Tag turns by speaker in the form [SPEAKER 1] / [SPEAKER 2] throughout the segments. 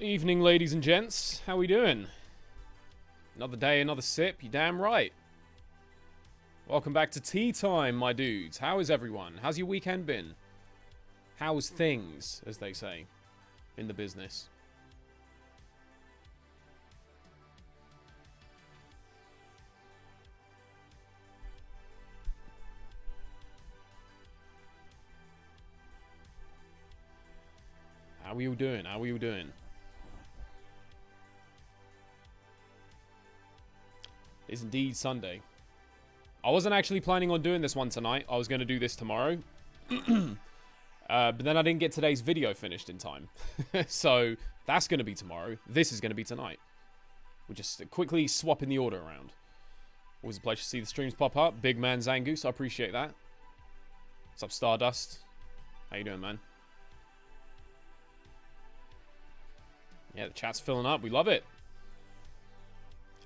[SPEAKER 1] Evening, ladies and gents. How we doing? Another day, another sip. You damn right. Welcome back to tea time, my dudes. How is everyone? How's your weekend been? How's things, as they say, in the business? How are you doing? How are you doing? It's indeed Sunday. I wasn't actually planning on doing this one tonight. I was going to do this tomorrow. But then I didn't get today's video finished in time. So that's going to be tomorrow. This is going to be tonight. We're just quickly swapping the order around. Always a pleasure to see the streams pop up. Big man Zangoose, I appreciate that. What's up, Stardust? How you doing, man? Yeah, the chat's filling up. We love it.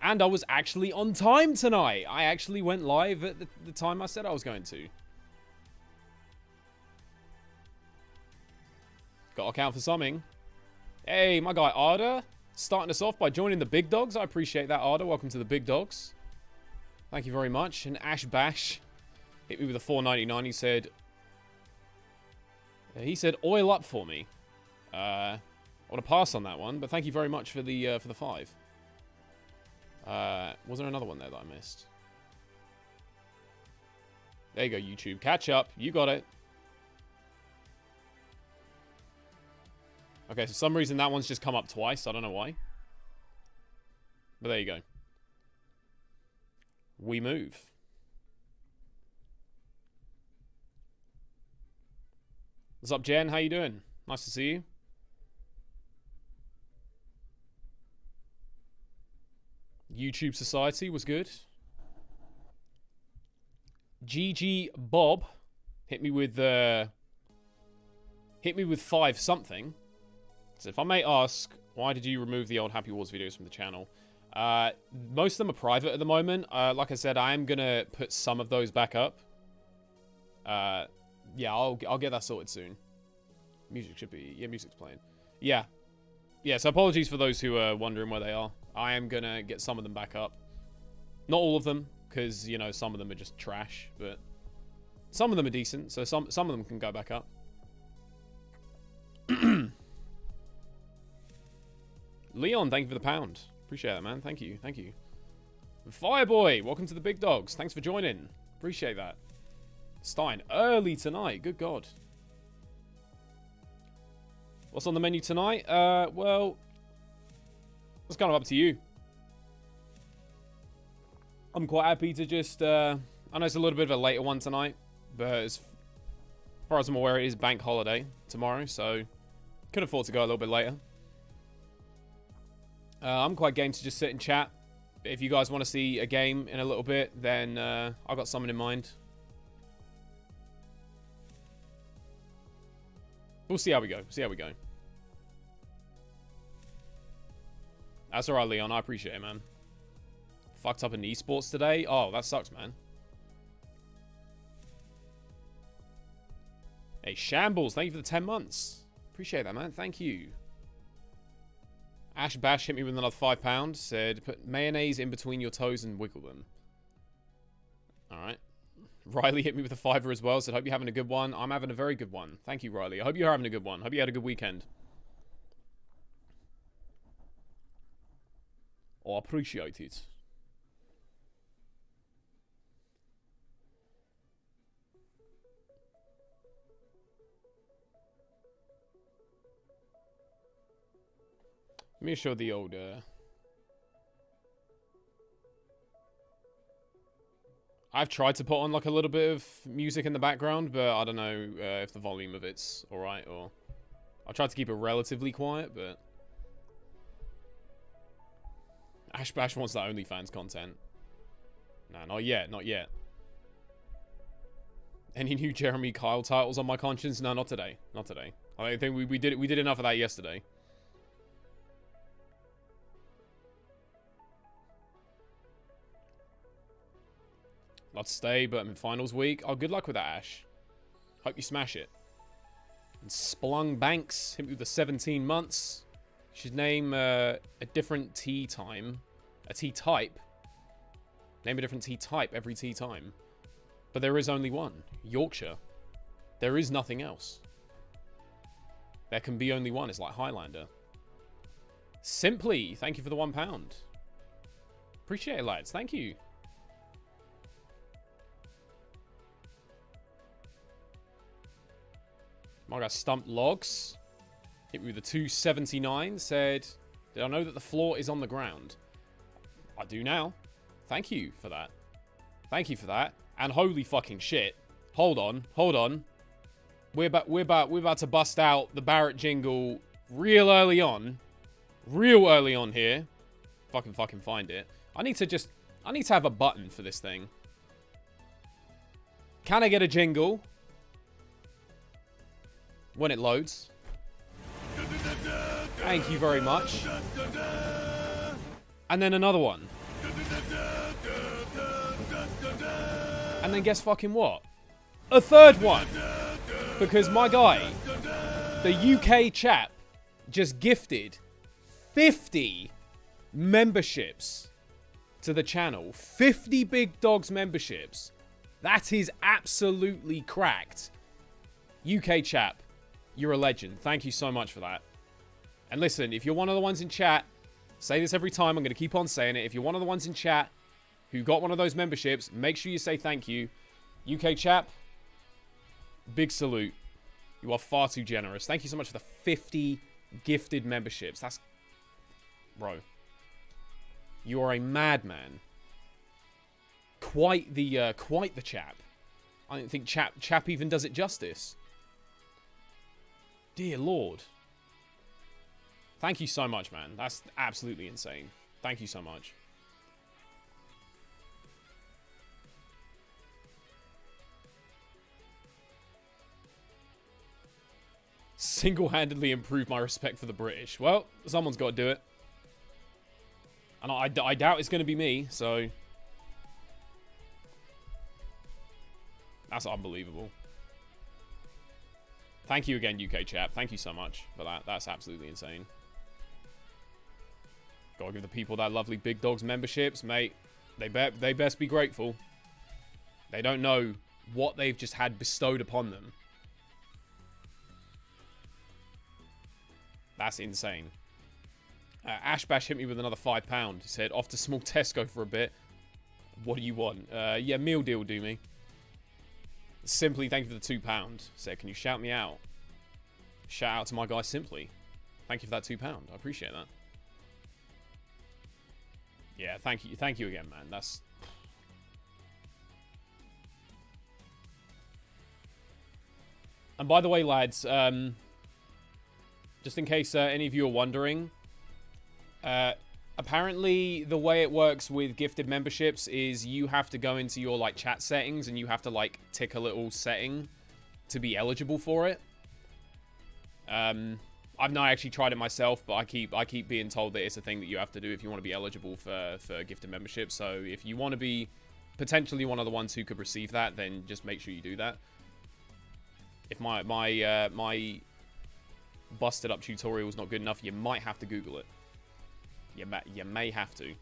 [SPEAKER 1] And I was actually on time tonight. I actually went live at the time I said I was going to. Got to count for something. Hey, my guy Arda, starting us off by joining the big dogs. I appreciate that, Arda. Welcome to the big dogs. Thank you very much. And Ash Bash hit me with a $4.99. He said, oil up for me. I want to pass on that one, but thank you very much for the 5. Was there another one there that I missed? There you go, YouTube. Catch up. You got it. Okay, so for some reason that one's just come up twice. I don't know why. But there you go. We move. What's up, Jen? How you doing? Nice to see you. YouTube Society was good. GG Bob hit me with 5 something. So if I may ask, why did you remove the old Happy Wars videos from the channel? Most of them are private at the moment. Like I said, I am gonna put some of those back up. Yeah, I'll get that sorted soon. Music should be... Yeah, music's playing. Yeah. Yeah, so apologies for those who are wondering where they are. I am gonna get some of them back up. Not all of them, because, you know, some of them are just trash, but some of them are decent, so some of them can go back up. Leon, thank you for the pound. Appreciate that, man. Thank you. Thank you. Fireboy, welcome to the big dogs. Thanks for joining. Appreciate that. Stein, early tonight. Good God. What's on the menu tonight? Well, it's kind of up to you. I'm quite happy to just... I know it's a little bit of a later one tonight, but as far as I'm aware, it is bank holiday tomorrow, so could afford to go a little bit later. I'm quite game to just sit and chat. If you guys want to see a game in a little bit, then I've got something in mind. We'll see how we go. See how we go. That's alright, Leon. I appreciate it, man. Fucked up in esports today? Oh, that sucks, man. Hey, Shambles. Thank you for the 10 months. Appreciate that, man. Thank you. Ash Bash hit me with another £5. Said, put mayonnaise in between your toes and wiggle them. Alright. Riley hit me with a $5 as well. Said, hope you're having a good one. I'm having a very good one. Thank you, Riley. I hope you're having a good one. Hope you had a good weekend. Oh, I appreciate it. Let me show the old... I've tried to put on like a little bit of music in the background, but I don't know if the volume of it's alright, or... I tried to keep it relatively quiet, but... Ash Bash wants that OnlyFans content. Nah, not yet, not yet. Any new Jeremy Kyle titles on my conscience? No, not today. Not today. I think we did enough of that yesterday. Let's stay, but I'm in finals week. Oh, good luck with that, Ash. Hope you smash it. And Splung Banks hit me with the 17 months. Should name a different tea time. A tea type. Name a different tea type every tea time. But there is only one. Yorkshire. There is nothing else. There can be only one. It's like Highlander. Simply, thank you for the £1. Appreciate it, lads. Thank you. I got stumped logs. Hit me with a 279. Said, did I know that the floor is on the ground? I do now. Thank you for that. Thank you for that. And holy fucking shit. Hold on. Hold on. We're about to bust out the Barrett jingle real early on. Real early on here. If I can fucking find it. I need to have a button for this thing. Can I get a jingle? When it loads. Thank you very much. And then another one. And then guess fucking what? A third one. Because my guy, the UK chap, just gifted 50 memberships to the channel. 50 Big Dogs memberships. That is absolutely cracked. UK chap, you're a legend. Thank you so much for that. And listen, if you're one of the ones in chat, say this every time, I'm going to keep on saying it. If you're one of the ones in chat who got one of those memberships, make sure you say thank you. UK chap, big salute. You are far too generous. Thank you so much for the 50 gifted memberships. That's... Bro. You are a madman. Quite the chap. I don't think chap even does it justice. Dear Lord. Thank you so much, man. That's absolutely insane. Thank you so much. Single-handedly improved my respect for the British. Well, someone's got to do it. And I doubt it's going to be me, so... That's unbelievable. Thank you again, UK chap. Thank you so much for that. That's absolutely insane. Gotta give the people that lovely Big Dogs memberships, mate. They best be grateful. They don't know what they've just had bestowed upon them. That's insane. Ashbash hit me with another £5. He said, off to small Tesco for a bit. What do you want? Yeah, meal deal do me. Simply, thank you for the £2. Said, can you shout me out? Shout out to my guy Simply. Thank you for that £2. I appreciate that. Yeah, thank you. Thank you again, man. That's... And by the way, lads, just in case any of you are wondering, apparently the way it works with gifted memberships is you have to go into your like chat settings and you have to like tick a little setting to be eligible for it. I've not actually tried it myself, but I keep being told that it's a thing that you have to do if you want to be eligible for gifted membership. So if you want to be potentially one of the ones who could receive that, then just make sure you do that. If my busted up tutorial is not good enough, you might have to Google it. You may have to.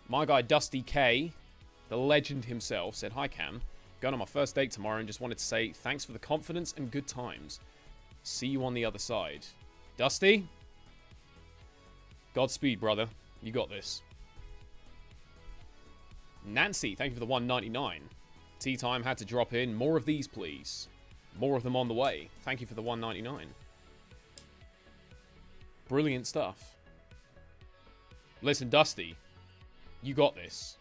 [SPEAKER 1] My guy Dusty K, the legend himself, said, "Hi Cam, going on my first date tomorrow and just wanted to say thanks for the confidence and good times. See you on the other side." Dusty, Godspeed, brother. You got this. Nancy, thank you for the $1.99. Tea time had to drop in. More of these, please. More of them on the way. Thank you for the $1.99. Brilliant stuff. Listen, Dusty, you got this.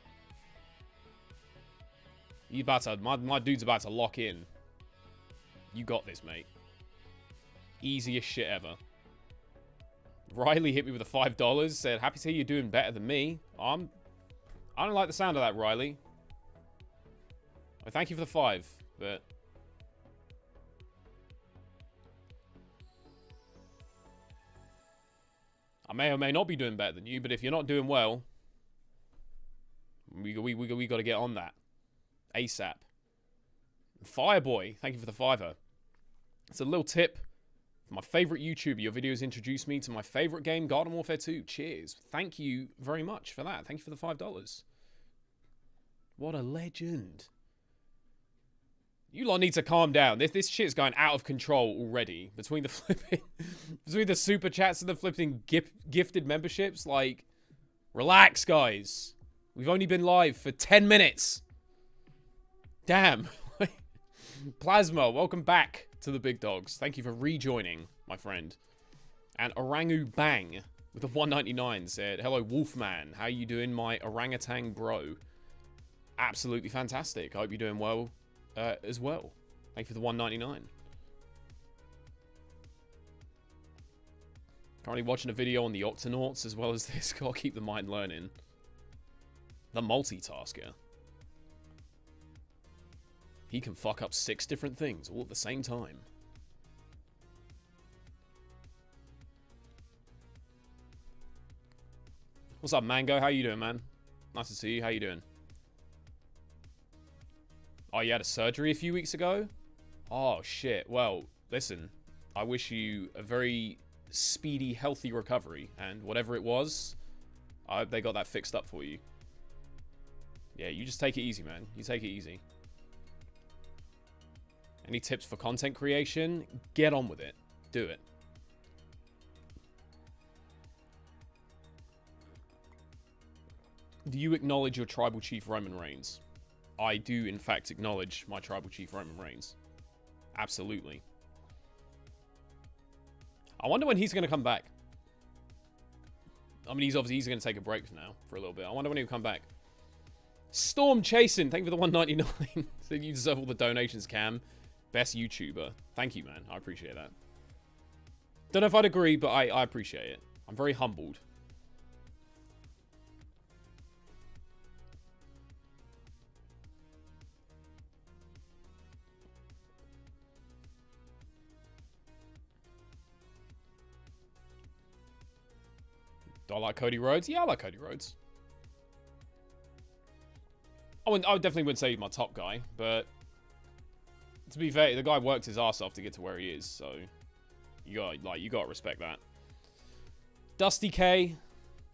[SPEAKER 1] You about to, my dude's about to lock in. You got this, mate. Easiest shit ever. Riley hit me with a $5. Said, happy to hear you're doing better than me. I don't like the sound of that, Riley. Well, thank you for the 5, but... I may or may not be doing better than you, but if you're not doing well, we got to get on that. ASAP. Fireboy, thank you for the 5. It's a little tip My favorite YouTuber. Your videos introduced me to my favorite game, Garden Warfare 2. Cheers. Thank you very much for that. Thank you for the $5. What a legend. You lot need to calm down. This shit's going out of control already. Between the flipping, between the super chats and the flipping gifted memberships, like, relax, guys. We've only been live for 10 minutes. Damn. Plasma, welcome back to the big dogs. Thank you for rejoining, my friend. And Orangu Bang with a 199 said, hello, Wolfman. How you doing, my orangutan bro? Absolutely fantastic. I hope you're doing well. As well. Thank you for the 199. Currently watching a video on the Octonauts as well as this. Gotta keep the mind learning. The multitasker. He can fuck up 6 different things all at the same time. What's up, Mango? How you doing, man? Nice to see you. How you doing? Oh, you had a surgery a few weeks ago? Oh, shit. Well, listen. I wish you a very speedy, healthy recovery. And whatever it was, I hope they got that fixed up for you. Yeah, you just take it easy, man. You take it easy. Any tips for content creation? Get on with it. Do it. Do you acknowledge your tribal chief, Roman Reigns? I do, in fact, acknowledge my tribal chief, Roman Reigns. Absolutely. I wonder when he's going to come back. I mean, he's going to take a break now for a little bit. I wonder when he'll come back. Storm Chasing, thank you for the 199. So you deserve all the donations, Cam. Best YouTuber. Thank you, man. I appreciate that. Don't know if I'd agree, but I appreciate it. I'm very humbled. Do I like Cody Rhodes? Yeah, I like Cody Rhodes. I definitely wouldn't say he's my top guy, but to be fair, the guy worked his ass off to get to where he is, so you gotta respect that. Dusty K,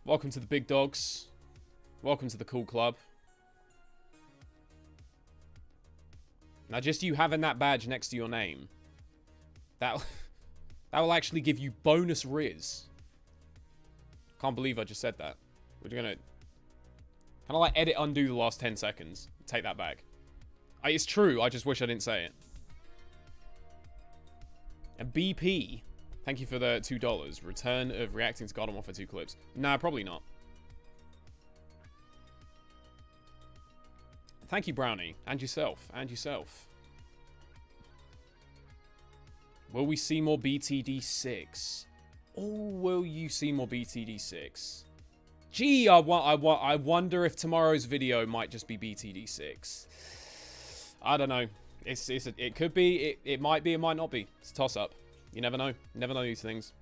[SPEAKER 1] welcome to the big dogs. Welcome to the cool club. Now, just you having that badge next to your name, that will actually give you bonus Riz. Can't believe I just said that. We're gonna kind of like edit undo the last 10 seconds. Take that back. It's true. I just wish I didn't say it. And BP, thank you for the $2. Return of reacting to Garden Warfare 2 clips. Nah, probably not. Thank you, Brownie. And yourself. And yourself. Will we see more BTD 6? Oh, will you see more BTD 6? Gee, I wonder if tomorrow's video might just be BTD 6. I don't know. It could be. It might be. It might not be. It's a toss-up. You never know. You never know these things.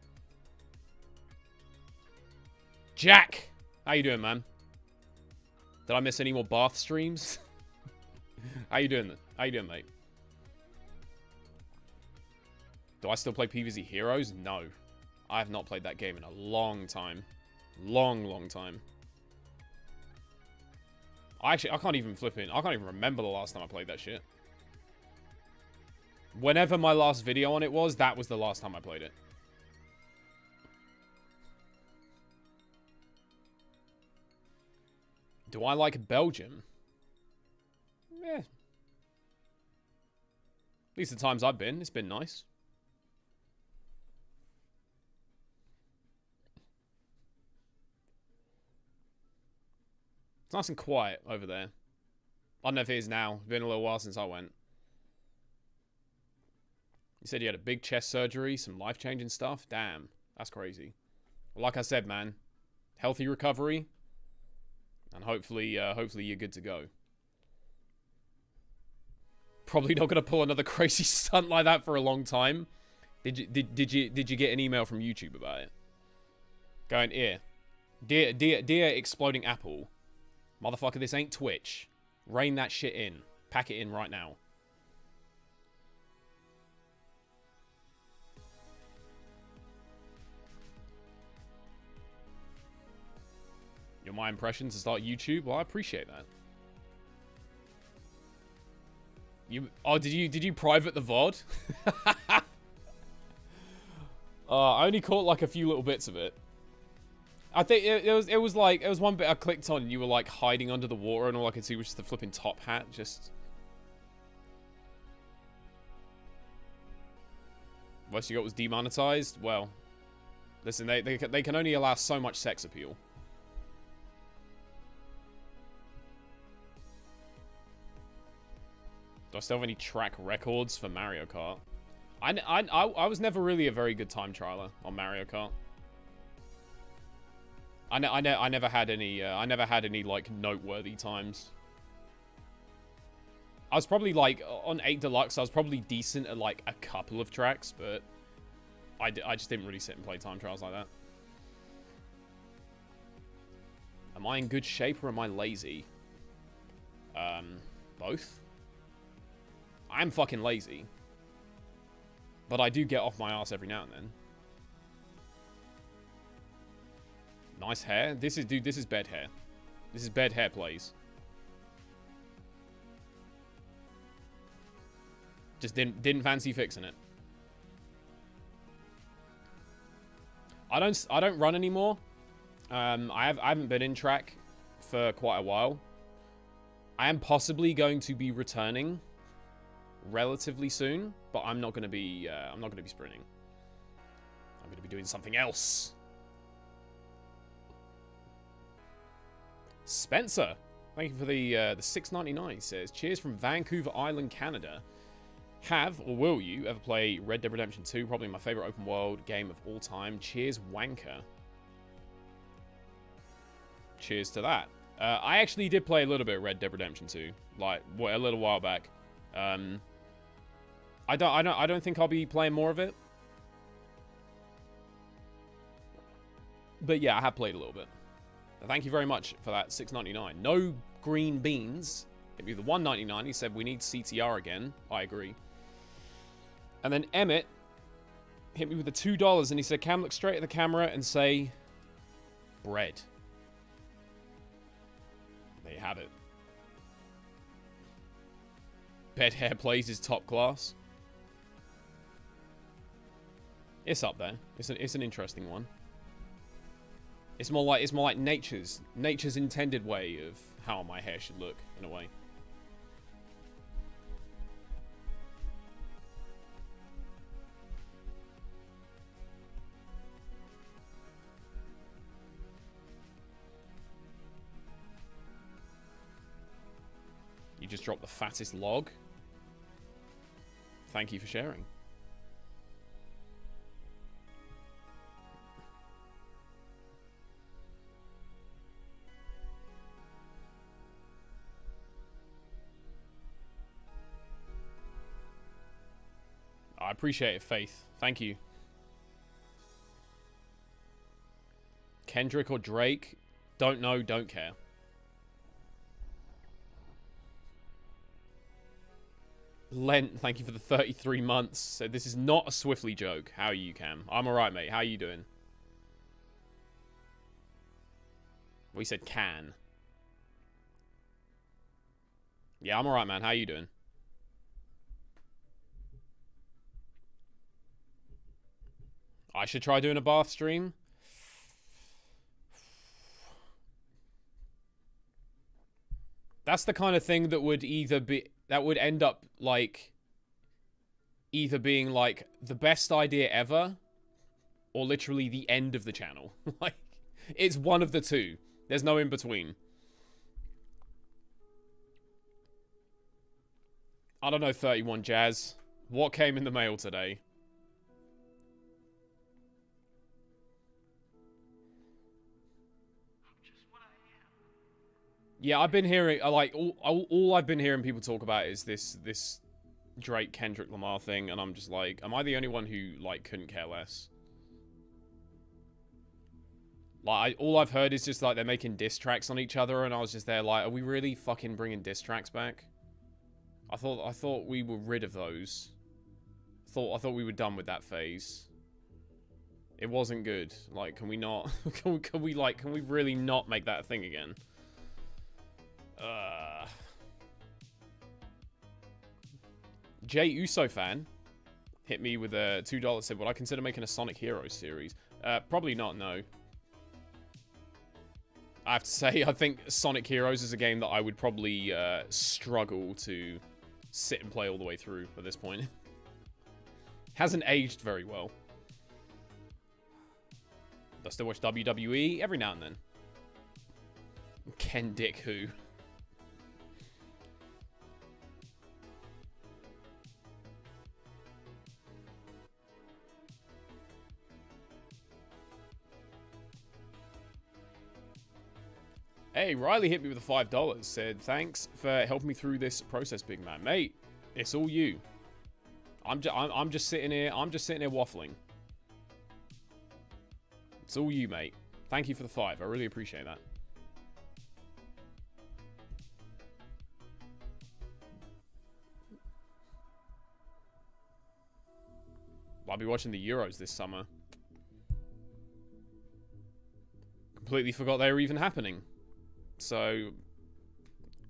[SPEAKER 1] Jack! How you doing, man? Did I miss any more bath streams? How you doing? How you doing, mate? Do I still play PvZ Heroes? No. I have not played that game in a long time. Long time. I can't even flip in. I can't even remember the last time I played that shit. Whenever my last video on it was, that was the last time I played it. Do I like Belgium? Yeah. At least the times I've been, it's been nice. It's nice and quiet over there. I don't know if it is now. It's been a little while since I went. You said you had a big chest surgery, some life-changing stuff. Damn, that's crazy. Well, like I said, man, healthy recovery, and hopefully you're good to go. Probably not gonna pull another crazy stunt like that for a long time. Did you get an email from YouTube about it? Going here, dear exploding apple, motherfucker, this ain't Twitch. Rein that shit in. Pack it in right now. Get my impression to start YouTube. Well, I appreciate that. Did you private the VOD? I only caught like a few little bits of it. I think it was one bit I clicked on and you were like hiding under the water and all I could see was just the flipping top hat. Just what you got was demonetized. Well, listen, they can only allow so much sex appeal. Do I still have any track records for Mario Kart? I was never really a very good time trialer on Mario Kart. I never had any like noteworthy times. I was probably like on 8 Deluxe. I was probably decent at like a couple of tracks, but I just didn't really sit and play time trials like that. Am I in good shape or am I lazy? Both. I'm fucking lazy, but I do get off my ass every now and then. Nice hair. This is bed hair. This is bed hair, Playz. Just didn't fancy fixing it. I don't run anymore. I haven't been in track for quite a while. I am possibly going to be returning relatively soon, but I'm not going to be sprinting. I'm going to be doing something else. Spencer, thank you for the $6.99. He says, cheers from Vancouver Island, Canada. Have or will you ever play Red Dead Redemption 2? Probably my favorite open world game of all time. Cheers, Wanker. Cheers to that. I actually did play a little bit of Red Dead Redemption 2, like a little while back. I don't think I'll be playing more of it. But yeah, I have played a little bit. Thank you very much for that $6.99. No green beans. Hit me with the $1.99. He said we need CTR again. I agree. And then Emmett hit me with the $2 and he said, Cam, look straight at the camera and say bread. There you have it. Bed hair Playz is top class. It's up there. It's an interesting one. It's more like nature's intended way of how my hair should look, in a way. You just dropped the fattest log. Thank you for sharing. I appreciate it, Faith. Thank you. Kendrick or Drake? Don't know, don't care. Lent, thank you for the 33 months. So this is not a Swiftly joke. How are you, Cam? I'm alright, mate. How are you doing? We said can. Yeah, I'm alright, man. How are you doing? I should try doing a bath stream. That's the kind of thing that would end up like either being like the best idea ever or literally the end of the channel. Like, it's one of the two. There's no in between. I don't know, 31 Jazz. What came in the mail today? Yeah, I've been hearing, like, all I've been hearing people talk about is this Drake Kendrick Lamar thing, and I'm just like, am I the only one who, like, couldn't care less? Like, all I've heard is just, like, they're making diss tracks on each other, and I was just there like, are we really fucking bringing diss tracks back? I thought we were rid of those. I thought we were done with that phase. It wasn't good. Like, can we not? Can we really not make that a thing again? Jay Uso fan hit me with a $2. Said, would I consider making a Sonic Heroes series? Probably not, no. I have to say, I think Sonic Heroes is a game that I would probably struggle to sit and play all the way through at this point. Hasn't aged very well. I still watch WWE every now and then. Ken Dick who? Hey, Riley hit me with a $5. Said, thanks for helping me through this process, big man. Mate, it's all you. I'm just sitting here. I'm just sitting here waffling. It's all you, mate. Thank you for the 5. I really appreciate that. I'll be watching the Euros this summer. Completely forgot they were even happening. So,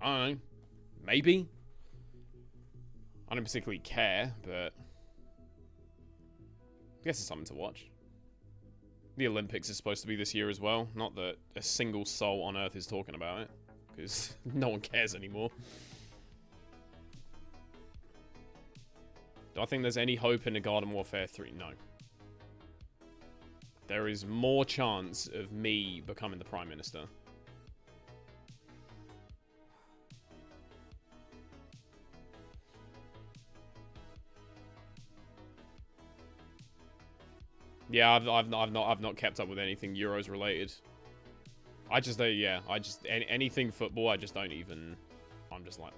[SPEAKER 1] I don't know. Maybe. I don't particularly care, but I guess it's something to watch. The Olympics is supposed to be this year as well. Not that a single soul on Earth is talking about it, because no one cares anymore. Do I think there's any hope in a Garden Warfare 3? No. There is more chance of me becoming the Prime Minister. Yeah, I've not kept up with anything Euros related. I just yeah, anything football, I just don't even. I'm just like.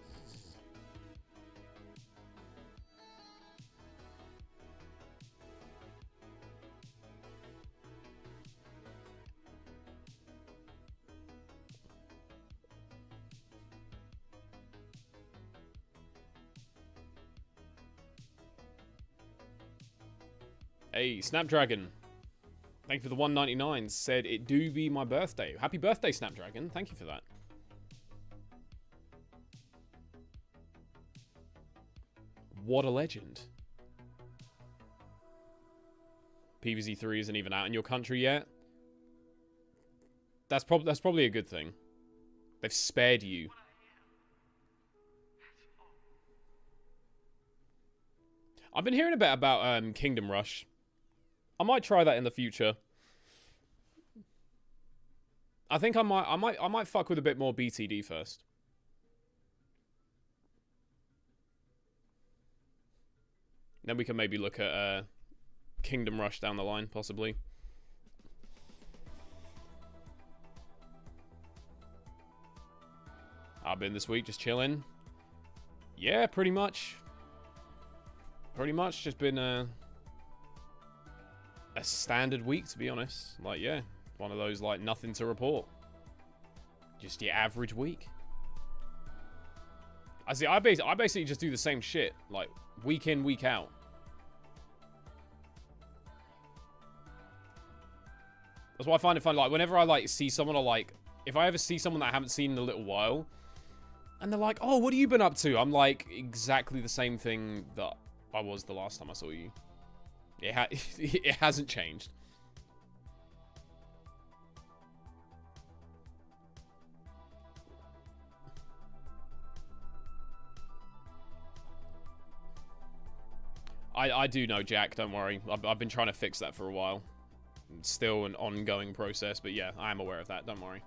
[SPEAKER 1] Hey, Snapdragon. Thank you for the 199. Said it do be my birthday. Happy birthday, Snapdragon. Thank you for that. What a legend. PvZ3 isn't even out in your country yet. That's probably a good thing. They've spared you. I've been hearing a bit about Kingdom Rush. I might try that in the future. I think I might fuck with a bit more BTD first. Then we can maybe look at Kingdom Rush down the line, possibly. I've been this week just chilling. Yeah, pretty much. Pretty much just been a standard week, to be honest. Like, yeah, one of those, like, nothing to report. Just your average week. I basically just do the same shit, like, week in, week out. That's why I find it fun. Like, whenever I, like, see someone, or, like, if I ever see someone that I haven't seen in a little while, and they're like, oh, what have you been up to? I'm like, exactly the same thing that I was the last time I saw you. It hasn't changed. I do know, Jack. Don't worry. I've been trying to fix that for a while. It's still an ongoing process, but yeah, I am aware of that. Don't worry.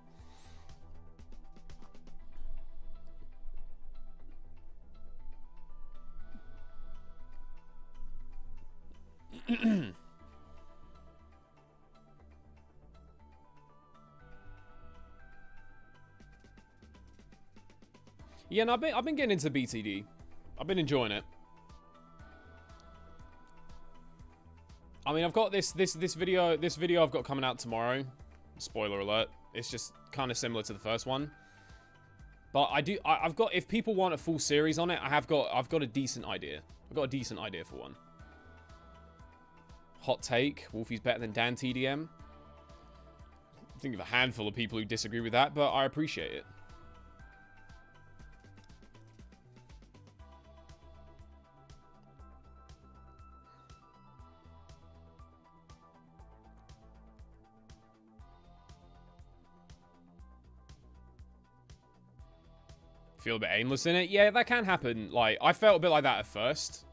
[SPEAKER 1] Yeah, and I've been getting into BTD. I've been enjoying it. I mean, I've got this video I've got coming out tomorrow. Spoiler alert. It's just kind of similar to the first one. But I've got, if people want a full series on it, I've got a decent idea. I've got a decent idea for one. Hot take. Wolfy's better than Dan TDM. I think of a handful of people who disagree with that, but I appreciate it. Feel a bit aimless in it. Yeah, that can happen. Like, I felt a bit like that at first.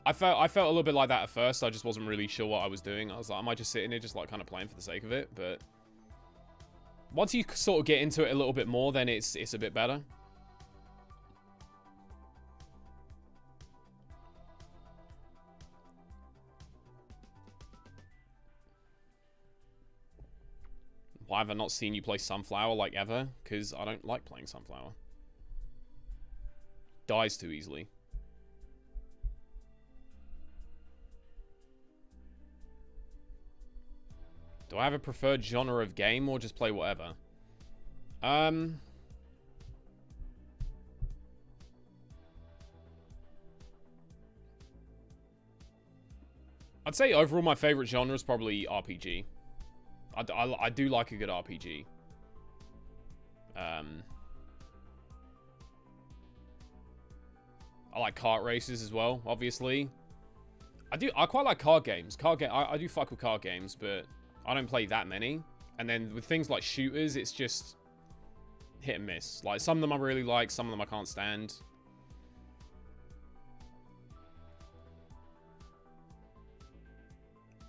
[SPEAKER 1] I felt a little bit like that at first. I just wasn't really sure what I was doing. I was like, am I just sitting here just like kind of playing for the sake of it? But once you sort of get into it a little bit more, then it's a bit better. Why have I not seen you play Sunflower like ever? Because I don't like playing Sunflower. Dies too easily. Do I have a preferred genre of game or just play whatever? I'd say overall my favorite genre is probably RPG. I do like a good RPG. I like kart races as well, obviously. I quite like card games. I do fuck with card games, but I don't play that many. And then with things like shooters, it's just hit and miss. Like, some of them I really like, some of them I can't stand.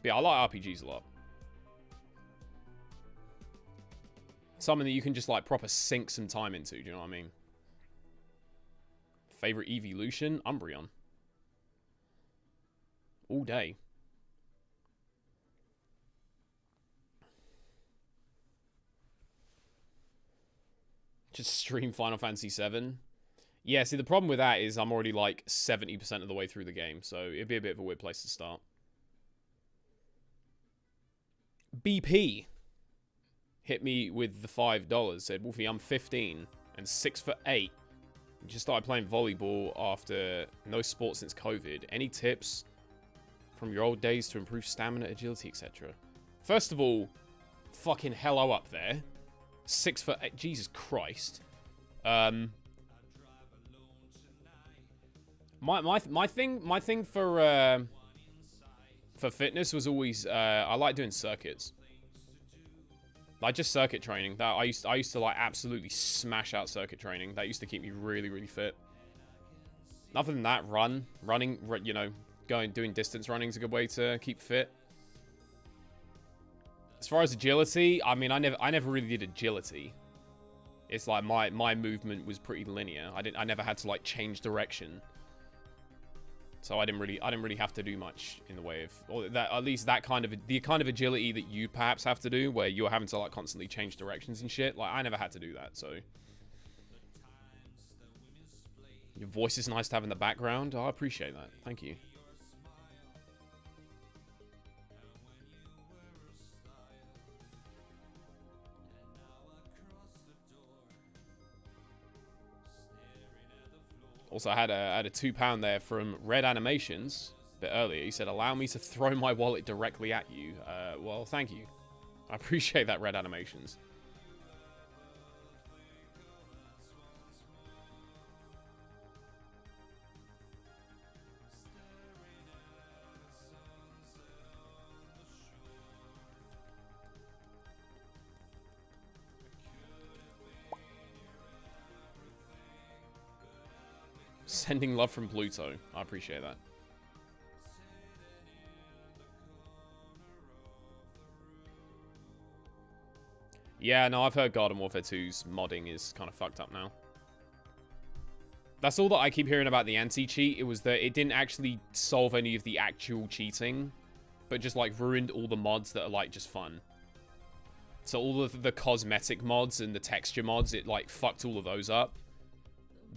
[SPEAKER 1] But yeah, I like RPGs a lot. Something that you can just, like, proper sink some time into, do you know what I mean? Favorite evolution? Umbreon. All day. Just stream Final Fantasy VII. Yeah, see, the problem with that is I'm already, like, 70% of the way through the game, so it'd be a bit of a weird place to start. BP hit me with the $5. Said, Wolfy, I'm 15 and 6'8". Just started playing volleyball after no sport since COVID. Any tips from your old days to improve stamina, agility, etc.? First of all, fucking hello up there. 6'8". Jesus Christ. My thing for fitness was always I like doing circuits. Like, just circuit training. That I used to like absolutely smash out circuit training. That used to keep me really, really fit. Other than that, running, you know, doing distance running is a good way to keep fit. As far as agility, I mean, I never really did agility. It's like my movement was pretty linear. I never had to like change direction. So I didn't really have to do much in the way of, or that, at least that kind of, the kind of agility that you perhaps have to do, where you're having to like constantly change directions and shit. Like, I never had to do that, so. Your voice is nice to have in the background. Oh, I appreciate that. Thank you. Also, I had a £2 there from Red Animations a bit earlier. He said, allow me to throw my wallet directly at you. Well, thank you. I appreciate that, Red Animations. Sending love from Pluto. I appreciate that. Yeah, no, I've heard Garden Warfare 2's modding is kind of fucked up now. That's all that I keep hearing about the anti-cheat. It was that it didn't actually solve any of the actual cheating, but just, like, ruined all the mods that are, like, just fun. So all of the cosmetic mods and the texture mods, it, like, fucked all of those up.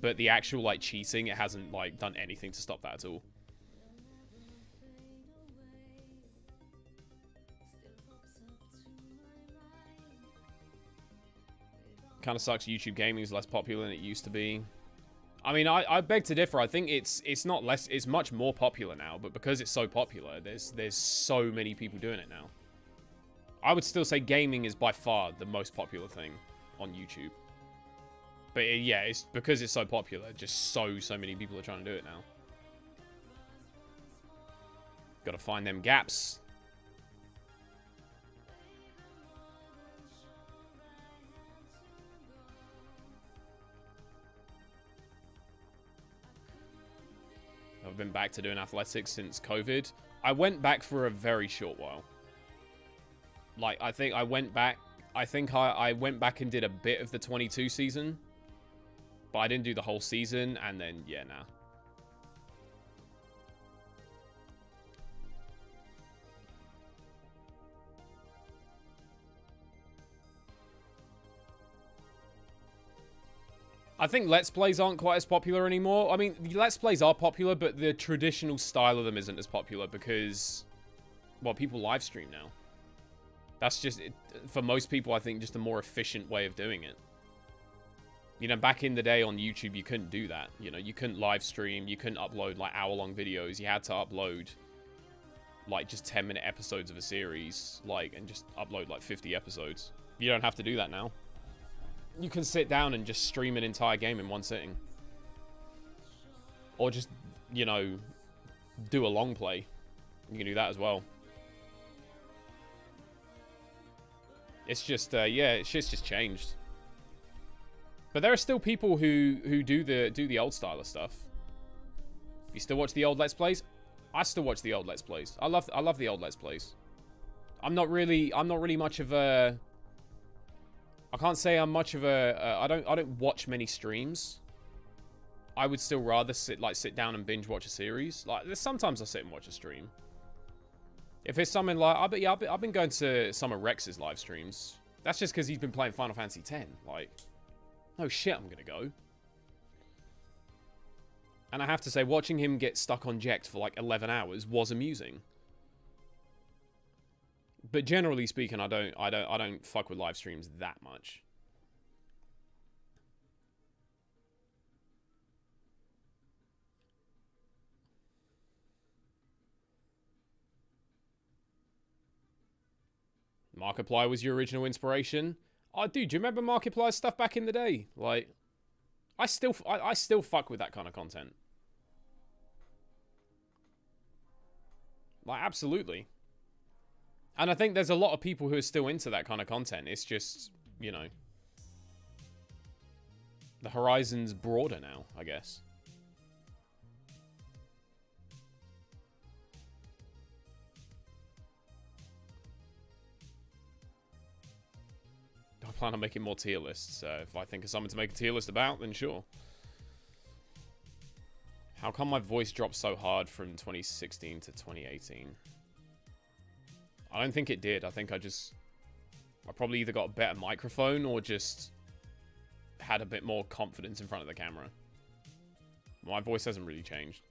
[SPEAKER 1] But the actual, like, cheating, it hasn't, like, done anything to stop that at all. Kind of sucks YouTube gaming is less popular than it used to be. I mean, I beg to differ. I think it's not less, it's much more popular now, but because it's so popular, there's so many people doing it now. I would still say gaming is by far the most popular thing on YouTube. But yeah, it's because it's so popular, just so many people are trying to do it now. Gotta find them gaps. I've been back to doing athletics since COVID. I went back for a very short while. Like, I think I went back and did a bit of the 22 season. But I didn't do the whole season, and then, yeah, nah. I think Let's Plays aren't quite as popular anymore. I mean, Let's Plays are popular, but the traditional style of them isn't as popular because, well, people live stream now. That's just, for most people, I think, just a more efficient way of doing it. You know, back in the day on YouTube, you couldn't do that. You know, you couldn't live stream, you couldn't upload, like, hour-long videos. You had to upload, like, just 10-minute episodes of a series, like, and just upload, like, 50 episodes. You don't have to do that now. You can sit down and just stream an entire game in one sitting. Or just, you know, do a long play. You can do that as well. It's just, yeah, it's just changed. But there are still people who do the old style of stuff. You still watch the old Let's Plays? I still watch the old Let's Plays. I love the old Let's Plays. I'm not really much of a, I can't say I'm much of a, I don't watch many streams. I would still rather sit down and binge watch a series. Like, sometimes I sit and watch a stream. If it's something like, I've been going to some of Rex's live streams. That's just because he's been playing Final Fantasy X. Like, oh shit, I'm gonna go. And I have to say, watching him get stuck on Jekt for like 11 hours was amusing. But generally speaking, I don't fuck with live streams that much. Markiplier was your original inspiration? Oh, dude, do you remember Markiplier's stuff back in the day? Like, I still fuck with that kind of content. Like, absolutely. And I think there's a lot of people who are still into that kind of content. It's just, you know, the horizon's broader now, I guess. I plan on making more tier lists. If I think of something to make a tier list about, then sure. How come my voice dropped so hard from 2016 to 2018? I don't think it did. I think I probably either got a better microphone or just had a bit more confidence in front of the camera. My voice hasn't really changed.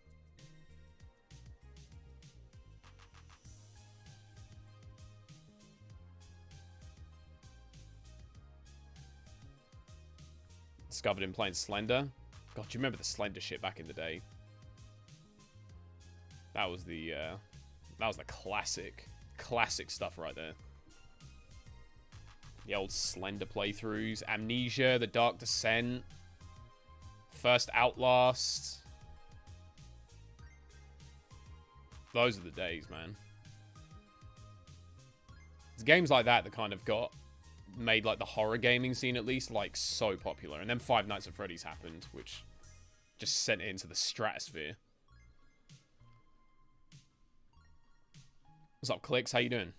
[SPEAKER 1] Discovered him playing Slender. God, do you remember the Slender shit back in the day? That was the classic stuff right there. The old Slender playthroughs, Amnesia, The Dark Descent, First Outlast. Those are the days, man. It's games like that kind of made like the horror gaming scene at least like so popular, and then Five Nights at Freddy's happened, which just sent it into the stratosphere. What's up, Clicks? How you doing?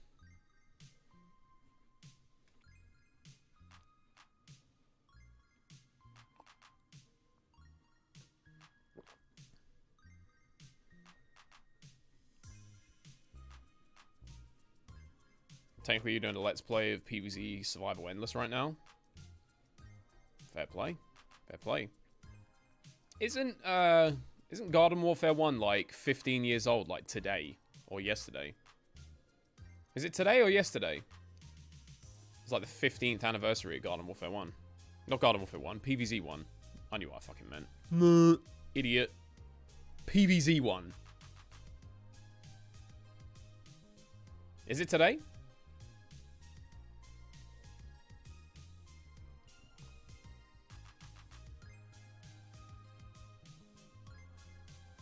[SPEAKER 1] Technically, you're doing a Let's Play of PvZ Survival Endless right now. Fair play. Fair play. Isn't Garden Warfare 1 like 15 years old, like today or yesterday? Is it today or yesterday? It's like the 15th anniversary of Garden Warfare 1. Not Garden Warfare 1, PvZ 1. I knew what I fucking meant. Idiot. PVZ1. Is it today?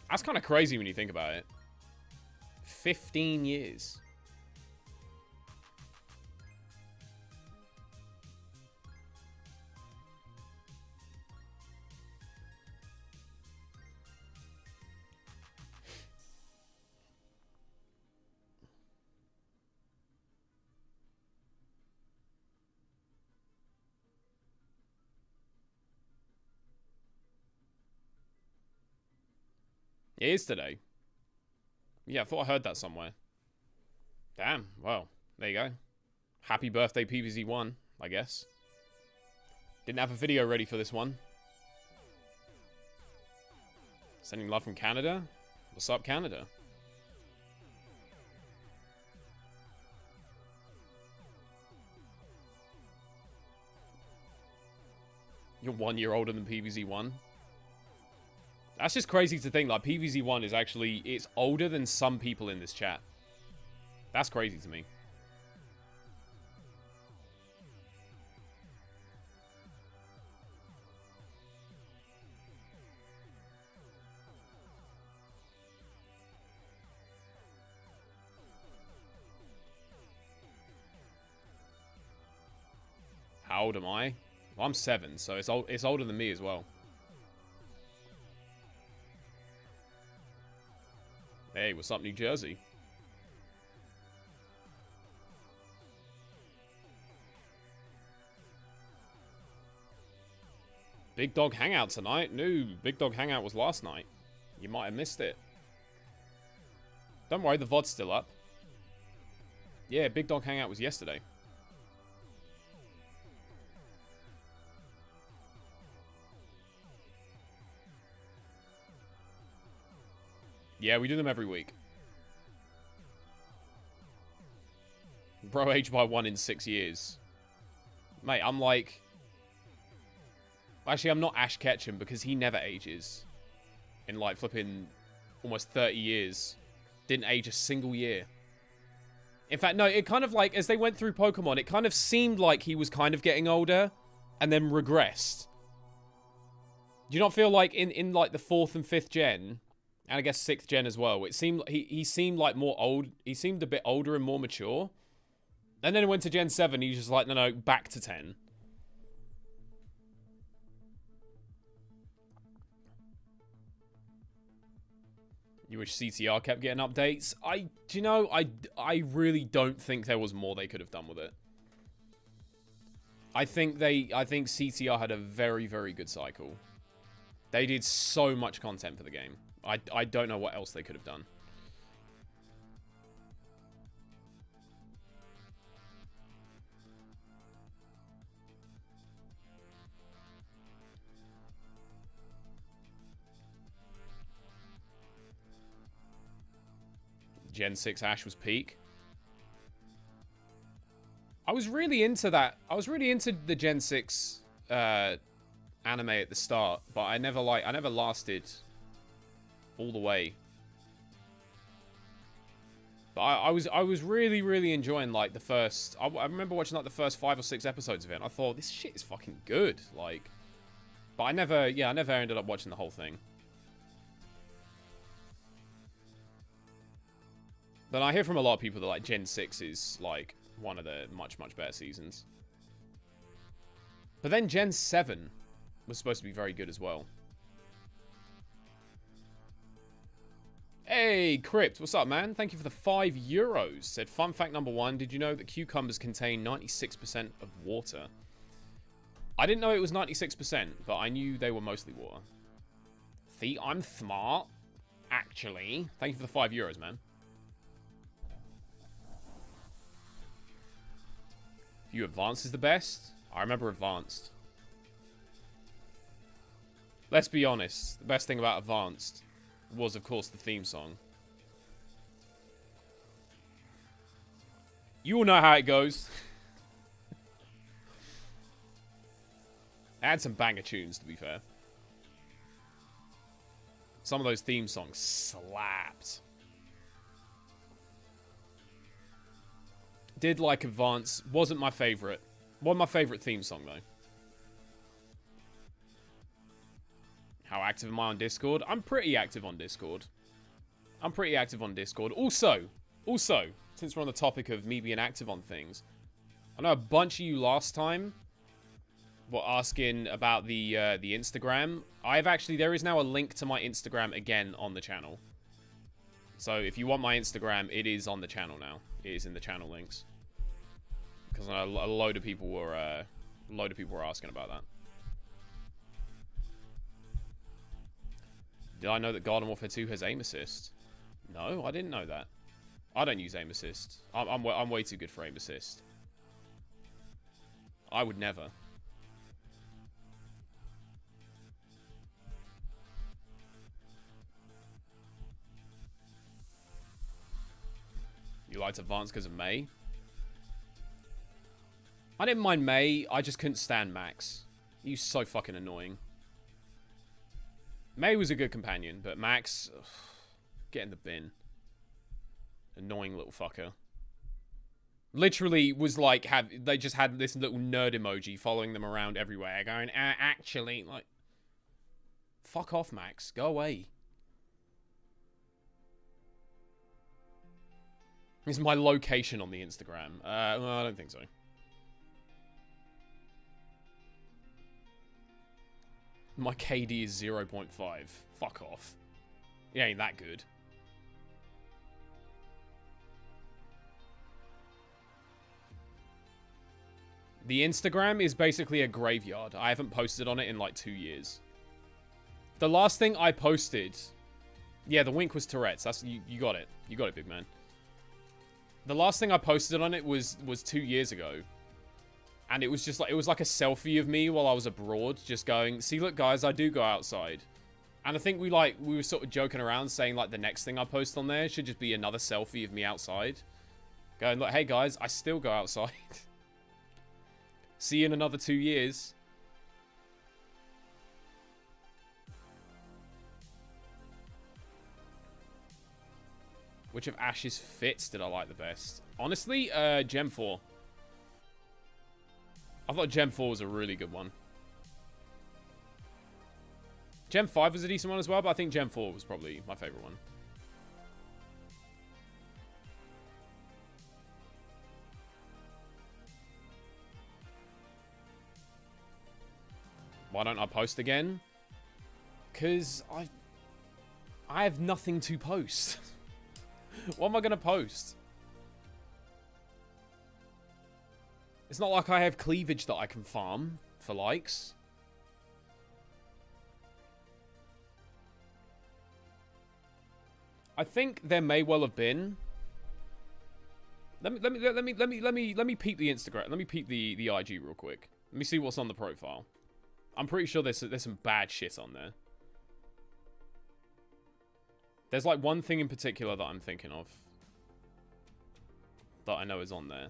[SPEAKER 1] That's kind of crazy when you think about it. 15 years. It is today. Yeah, I thought I heard that somewhere. Damn, well, there you go. Happy birthday, PVZ1, I guess. Didn't have a video ready for this one. Sending love from Canada. What's up, Canada? You're 1 year older than PVZ1. That's just crazy to think. Like, PVZ1 is actually... It's older than some people in this chat. That's crazy to me. How old am I? Well, I'm 7, so it's older than me as well. Hey, what's up, New Jersey? Big Dog Hangout tonight? No, Big Dog Hangout was last night. You might have missed it. Don't worry, the VOD's still up. Yeah, Big Dog Hangout was yesterday. Yeah, we do them every week. Bro aged by 1 in 6 years. Mate, I'm like... Actually, I'm not Ash Ketchum because he never ages. In like flipping almost 30 years. Didn't age a single year. In fact, no, it kind of like, as they went through Pokemon, it kind of seemed like he was kind of getting older and then regressed. Do you not feel like in like the 4th and 5th gen... And I guess 6th gen as well. It seemed he seemed like more old. He seemed a bit older and more mature. And then it went to Gen 7. He's just like, no, back to 10. You wish CTR kept getting updates? Do you know, I really don't think there was more they could have done with it. I think CTR had a very, very good cycle. They did so much content for the game. I don't know what else they could have done. Gen 6 Ash was peak. I was really into that. I was really into the Gen 6 anime at the start, but I never lasted all the way. But I was really, really enjoying like the first... I remember watching like the first 5 or 6 episodes of it, and I thought, this shit is fucking good. Like, but I never ended up watching the whole thing. But I hear from a lot of people that like Gen 6 is like one of the much, much better seasons. But then Gen 7 was supposed to be very good as well. Hey, Crypt, what's up, man? Thank you for the €5. Said, fun fact number 1, did you know that cucumbers contain 96% of water? I didn't know it was 96%, but I knew they were mostly water. I'm smart, actually. Thank you for the €5, man. You Advanced is the best? I remember Advanced. Let's be honest, the best thing about Advanced was, of course, the theme song. You all know how it goes. It had some banger tunes, to be fair. Some of those theme songs slapped. Did like Advance. Wasn't my favorite. Wasn't my favorite theme song, though. How active am I on Discord? I'm pretty active on Discord. Also, since we're on the topic of me being active on things, I know a bunch of you last time were asking about the Instagram. There is now a link to my Instagram again on the channel. So if you want my Instagram, it is on the channel now. It is in the channel links. Because a load of people were asking about that. Did I know that Garden Warfare 2 has aim assist? No, I didn't know that. I don't use aim assist. I'm way too good for aim assist. I would never. You liked Advance because of May? I didn't mind May, I just couldn't stand Max. He was so fucking annoying. May was a good companion, but Max... Ugh, get in the bin. Annoying little fucker. Literally was like... They just had this little nerd emoji following them around everywhere, going, actually, like... Fuck off, Max. Go away. This is my location on the Instagram. Well, I don't think so. My KD is 0.5. Fuck off. It ain't that good. The Instagram is basically a graveyard. I haven't posted on it in like 2 years. The last thing I posted... Yeah, the wink was Tourette's. That's you got it. You got it, big man. The last thing I posted on it was 2 years ago. And it was just like, it was like a selfie of me while I was abroad, just going, see, look, guys, I do go outside. And I think we were sort of joking around saying, like, the next thing I post on there should just be another selfie of me outside. Going, look, hey, guys, I still go outside. See you in another 2 years. Which of Ash's fits did I like the best? Honestly, Gem 4. I thought Gem 4 was a really good one. Gem 5 was a decent one as well, but I think Gem 4 was probably my favorite one. Why don't I post again? Because I have nothing to post. What am I going to post? It's not like I have cleavage that I can farm for likes. I think there may well have been. Let me peep the Instagram. Let me peep the IG real quick. Let me see what's on the profile. I'm pretty sure there's some bad shit on there. There's like one thing in particular that I'm thinking of that I know is on there.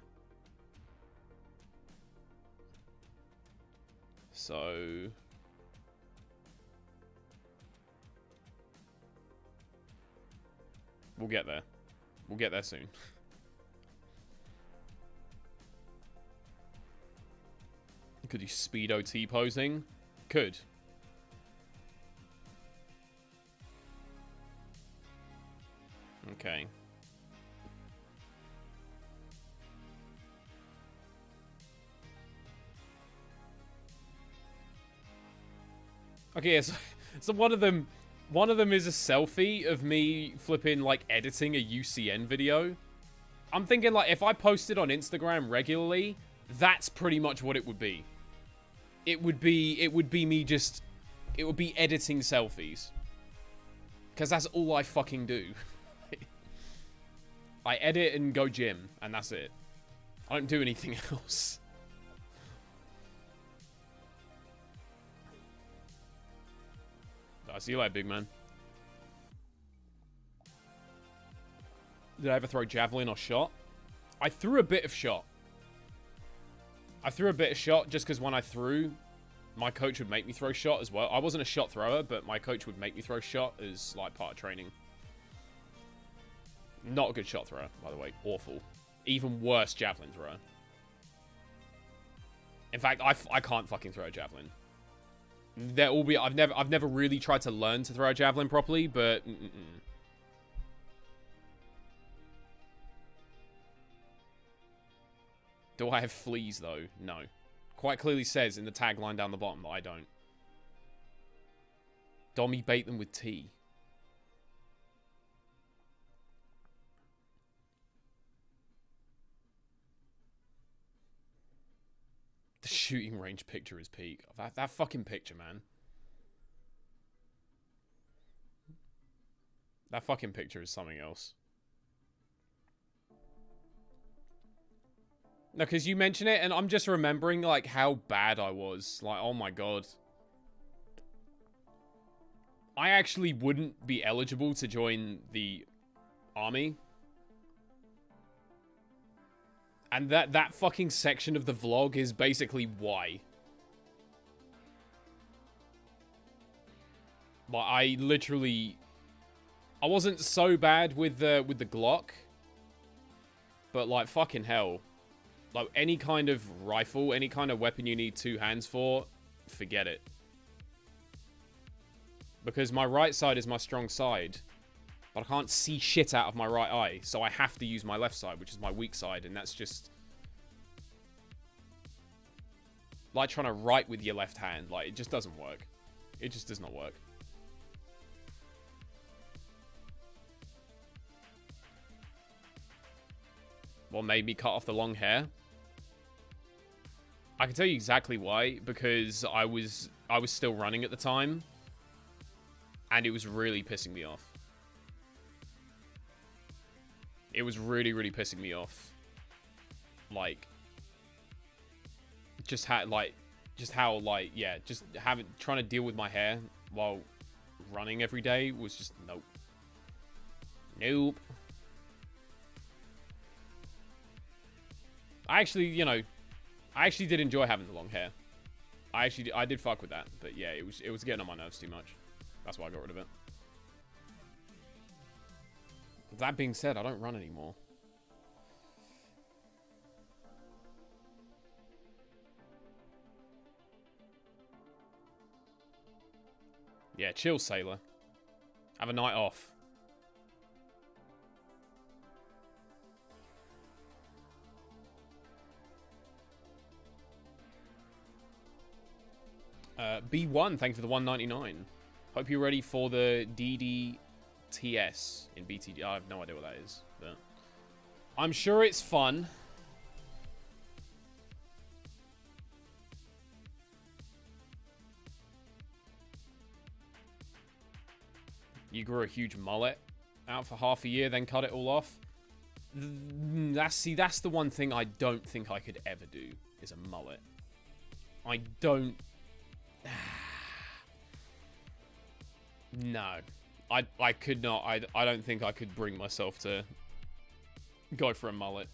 [SPEAKER 1] So we'll get there. We'll get there soon. Could you speedo T-posing? Could. Okay. Okay, so one of them is a selfie of me flipping, like, editing a UCN video. I'm thinking, like, if I posted on Instagram regularly, that's pretty much what it would be. It would be me just... It would be editing selfies. Because that's all I fucking do. I edit and go gym, and that's it. I don't do anything else. I see you later, big man. Did I ever throw javelin or shot? I threw a bit of shot. I threw a bit of shot just because when I threw, My coach would make me throw shot as well. I wasn't a shot thrower, but my coach would make me throw shot as, like, part of training. Not a good shot thrower, by the way. Awful. Even worse javelin thrower. In fact, I can't fucking throw a javelin. There will be... I've never really tried to learn to throw a javelin properly, but... Do I have fleas, though? No. Quite clearly says in the tagline down the bottom that I don't. Dommy bait them with tea. The shooting range picture is peak. That fucking picture, man. That fucking picture is something else. No, because you mention it, and I'm just remembering, like, how bad I was. Like, oh my god. I actually wouldn't be eligible to join the army. And that fucking section of the vlog is basically why. But I literally... I wasn't so bad with the Glock. But, like, fucking hell. Like, any kind of rifle, any kind of weapon you need two hands for, forget it. Because my right side is my strong side. But I can't see shit out of my right eye. So I have to use my left side, which is my weak side. And that's just... like trying to write with your left hand. Like, it just doesn't work. It just does not work. What made me cut off the long hair? I can tell you exactly why. Because I was still running at the time. And it was really pissing me off. It was really, really pissing me off. Like, just how, yeah, just trying to deal with my hair while running every day was just, nope. Nope. I actually, you know, I actually did enjoy having the long hair. I did fuck with that, but yeah, it was getting on my nerves too much. That's why I got rid of it. That being said, I don't run anymore. Yeah, chill, sailor. Have a night off. B1, thank you for the 199. Hope you're ready for the DDTS in BTD. I have no idea what that is, but I'm sure it's fun. You grew a huge mullet out for half a year, then cut it all off. That's the one thing I don't think I could ever do, is a mullet. I don't... No. I could not. I don't think I could bring myself to go for a mullet.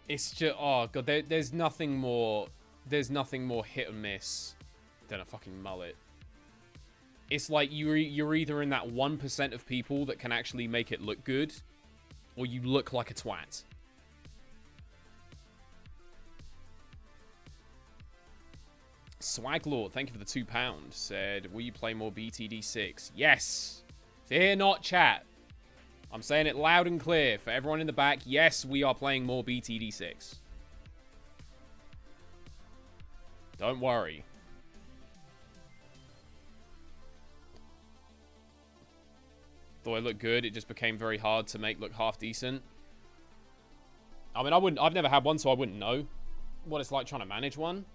[SPEAKER 1] It's just... Oh, God. There's nothing more... There's nothing more hit or miss than a fucking mullet. It's like you're either in that 1% of people that can actually make it look good, or you look like a twat. Swag Lord, thank you for the £2. Said, will you play more BTD6? Yes! Fear not, chat. I'm saying it loud and clear for everyone in the back. Yes, we are playing more BTD6. Don't worry. Thought it looked good. It just became very hard to make look half decent. I mean, I've never had one, so I wouldn't know what it's like trying to manage one.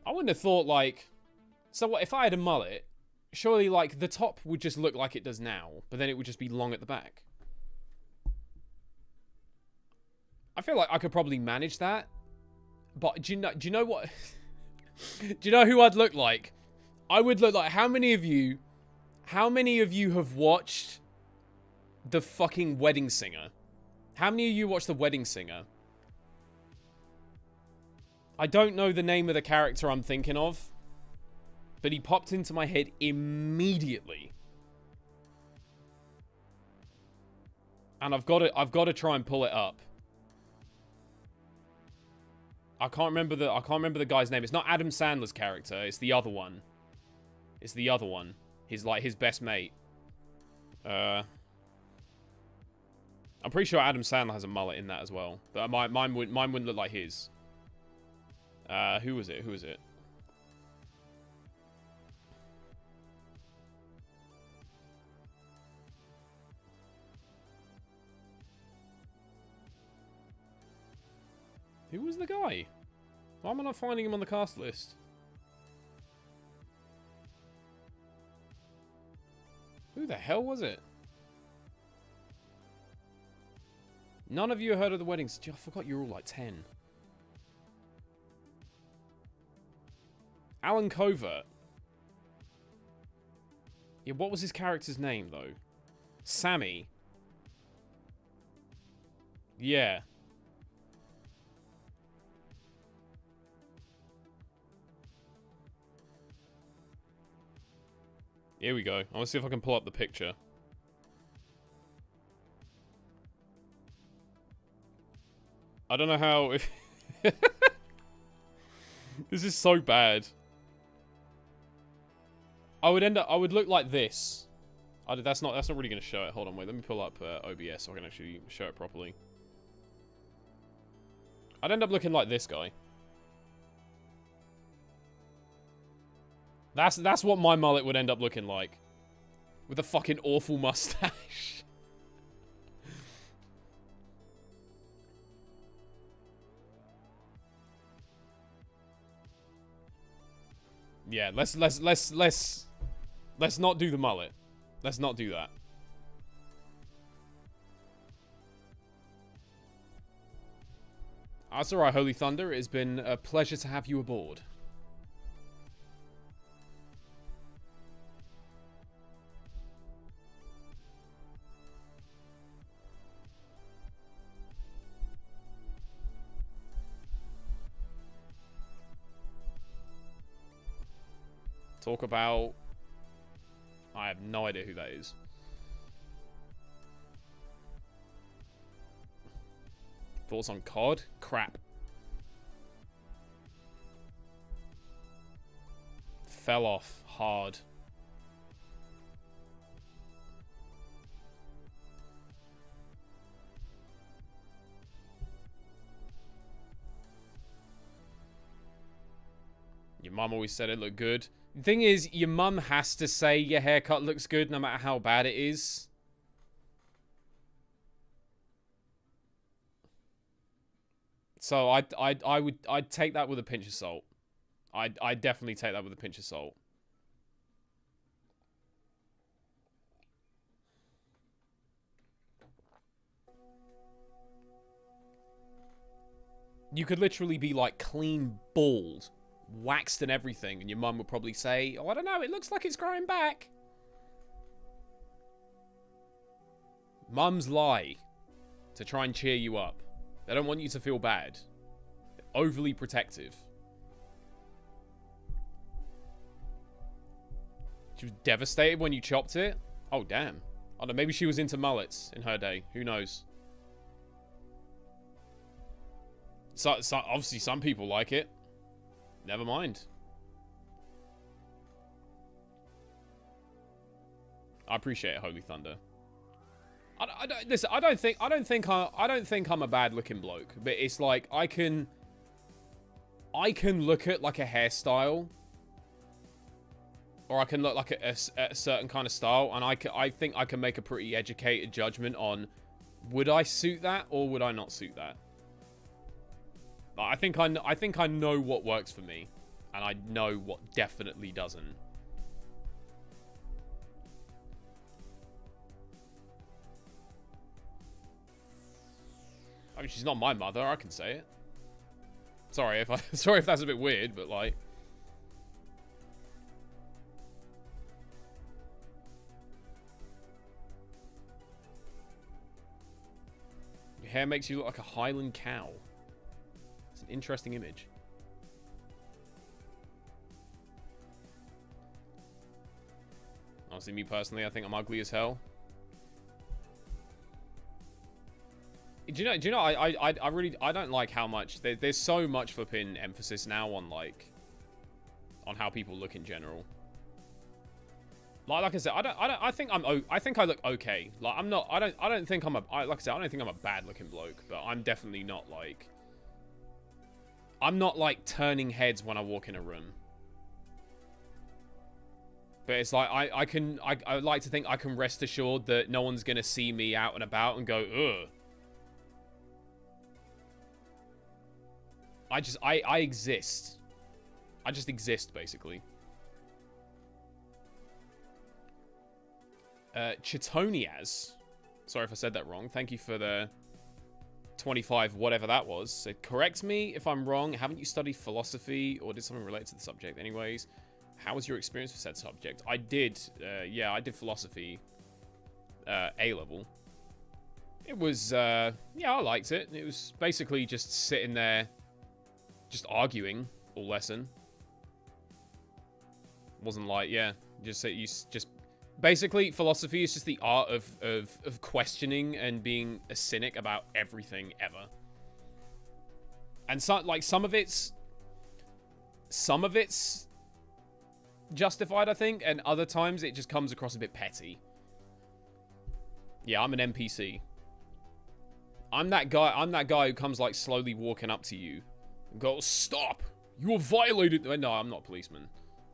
[SPEAKER 1] I wouldn't have thought, like... So what, if I had a mullet, surely, like, the top would just look like it does now, but then it would just be long at the back. I feel like I could probably manage that. But do you know what... Do you know who I'd look like? I would look like... How many of you have watched The fucking Wedding Singer? How many of you watch The Wedding Singer? I don't know the name of the character I'm thinking of, but he popped into my head immediately. And I've got to try and pull it up. I can't remember the guy's name. It's not Adam Sandler's character. It's the other one. It's the other one. His best mate. I'm pretty sure Adam Sandler has a mullet in that as well. But mine wouldn't look like his. Who was it? Who was it? Who was the guy? Why am I not finding him on the cast list? Who the hell was it? None of you heard of The Wedding Singer. I forgot you were all like 10. Alan Covert. Yeah, what was his character's name, though? Sammy. Yeah. Here we go. I want to see if I can pull up the picture. I don't know how... If this is so bad. I would look like this. That's not really going to show it. Hold on, wait. Let me pull up OBS so I can actually show it properly. I'd end up looking like this guy. That's what my mullet would end up looking like. With a fucking awful mustache. Yeah, let's not do the mullet. Let's not do that. That's alright, Holy Thunder. It has been a pleasure to have you aboard. Talk about... I have no idea who that is. Thoughts on COD? Crap. Fell off hard. Your mum always said it looked good. The thing is, your mum has to say your haircut looks good no matter how bad it is. So I'd take that with a pinch of salt. I'd definitely take that with a pinch of salt. You could literally be like clean bald, waxed and everything, and your mum would probably say, oh, I don't know, it looks like it's growing back. Mums lie to try and cheer you up. They don't want you to feel bad. They're overly protective. She was devastated when you chopped it? Oh, damn. I don't know, maybe she was into mullets in her day. Who knows? So obviously some people like it. Never mind. I appreciate it, Holy Thunder. Listen, I don't think I'm a bad looking bloke, but it's like I can look at like a hairstyle, or I can look like a certain kind of style, and I think I can make a pretty educated judgment on would I suit that or would I not suit that. I think I know what works for me, and I know what definitely doesn't. I mean, she's not my mother. I can say it. Sorry if that's a bit weird, but like, Hair makes you look like a Highland cow. It's an interesting image. Honestly, me personally, I think I'm ugly as hell. Do you know? I really don't like how much there's so much flipping emphasis now on like on how people look in general. Like I said, I think I look okay. Like I'm not. I don't think I'm a. Like I said, I don't think I'm a bad looking bloke, but I'm definitely not like. I'm not like turning heads when I walk in a room. But it's like I like to think I can rest assured that no one's gonna see me out and about and go, ugh. I exist. I just exist, basically. Chitonias. Sorry if I said that wrong. Thank you for the 25, whatever that was. So correct me if I'm wrong. Haven't you studied philosophy or did something related to the subject anyways? How was your experience with said subject? I did, yeah, I did philosophy, A-level. It was, yeah, I liked it. It was basically just sitting there, just arguing all lesson. Wasn't like, yeah, just basically philosophy is just the art of questioning and being a cynic about everything ever. And so, like, some of it's justified, I think, and other times it just comes across a bit petty. Yeah, I'm an NPC. I'm that guy who comes like slowly walking up to you and goes, "Stop! You have violated." No, I'm not a policeman.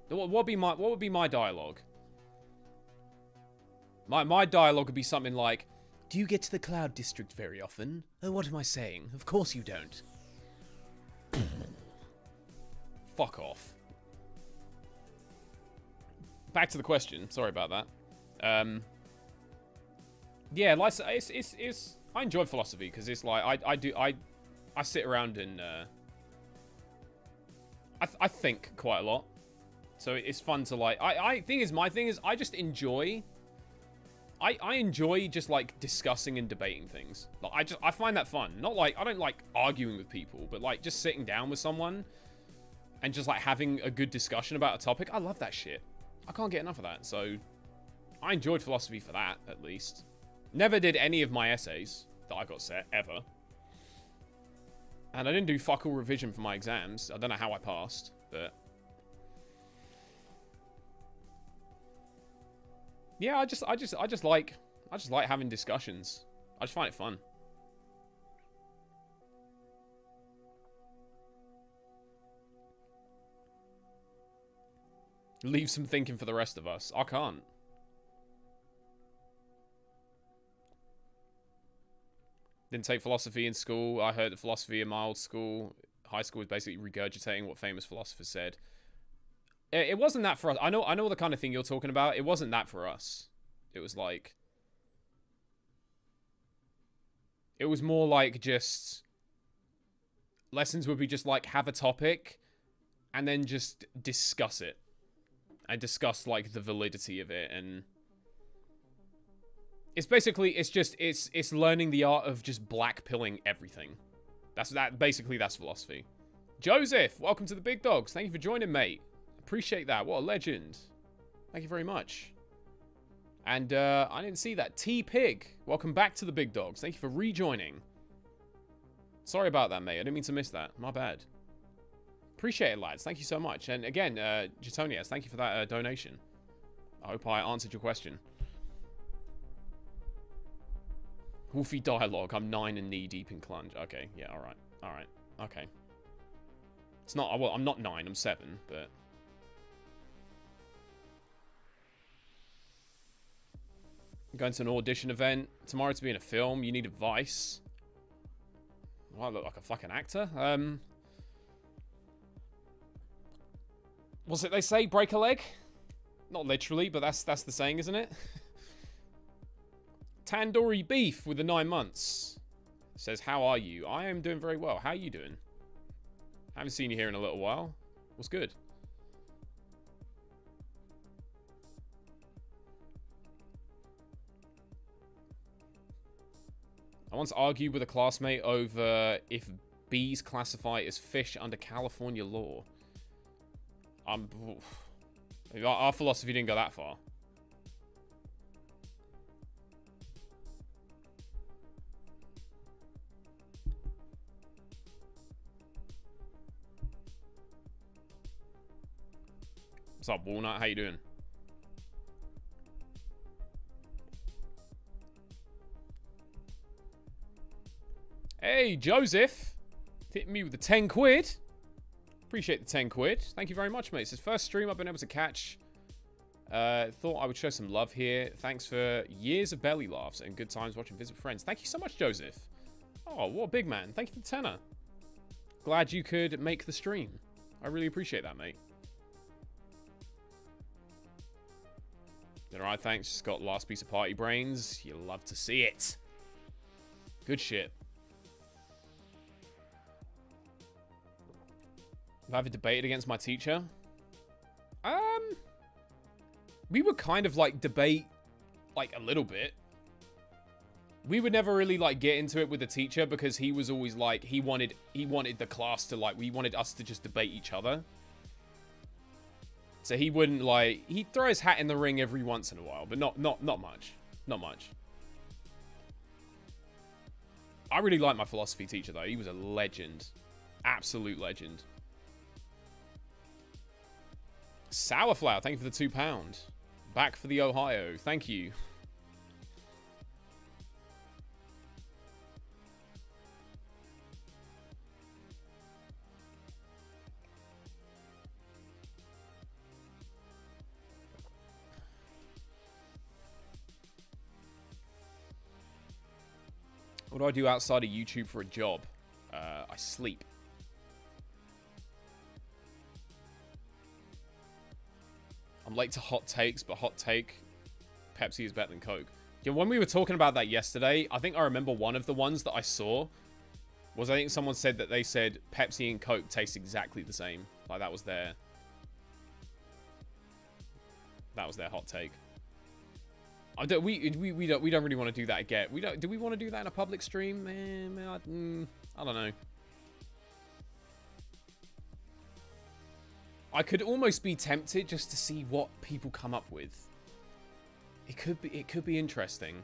[SPEAKER 1] What would be my dialogue? My dialogue would be something like, "Do you get to the Cloud District very often? Oh, what am I saying? Of course you don't." Fuck off. Back to the question. Sorry about that. Yeah, like it's I enjoy philosophy because it's like I sit around and I think quite a lot, so it's fun to like. My thing is I just enjoy. I enjoy just like discussing and debating things. Like I find that fun. Not like I don't like arguing with people, but like just sitting down with someone and just like having a good discussion about a topic. I love that shit. I can't get enough of that. So I enjoyed philosophy for that, at least. Never did any of my essays that I got set, ever. And I didn't do fuck all revision for my exams. I don't know how I passed, but... yeah, I just like having discussions. I just find it fun. Leave some thinking for the rest of us. I can't. Didn't take philosophy in school. I heard that philosophy in my old school, high school, was basically regurgitating what famous philosophers said. It wasn't that for us. I know the kind of thing you're talking about. It wasn't that for us. It was like... it was more like just... lessons would be just like, have a topic, and then just discuss it. And discuss, like, the validity of it, and... it's basically, it's learning the art of just blackpilling everything. Basically, that's philosophy. Joseph, welcome to the Big Dogs. Thank you for joining, mate. Appreciate that. What a legend. Thank you very much. And, I didn't see that. T-Pig, welcome back to the Big Dogs. Thank you for rejoining. Sorry about that, mate. I didn't mean to miss that. My bad. Appreciate it, lads. Thank you so much. And again, Jatonias, thank you for that donation. I hope I answered your question. Wolfy dialogue. I'm 9 and knee deep in clunge. Okay, yeah, alright. Alright, okay. It's not, well, I'm not 9, I'm 7, but... going to an audition event tomorrow to be in a film. You need advice. Well, I look like a fucking actor. What's it they say? Break a leg? Not literally, but that's the saying, isn't it? Tandoori Beef with the 9 months. Says, how are you? I am doing very well. How are you doing? Haven't seen you here in a little while. What's good? I once argued with a classmate over if bees classify as fish under California law. Our philosophy didn't go that far. What's up, Walnut? How you doing? Hey, Joseph. Hitting me with the 10 quid. Appreciate the 10 quid. Thank you very much, mate. It's his first stream I've been able to catch. Thought I would show some love here. Thanks for years of belly laughs and good times watching Visit Friends. Thank you so much, Joseph. Oh, what a big man. Thank you for the tenner. Glad you could make the stream. I really appreciate that, mate. Alright, thanks. Just got last piece of party brains. You love to see it. Good shit. Have I ever debated against my teacher? We would kind of like debate like a little bit. We would never really like get into it with the teacher because he was always like he wanted the class to like we wanted us to just debate each other. So he wouldn't like he'd throw his hat in the ring every once in a while, but not much. Not much. I really liked my philosophy teacher though. He was a legend. Absolute legend. Sourflower, thank you for the £2. Back for the Ohio. Thank you. What do I do outside of YouTube for a job? I sleep. I'm late to hot takes, but hot take, Pepsi is better than Coke. Yeah, when we were talking about that yesterday, I think I remember one of the ones that I saw was I think someone said that they said Pepsi and Coke taste exactly the same. Like that was their hot take. We don't really want to do that again. Do we want to do that in a public stream? Man, I don't know. I could almost be tempted just to see what people come up with. It could be interesting.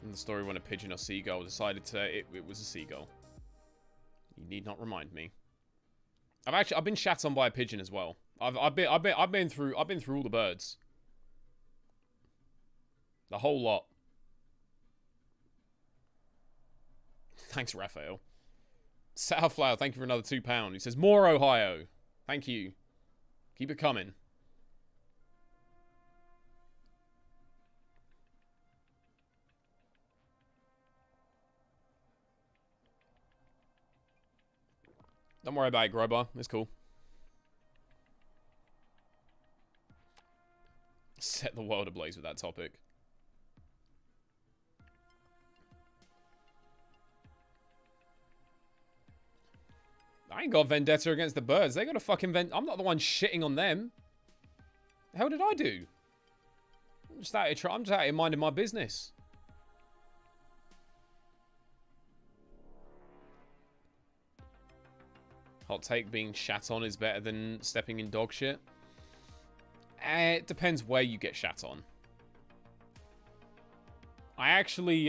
[SPEAKER 1] In the story when a pigeon or seagull decided to it was a seagull. You need not remind me. I've been shat on by a pigeon as well. I've been through all the birds. The whole lot. Thanks, Raphael. Sourflower, thank you for another £2. He says, more Ohio. Thank you. Keep it coming. Don't worry about it, Grobar. It's cool. Set the world ablaze with that topic. I ain't got vendetta against the birds. They got a fucking I'm not the one shitting on them. The hell did I do? I'm just out here minding my business. Hot take, being shat on is better than stepping in dog shit. It depends where you get shat on. I actually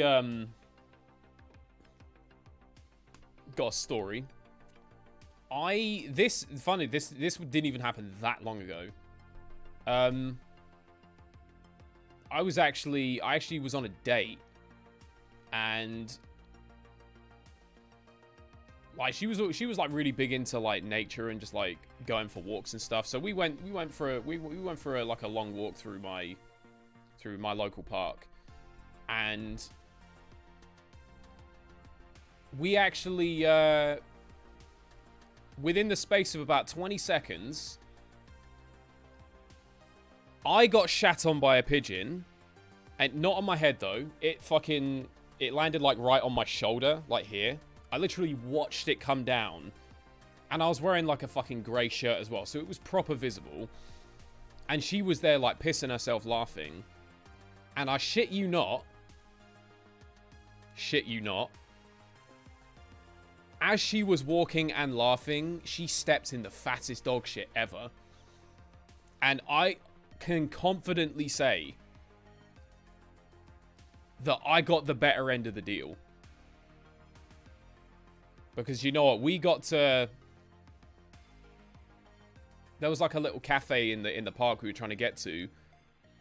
[SPEAKER 1] got a story. This didn't even happen that long ago. I actually was on a date, and like she was like really big into like nature and just like going for walks and stuff. So we went for like a long walk through my local park, and we actually within the space of about 20 seconds, I got shat on by a pigeon. And not on my head, though. It landed, like, right on my shoulder, like here. I literally watched it come down. And I was wearing, like, a fucking grey shirt as well. So it was proper visible. And she was there, like, pissing herself laughing. And I shit you not, as she was walking and laughing, she stepped in the fattest dog shit ever. And I can confidently say that I got the better end of the deal. Because you know what? We got to... There was like a little cafe in the park we were trying to get to.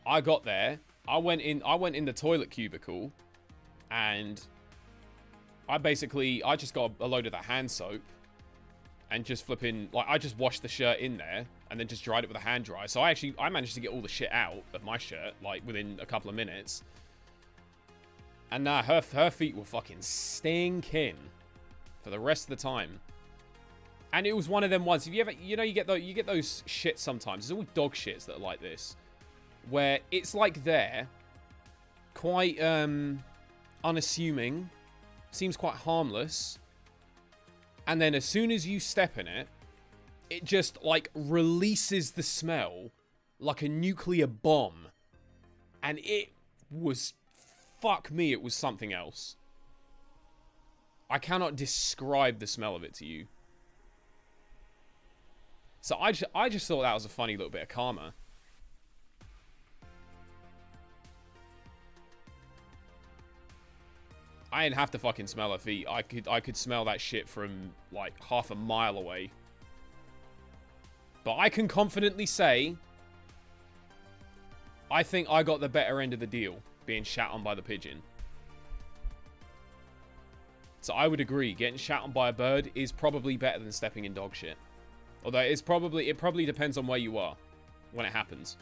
[SPEAKER 1] I got there. I went in the toilet cubicle. And I just got a load of that hand soap. And just flipping... Like, I just washed the shirt in there. And then just dried it with a hand dryer. So I managed to get all the shit out of my shirt. Like, within a couple of minutes. And nah, her feet were fucking stinking. For the rest of the time. And it was one of them ones. If you ever... You know, you get those shits sometimes. There's always dog shits that are like this. Where it's like they're quite unassuming. Seems quite harmless. And then as soon as you step in it, it just, like, releases the smell like a nuclear bomb. And it was... Fuck me, it was something else. I cannot describe the smell of it to you. So I just thought that was a funny little bit of karma. I didn't have to fucking smell her feet. I could smell that shit from, like, half a mile away. But I can confidently say, I think I got the better end of the deal, being shat on by the pigeon. So I would agree, getting shat on by a bird is probably better than stepping in dog shit. Although it probably depends on where you are when it happens.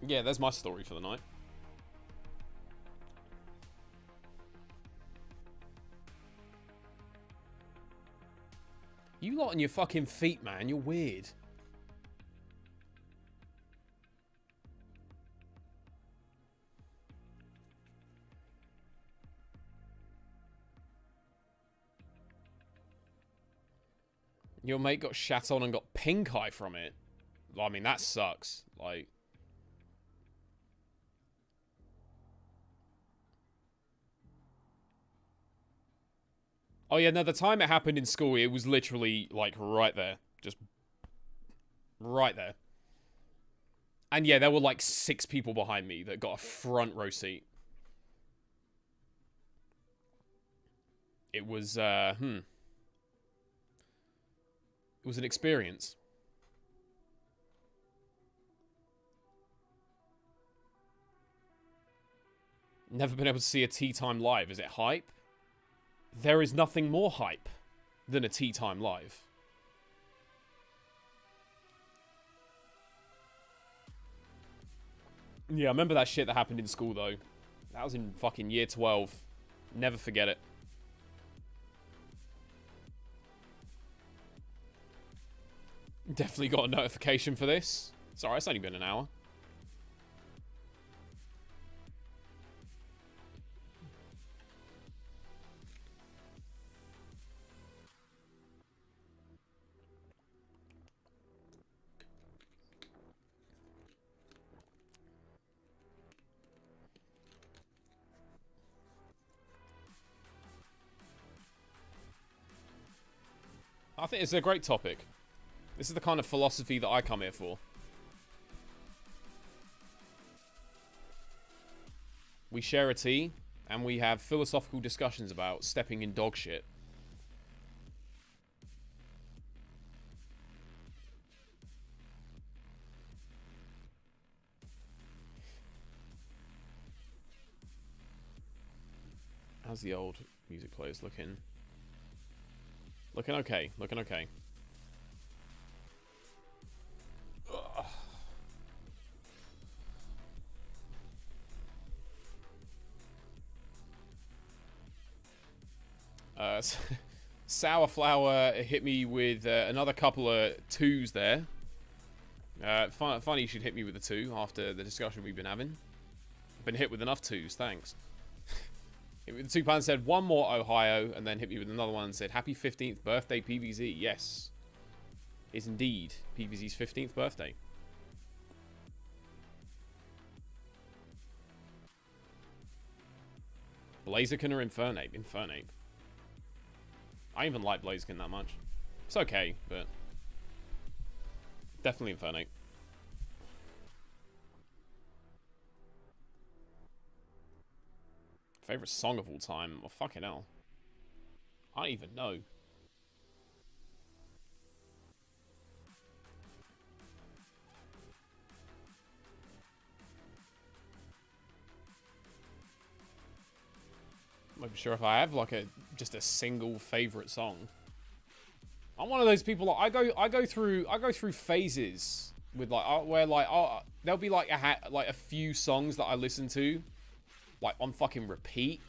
[SPEAKER 1] Yeah, there's my story for the night. You lot on your fucking feet, man. You're weird. Your mate got shat on and got pink eye from it. I mean, that sucks. Like... Oh, yeah, no, the time it happened in school, it was literally, like, right there. Just right there. And, yeah, there were, like, 6 people behind me that got a front row seat. It was, It was an experience. Never been able to see a Tea Time live. Is it hype? There is nothing more hype than a Tea Time live. Yeah, I remember that shit that happened in school, though. That was in fucking year 12. Never forget it. Definitely got a notification for this. Sorry, it's only been an hour. I think it's a great topic. This is the kind of philosophy that I come here for. We share a tea, and we have philosophical discussions about stepping in dog shit. How's the old music players looking? Looking okay. Looking okay. Sour Flower hit me with another couple of 2s there. Funny you should hit me with a 2 after the discussion we've been having. I've been hit with enough 2s, thanks. Hit me with the 2 pound, said one more Ohio, and then hit me with another one and said happy 15th birthday PVZ. Yes, is indeed PVZ's 15th birthday. Blaziken or Infernape? Infernape. I even like Blaziken that much. It's okay, but definitely Infernape. Favorite song of all time? Well, fucking hell. I don't even know. I'm not sure if I have like just a single favorite song. I'm one of those people. Like, I go through phases with like where like there'll be like a few songs that I listen to like on fucking repeat,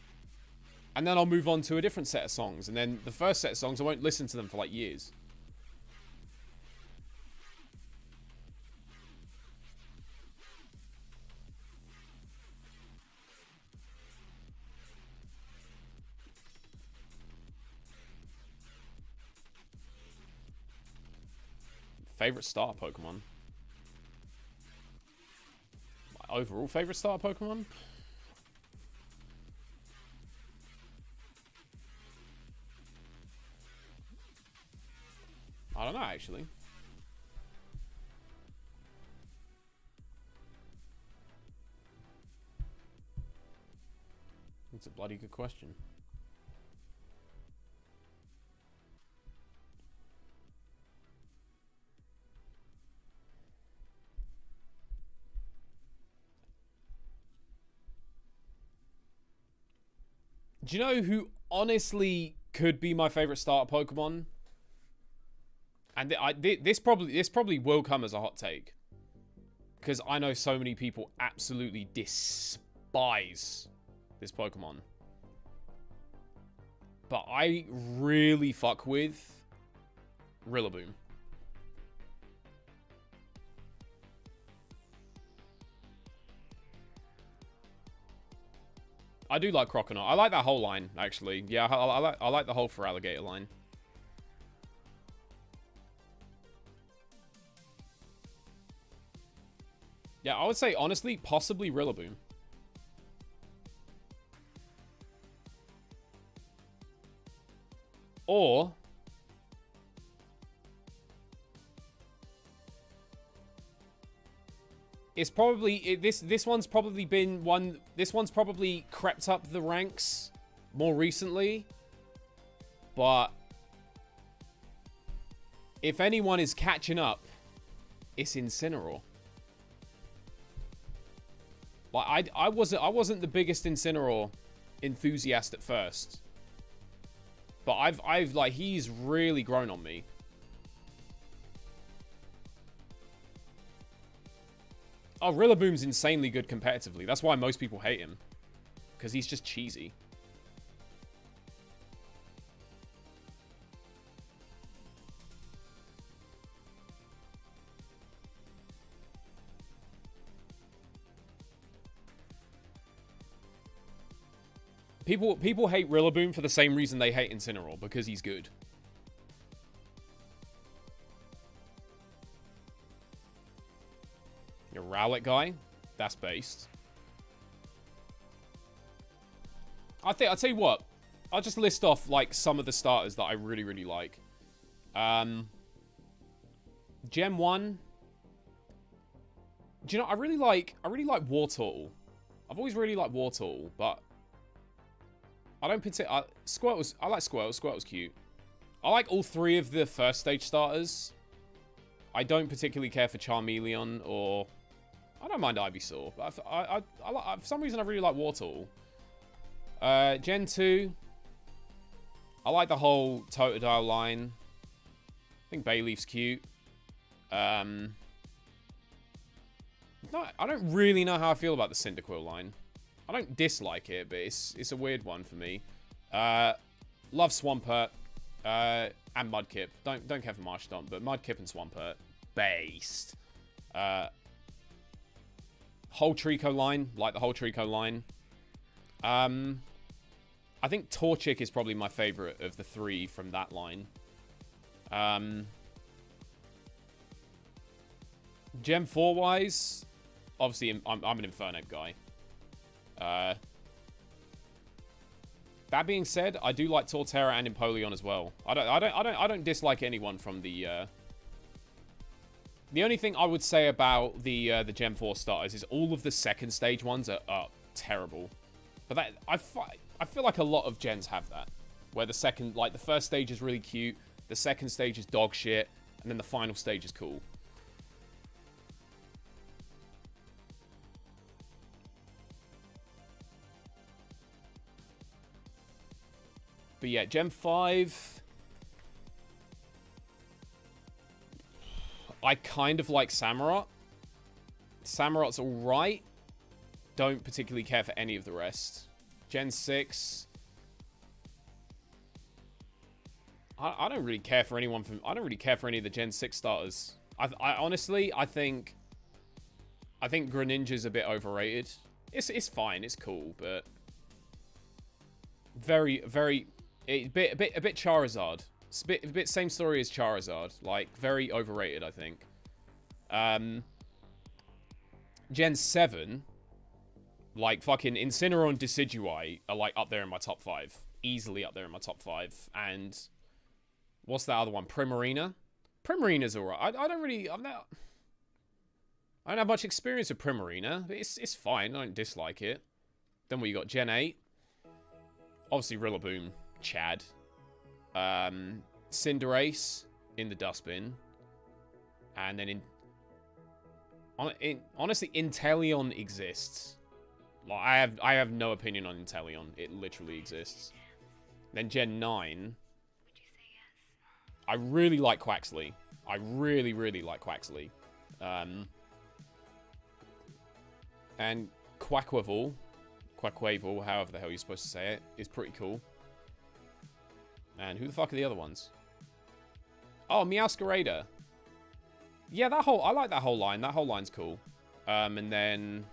[SPEAKER 1] and then I'll move on to a different set of songs, and then the first set of songs I won't listen to them for like years. Favorite starter Pokemon? My overall favorite starter Pokemon? I don't know, actually. It's a bloody good question. Do you know who honestly could be my favorite starter Pokemon? And this probably will come as a hot take, because I know so many people absolutely despise this Pokemon, but I really fuck with Rillaboom. I do like Croconaw. I like that whole line, actually. Yeah, I like the whole Feraligatr line. Yeah, I would say, honestly, possibly Rillaboom. Or it's probably this one's probably been one. This one's probably crept up the ranks more recently, but if anyone is catching up, it's Incineroar. Like I wasn't the biggest Incineroar enthusiast at first, but I've like, he's really grown on me. Oh, Rillaboom's insanely good competitively. That's why most people hate him, because he's just cheesy. People hate Rillaboom for the same reason they hate Incineroar, because he's good. You're a Rowlet guy? That's based. I'll tell you what. I'll just list off like some of the starters that I really, really like. Gem 1. Do you know, I really like Wartortle. I've always really liked Wartortle, but I don't particularly... Squirtle's... I like Squirtle. Squirtle's cute. I like all 3 of the first stage starters. I don't particularly care for Charmeleon or... I don't mind Ivysaur, but for some reason I really like Wartortle. Gen 2. I like the whole Totodile line. I think Bayleaf's cute. No, I don't really know how I feel about the Cyndaquil line. I don't dislike it, but it's a weird one for me. Love Swampert and Mudkip. Don't care for Marshtomp, but Mudkip and Swampert, based. Whole Trico line, like the whole Trico line. I think Torchic is probably my favorite of the 3 from that line. Gem 4 wise, obviously I'm an Infernape guy. That being said, I do like Torterra and Empoleon as well. I don't dislike anyone from the. The only thing I would say about the Gem 4 starters is all of the second stage ones are terrible. But that I feel like a lot of gens have that, where the first stage is really cute, the second stage is dog shit, and then the final stage is cool. But yeah, Gem 5. I kind of like Samurott. Samurott's alright. Don't particularly care for any of the rest. Gen 6. I don't really care for anyone from... I don't really care for any of the Gen 6 starters. I honestly, I think Greninja's a bit overrated. It's fine, it's cool, but... Very... A bit Charizard. It's a bit same story as Charizard. Like, very overrated, I think. Gen 7, like, fucking Incineroar and Decidueye are, like, up there in my top 5. Easily up there in my top 5. And what's that other one? Primarina? Primarina's alright. I don't have much experience with Primarina, but it's fine. I don't dislike it. Then what you got? Gen 8. Obviously, Rillaboom. Chad. Cinderace in the dustbin. And then honestly, Inteleon exists. Like, I have no opinion on Inteleon. It literally exists. Then Gen 9. I really like Quaxley. I really, really like Quaxley. And Quaquaval, however the hell you're supposed to say it, is pretty cool. And who the fuck are the other ones? Oh, Meowscarada. Yeah, I like that whole line. That whole line's cool. And then...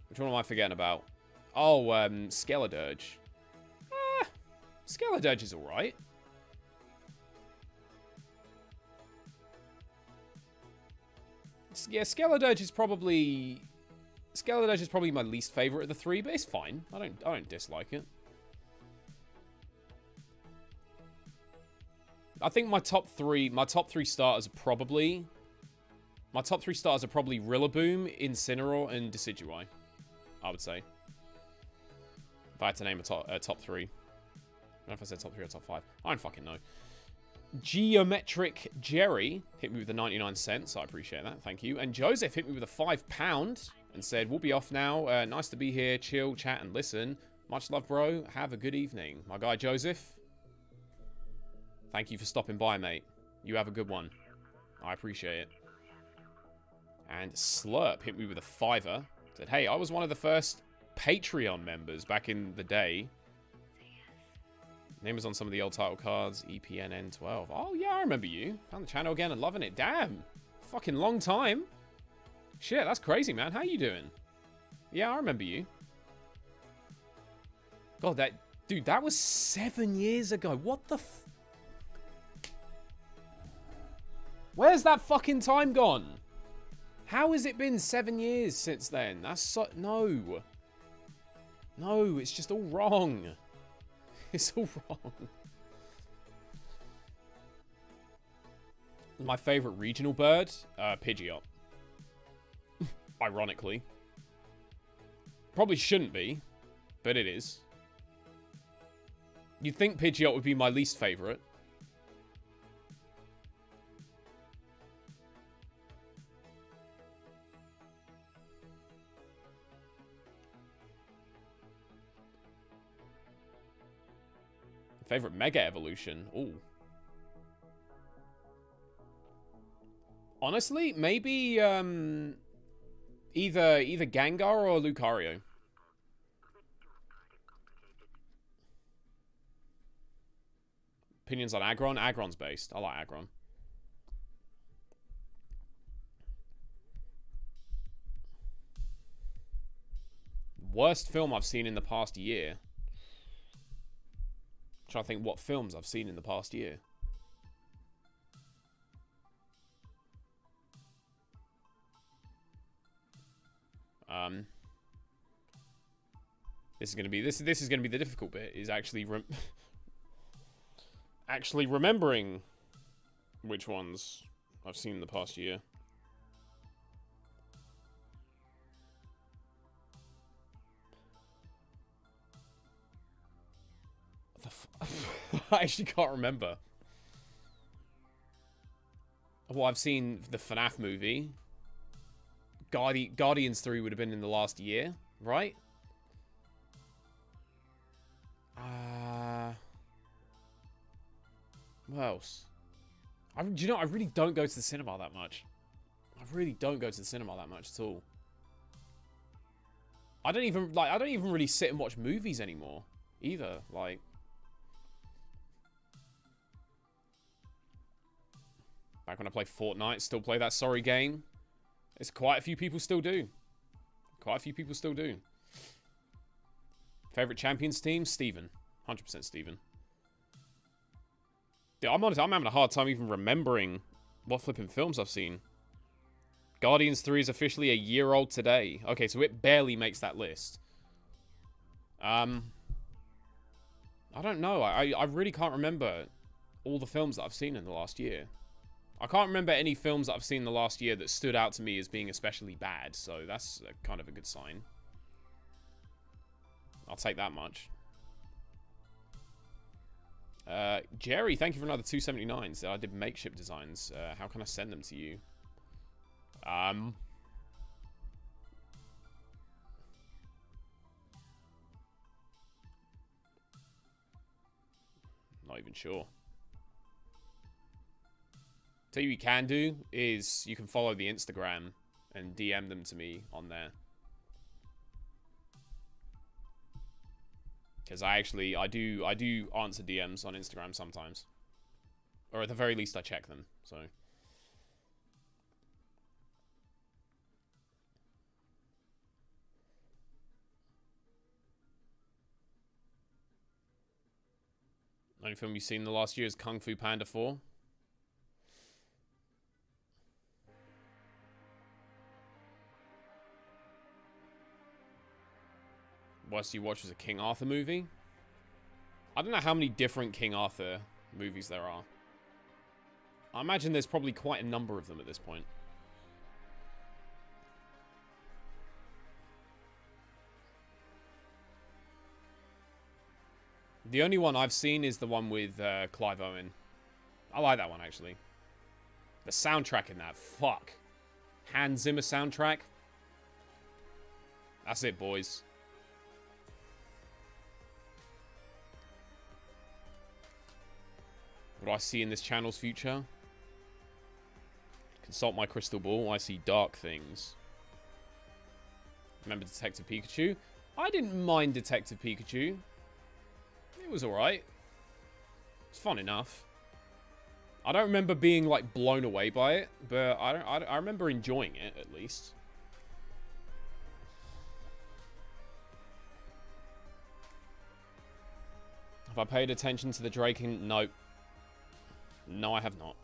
[SPEAKER 1] Which one am I forgetting about? Oh, Skeledurge. Skeledurge is alright. Yeah, Skeledurge is probably my least favorite of the 3, but it's fine. I don't dislike it. I think my top three starters are probably Rillaboom, Incineroar, and Decidueye. I would say, if I had to name a top 3. I don't know if I said top 3 or top 5. I don't fucking know. Geometric Jerry hit me with the 99 cents. I appreciate that. Thank you. And Joseph hit me with a £5 and said, "We'll be off now. Nice to be here. Chill, chat, and listen. Much love, bro. Have a good evening." My guy Joseph, thank you for stopping by, mate. You have a good one. I appreciate it. And Slurp hit me with a £5. Said, "Hey, I was one of the first Patreon members back in the day. Name was on some of the old title cards. EPNN12. Oh, yeah, I remember you. Found the channel again and loving it. Damn. Fucking long time. Shit, that's crazy, man. How you doing? Yeah, I remember you. God, dude, that was 7 years ago. What the f... Where's that fucking time gone? How has it been 7 years since then? That's so... No. No, it's just all wrong. It's all wrong. My favorite regional bird? Pidgeot. Ironically. Probably shouldn't be, but it is. You'd think Pidgeot would be my least favorite. Favorite Mega Evolution? Ooh. Honestly, maybe either Gengar or Lucario. Opinions on Aggron? Aggron's based. I like Aggron. Worst film I've seen in the past year. I'm trying to think what films I've seen in the past year. This is gonna be the difficult bit. Is actually actually remembering which ones I've seen in the past year. I actually can't remember. Well, I've seen the FNAF movie. Guardians 3 would have been in the last year, right? What else? Do you know, I really don't go to the cinema that much. I really don't go to the cinema that much at all. I don't even really sit and watch movies anymore, either. Like, back when I played Fortnite, still play that sorry game. It's quite a few people still do. Quite a few people still do. Favorite Champions team? Steven. 100% Steven. Dude, I'm honest, I'm having a hard time even remembering what flipping films I've seen. Guardians 3 is officially a year old today. Okay, so it barely makes that list. I don't know. I really can't remember all the films that I've seen in the last year. I can't remember any films that I've seen in the last year that stood out to me as being especially bad, so that's kind of a good sign. I'll take that much. Jerry, thank you for another 279. So I did makeshift designs. How can I send them to you? Not even sure. Tell you what you can do is you can follow the Instagram and DM them to me on there. Because I do answer DMs on Instagram sometimes. Or at the very least I check them, so. Only film you've seen in the last year is Kung Fu Panda 4. Worst you watched was a King Arthur movie. I don't know how many different King Arthur movies there are. I imagine there's probably quite a number of them at this point. The only one I've seen is the one with Clive Owen. I like that one, actually. The soundtrack in that, fuck. Hans Zimmer soundtrack. That's it, boys. What do I see in this channel's future? Consult my crystal ball. I see dark things. Remember Detective Pikachu? I didn't mind Detective Pikachu. It was alright. It's fun enough. I don't remember being, like, blown away by it, but I remember enjoying it, at least. Have I paid attention to the Draking? Nope. No, I have not.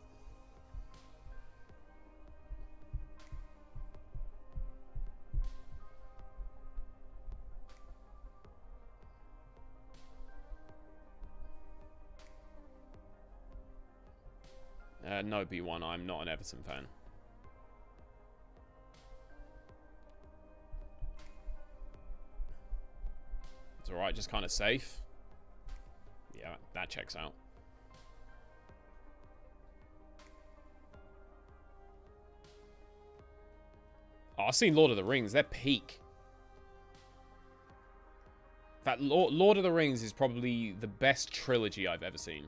[SPEAKER 1] No, B1, I'm not an Everton fan. It's alright, just kind of safe. Yeah, that checks out. Oh, I've seen Lord of the Rings. They're peak. In fact, Lord of the Rings is probably the best trilogy I've ever seen.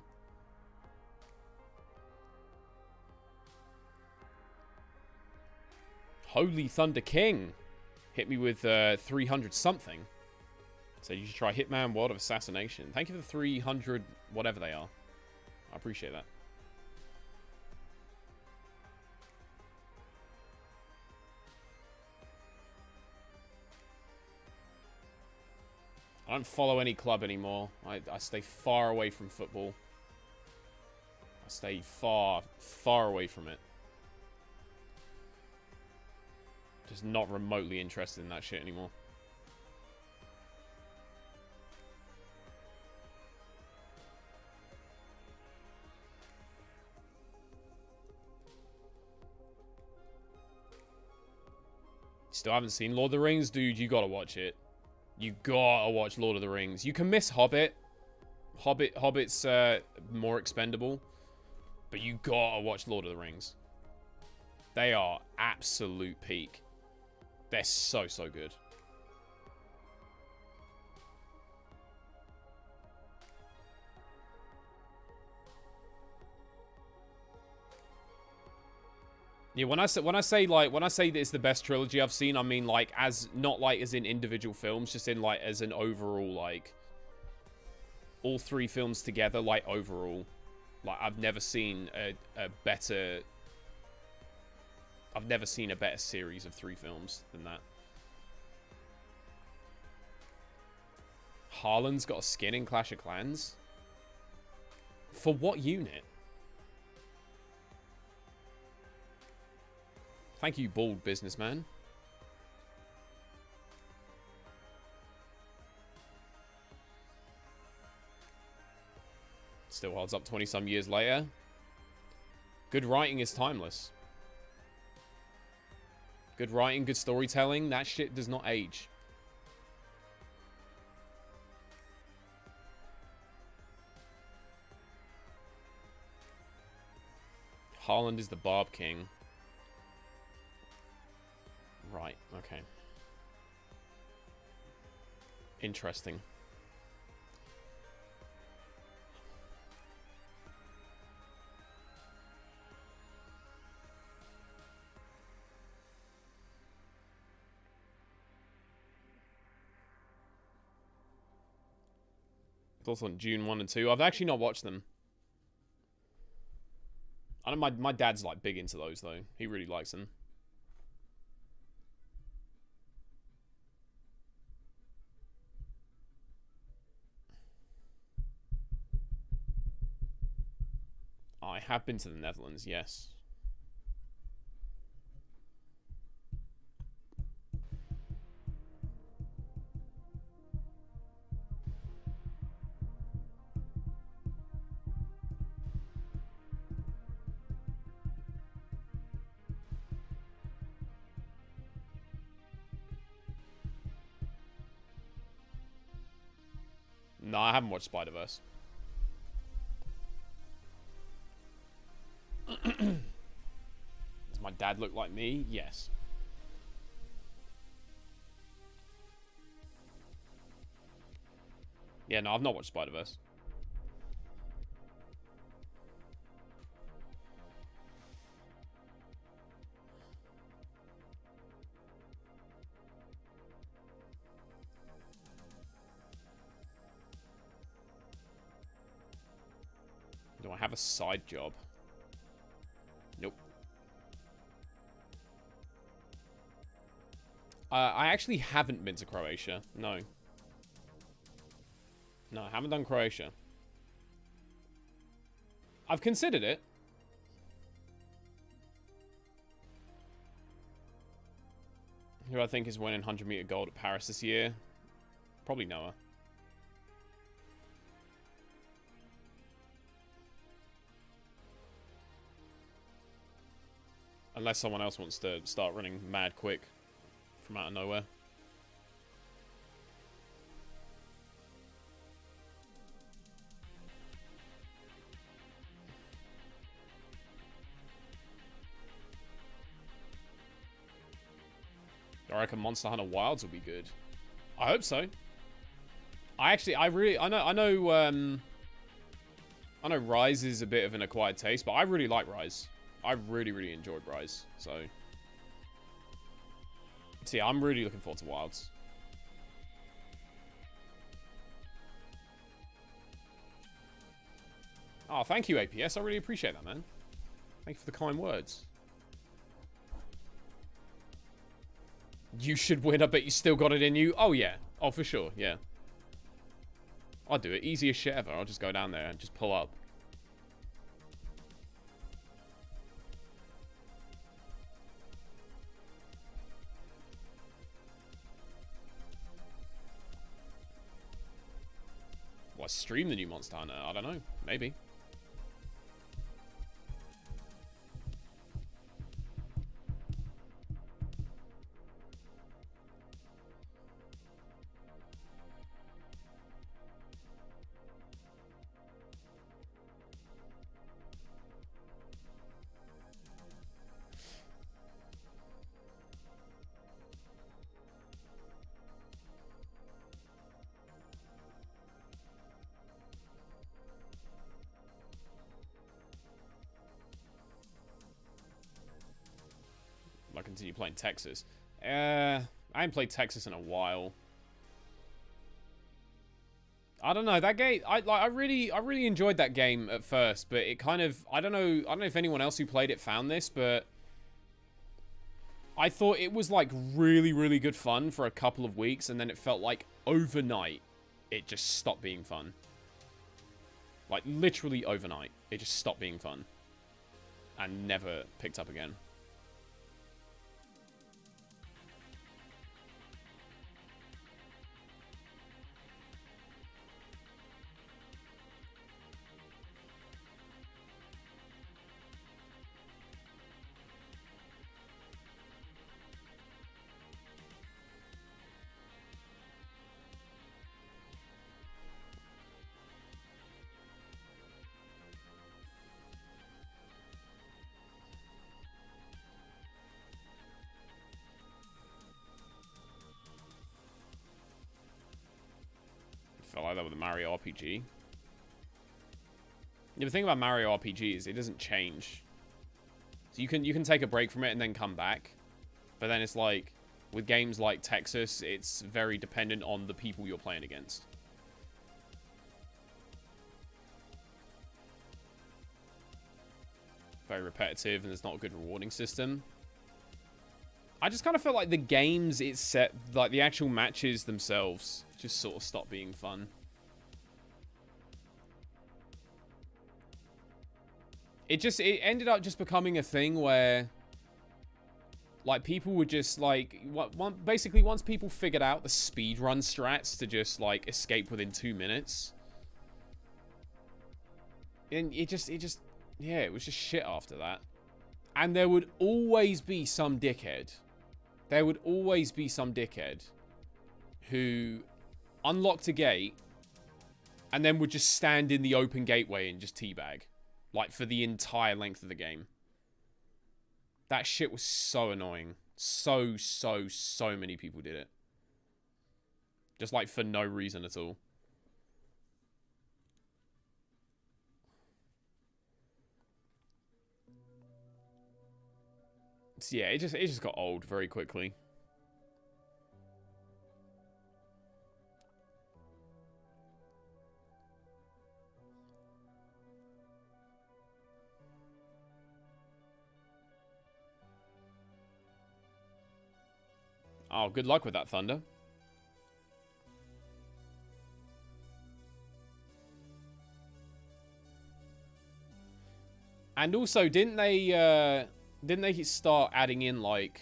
[SPEAKER 1] Holy Thunder King hit me with 300 something. So you should try Hitman World of Assassination. Thank you for the 300 whatever they are. I appreciate that. I don't follow any club anymore. I stay far away from football. I stay far, far away from it. Just not remotely interested in that shit anymore. Still haven't seen Lord of the Rings? Dude, you gotta watch it. You gotta watch Lord of the Rings. You can miss Hobbit. Hobbit's more expendable. But you gotta watch Lord of the Rings. They are absolute peak. They're so, so good. Yeah, when I say that it's the best trilogy I've seen, I mean like as not like as in individual films, just in like as an overall like all three films together, like overall. Like I've never seen a better series of 3 films than that. Haaland's got a skin in Clash of Clans? For what unit? Thank you, bald businessman. Still holds up 20-some years later. Good writing is timeless. Good writing, good storytelling. That shit does not age. Haaland is the Barb King. Right, okay. Interesting. Thoughts on June 1 and 2? I've actually not watched them. I know my dad's like big into those though. He really likes them. I have been to the Netherlands, yes. No, I haven't watched Spider-Verse. Does my dad look like me? Yes. Yeah, no, I've not watched Spider-Verse. Do I have a side job? Nope. I actually haven't been to Croatia. No. No, I haven't done Croatia. I've considered it. Who I think is winning 100-meter gold at Paris this year? Probably Noah. Unless someone else wants to start running mad quick from out of nowhere. I reckon Monster Hunter Wilds will be good. I hope so. I know Rise is a bit of an acquired taste, but I really like Rise. I really enjoyed Rise, so yeah, I'm really looking forward to Wilds. Oh, thank you, APS. I really appreciate that, man. Thank you for the kind words. You should win. I bet you still got it in you. Oh, yeah. Oh, for sure. Yeah. I'll do it. Easiest shit ever. I'll just go down there and just pull up. What, stream the new Monster Hunter? I don't know. Maybe. I continue playing Texas. I haven't played Texas in a while. I don't know, that game. I really enjoyed that game at first, but it kind of, I don't know if anyone else who played it found this, but I thought it was like really good fun for a couple of weeks, and then it felt like overnight it just stopped being fun. Like literally overnight, it just stopped being fun and never picked up again. Felt like that with the Mario RPG. Yeah, the thing about Mario RPG is it doesn't change. So you can take a break from it and then come back. But then it's like, with games like Texas, it's very dependent on the people you're playing against. Very repetitive, and there's not a good rewarding system. I just kind of felt like the games it's set, like the actual matches themselves, just sort of stopped being fun. It ended up just becoming a thing where, like, people would just, like, basically once people figured out the speedrun strats to just, like, escape within 2 minutes, and it just, yeah, it was just shit after that. And there would always be some dickhead. There would always be some dickhead who unlocked a gate and then would just stand in the open gateway and just teabag. Like, for the entire length of the game. That shit was so annoying. So many people did it. Just, like, for no reason at all. So, yeah, it just got old very quickly. Oh, good luck with that, Thunder. And also, didn't they start adding in, like,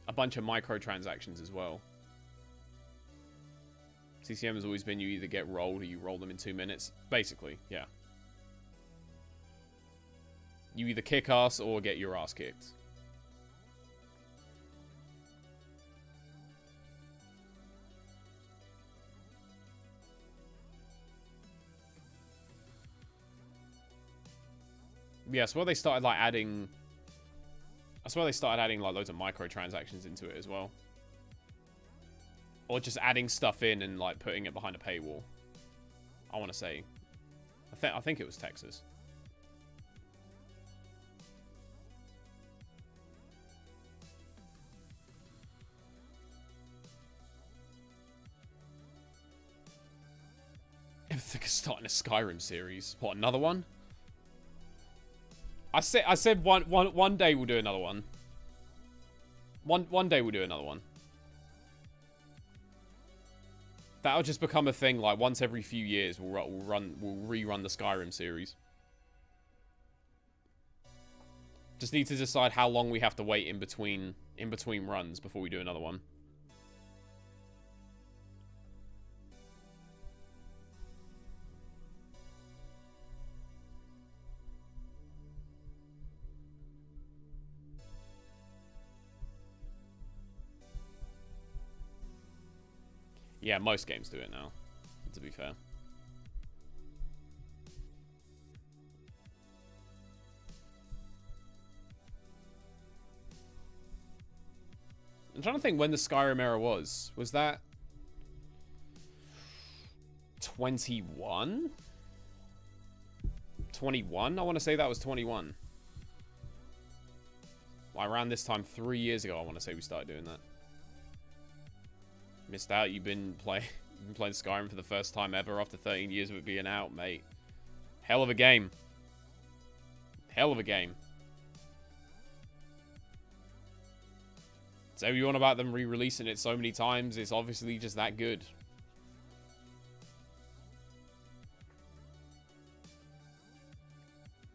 [SPEAKER 1] a bunch of microtransactions as well? CCM has always been you either get rolled or you roll them in 2 minutes. Basically, yeah. You either kick ass or get your ass kicked. Yeah, so they started, like, adding... I swear they started adding, like, loads of microtransactions into it as well. Or just adding stuff in and, like, putting it behind a paywall. I want to say. I think it was Texas. I think it's starting a Skyrim series. What, another one? I said one day we'll do another one. One day we'll do another one. That'll just become a thing. Like once every few years, we'll rerun the Skyrim series. Just need to decide how long we have to wait in between runs before we do another one. Yeah, most games do it now, to be fair. I'm trying to think when the Skyrim era was. Was that 21? 21? I want to say that was 21. Around this time 3 years ago, I want to say we started doing that. Missed out. You've been playing Skyrim for the first time ever after 13 years of it being out, mate. Hell of a game. Hell of a game. Say what you want about them re-releasing it so many times, it's obviously just that good.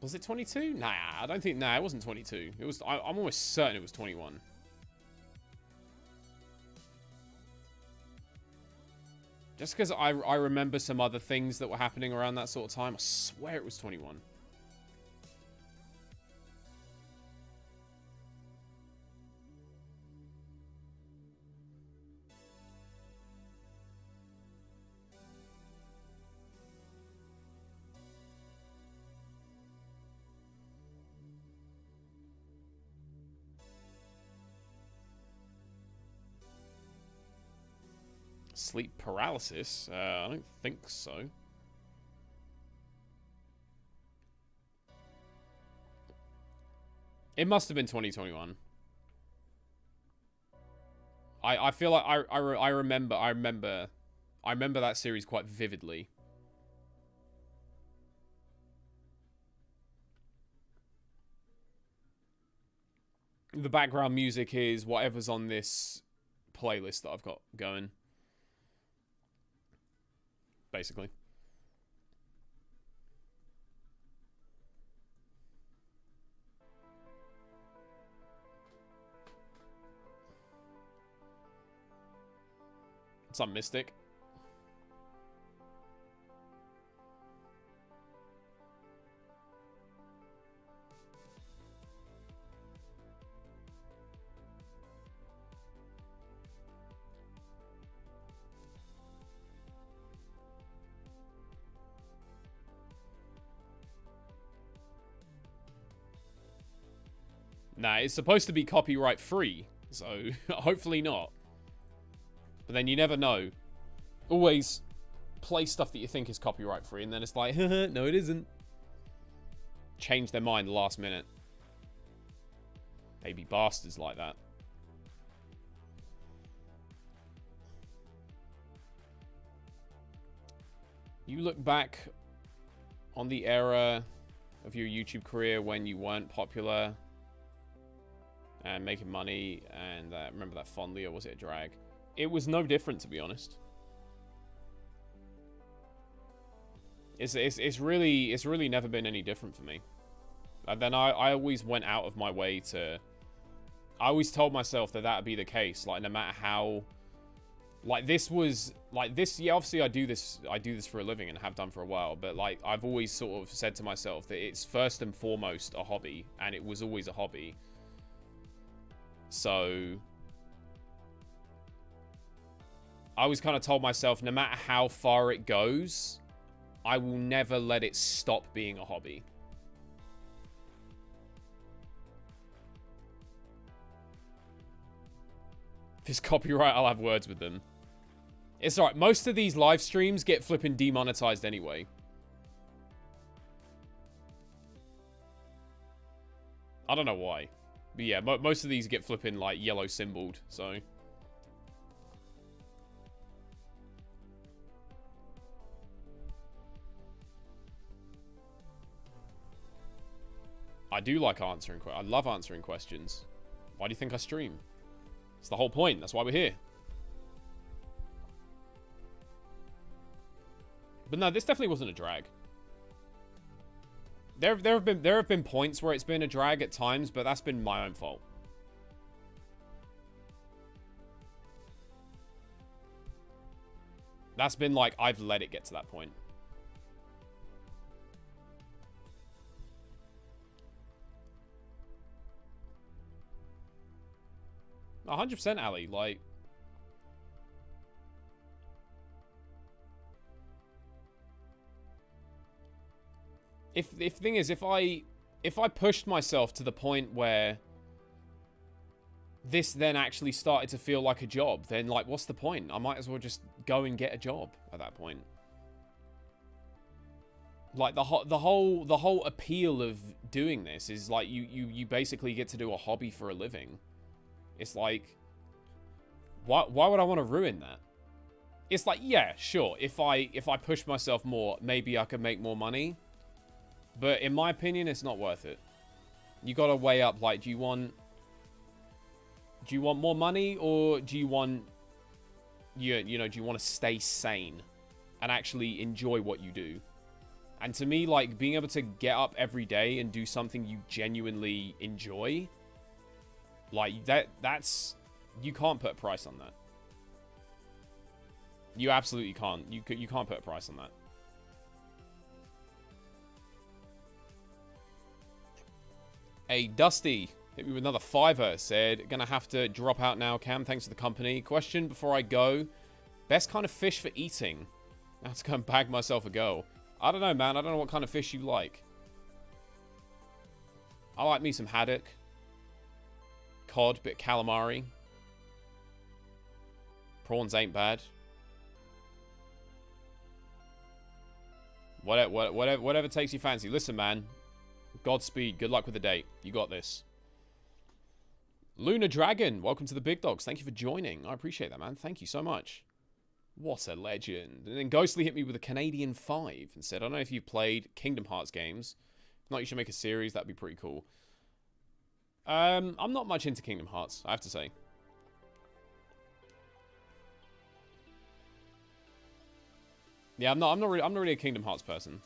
[SPEAKER 1] Was it 22? Nah, I don't think... Nah, it wasn't 22. It was... I'm almost certain it was 21. Just because I remember some other things that were happening around that sort of time. I swear it was 21. Sleep paralysis? I don't think so. It must have been 2021. I feel like I remember that series quite vividly. The background music is whatever's on this playlist that I've got going. Basically. Some Mystic. Nah, it's supposed to be copyright free, so hopefully not. But then you never know. Always play stuff that you think is copyright free, and then it's like, no, it isn't. Change their mind last minute. Maybe bastards like that. You look back on the era of your YouTube career when you weren't popular and making money, and remember that fondly, or was it a drag? It was no different, to be honest. It's really never been any different for me. And then I always went out of my way to... I always told myself that would be the case. Like, no matter how... Like, this was... Like, this... Yeah, obviously I do this for a living and have done for a while. But, like, I've always sort of said to myself that it's first and foremost a hobby. And it was always a hobby. So... I always kind of told myself, no matter how far it goes, I will never let it stop being a hobby. If it's copyright, I'll have words with them. It's alright. Most of these live streams get flipping demonetized anyway. I don't know why. But yeah, most of these get flipping, like, yellow symboled, so... I do like answering questions. I love answering questions. Why do you think I stream? It's the whole point. That's why we're here. But no, this definitely wasn't a drag. There have been points where it's been a drag at times, but that's been my own fault. That's been like, I've let it get to that point. %, Ali. Like, if thing is, if I pushed myself to the point where this then actually started to feel like a job, then like, what's the point? I might as well just go and get a job at that point. Like the whole appeal of doing this is like you basically get to do a hobby for a living. It's like, why would I want to ruin that? It's like, yeah, sure, if I push myself more, maybe I could make more money. But in my opinion, it's not worth it. You got to weigh up, like, do you want more money, or do you want do you want to stay sane and actually enjoy what you do? And to me, like, being able to get up every day and do something you genuinely enjoy, like, that's you can't put a price on that. You absolutely can't. You can't put a price on that. Hey, Dusty hit me with another $5. Said, gonna have to drop out now, Cam. Thanks for the company. Question before I go. Best kind of fish for eating? I have to go and bag myself a girl. I don't know, man. I don't know what kind of fish you like. I like me some haddock. Cod, bit of calamari. Prawns ain't bad. Whatever takes you fancy. Listen, man. Godspeed. Good luck with the date. You got this. Lunar Dragon, welcome to the Big Dogs. Thank you for joining. I appreciate that, man. Thank you so much. What a legend. And then Ghostly hit me with a Canadian 5 and said, I don't know if you've played Kingdom Hearts games. If not, you should make a series. That'd be pretty cool. I'm not much into Kingdom Hearts, I have to say. Yeah, I'm not really a Kingdom Hearts person.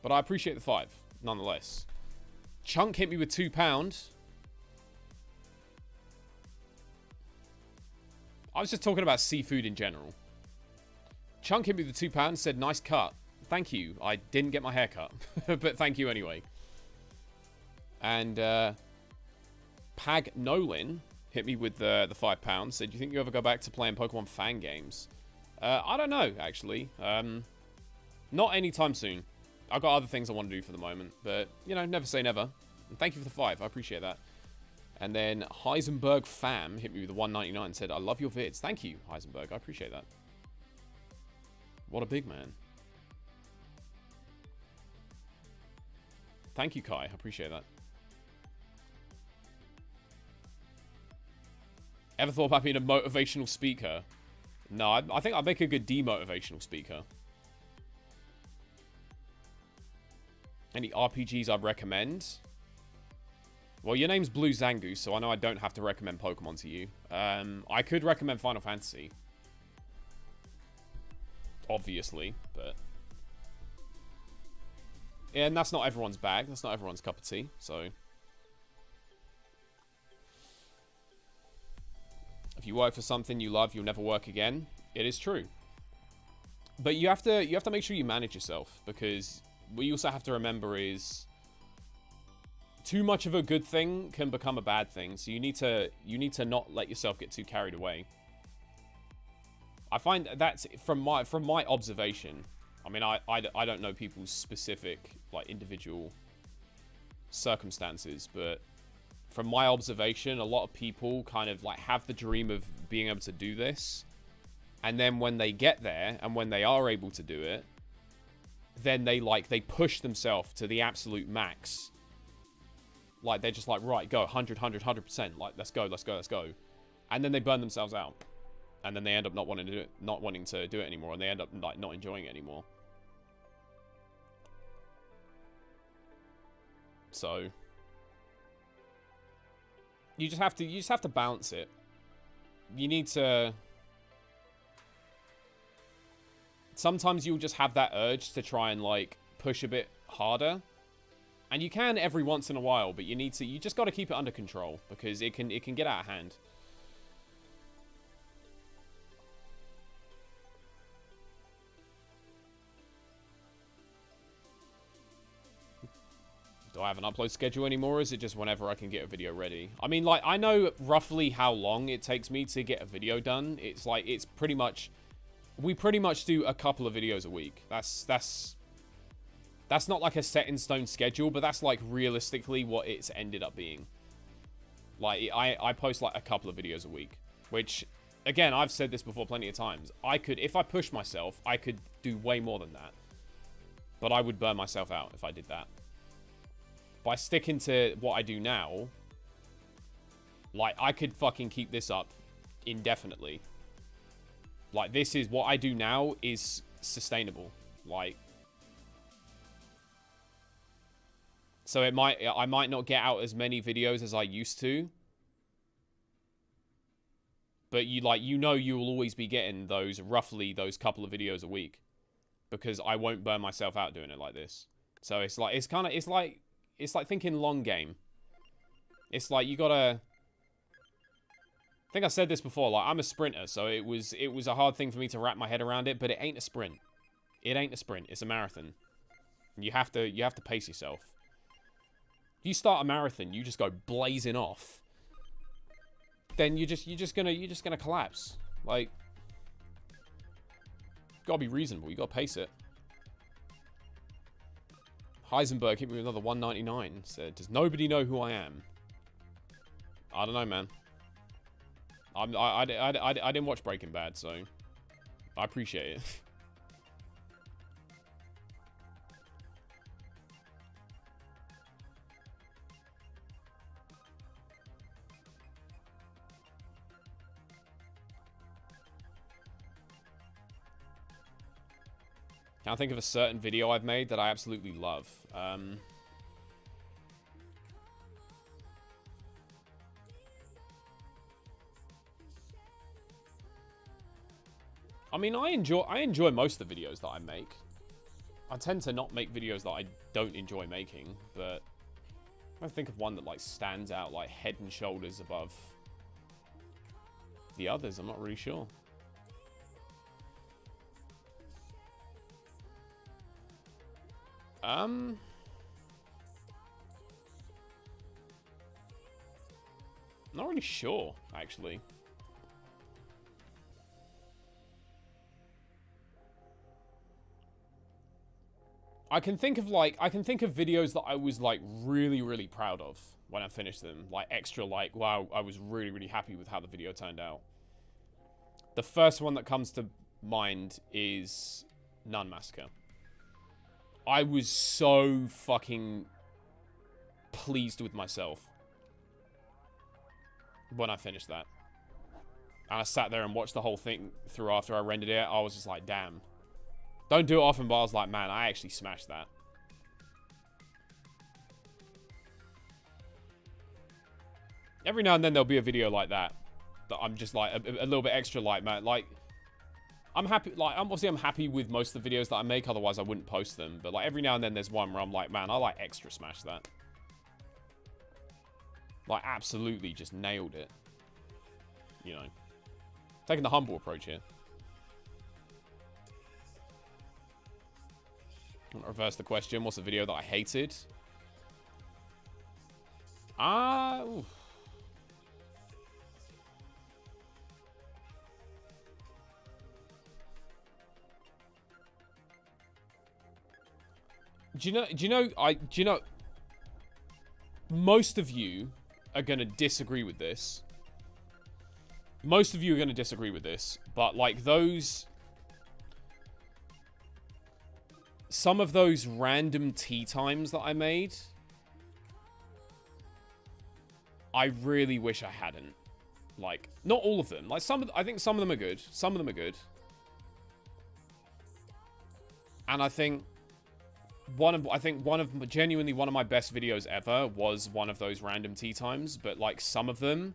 [SPEAKER 1] But I appreciate the 5, nonetheless. Chunk hit me with £2. I was just talking about seafood in general. Chunk hit me with £2, said, nice cut. Thank you. I didn't get my hair cut, but thank you anyway. And Pag Nolan hit me with the £5. Said, do you think you ever go back to playing Pokemon fan games? I don't know, actually. Not anytime soon. I've got other things I want to do for the moment, but, you know, never say never. And thank you for the 5. I appreciate that. And then Heisenberg Fam hit me with the $1.99 and said, I love your vids. Thank you, Heisenberg. I appreciate that. What a big man. Thank you, Kai. I appreciate that. Ever thought about being a motivational speaker? No, I think I'd make a good demotivational speaker. Any RPGs I'd recommend? Well, your name's Blue Zangoose, so I know I don't have to recommend Pokemon to you. I could recommend Final Fantasy. Obviously, but... yeah, and that's not everyone's bag. That's not everyone's cup of tea, so... if you work for something you love, you'll never work again. It is true. But you have to make sure you manage yourself, because... what you also have to remember is too much of a good thing can become a bad thing. So you need to not let yourself get too carried away. I find that's from my observation. I mean, I don't know people's specific, like, individual circumstances, but from my observation, a lot of people kind of like have the dream of being able to do this, and then when they get there and when they are able to do it, then they push themselves to the absolute max. Like, they're just like, right, go 100%. Like, let's go. And then they burn themselves out. And then they end up not wanting to do it anymore, and they end up like not enjoying it anymore. So you just have to balance it. You need to... Sometimes you'll just have that urge to try and, like, push a bit harder. And you can every once in a while, but you just got to keep it under control, because it can get out of hand. Do I have an upload schedule anymore, or is it just whenever I can get a video ready? I mean, like, I know roughly how long it takes me to get a video done. It's like, it's pretty much... We pretty much do a couple of videos a week. That's not like a set in stone schedule, but that's like realistically what it's ended up being. Like, I post like a couple of videos a week, which, again, I've said this before plenty of times. I could, if I push myself, I could do way more than that. But I would burn myself out if I did that. By sticking to what I do now, like, I could fucking keep this up indefinitely. Like, this is what I do now is sustainable. Like, so I might not get out as many videos as I used to, but you will always be getting roughly those couple of videos a week, because I won't burn myself out doing it like this. So it's like thinking long game. It's like you gotta... I think I said this before, like, I'm a sprinter, so it was a hard thing for me to wrap my head around it, but it ain't a sprint. It ain't a sprint, it's a marathon. You have to pace yourself. If you start a marathon, you just go blazing off, then you're just gonna collapse. Like, gotta be reasonable, you gotta pace it. Heisenberg hit me with another 199. Said, does nobody know who I am? I don't know, man. I didn't watch Breaking Bad, so I appreciate it. Can't think of a certain video I've made that I absolutely love. I mean, I enjoy most of the videos that I make. I tend to not make videos that I don't enjoy making, but I think of one that, like, stands out, like, head and shoulders above the others. I'm not really sure. Not really sure, actually. I can think of videos that I was, like, really, really proud of when I finished them. Like, extra, like, wow, I was really, really happy with how the video turned out. The first one that comes to mind is Nun Massacre. I was so fucking pleased with myself when I finished that. And I sat there and watched the whole thing through after I rendered it. I was just like, damn. Don't do it often, but I was like, man, I actually smashed that. Every now and then there'll be a video like that I'm just like a little bit extra like, man. Like, I'm happy. Like, obviously I'm happy with most of the videos that I make. Otherwise, I wouldn't post them. But like every now and then there's one where I'm like, man, I like extra smashed that. Like, absolutely just nailed it. You know, taking the humble approach here. I'm gonna reverse the question. What's the video that I hated? Do you know, most of you are going to disagree with this. Most of you are going to disagree with this, but like some of those random tea times that I made, I really wish I hadn't. Like, not all of them. Like, I think some of them are good. Some of them are good. And I think genuinely one of my best videos ever was one of those random tea times, but like some of them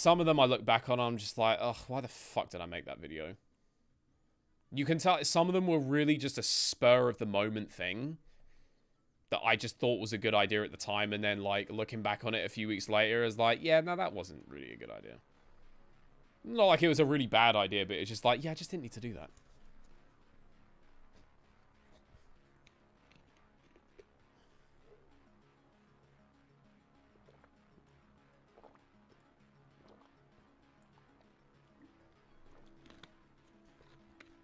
[SPEAKER 1] I look back on, I'm just like, ugh, why the fuck did I make that video? You can tell some of them were really just a spur of the moment thing that I just thought was a good idea at the time, and then like looking back on it a few weeks later is like, yeah, no, that wasn't really a good idea. Not like it was a really bad idea, but it's just like, yeah, I just didn't need to do that.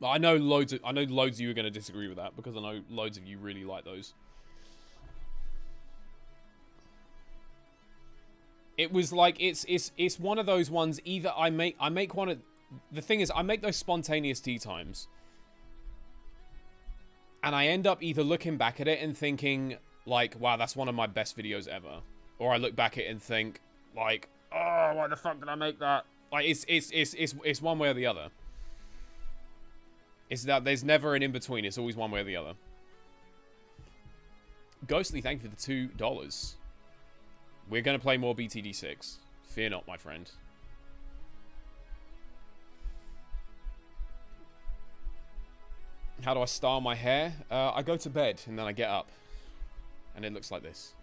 [SPEAKER 1] I know loads of you are going to disagree with that, because I know loads of you really like those. It was like it's one of those ones. Either I make one of the thing is I make those spontaneous tea times, and I end up either looking back at it and thinking like, wow, that's one of my best videos ever, or I look back at it and think like, oh, why the fuck did I make that? Like it's one way or the other. It's that there's never an in between. It's always one way or the other. Ghostly, thank you for the $2. We're going to play more BTD6. Fear not, my friend. How do I style my hair? I go to bed and then I get up. And it looks like this.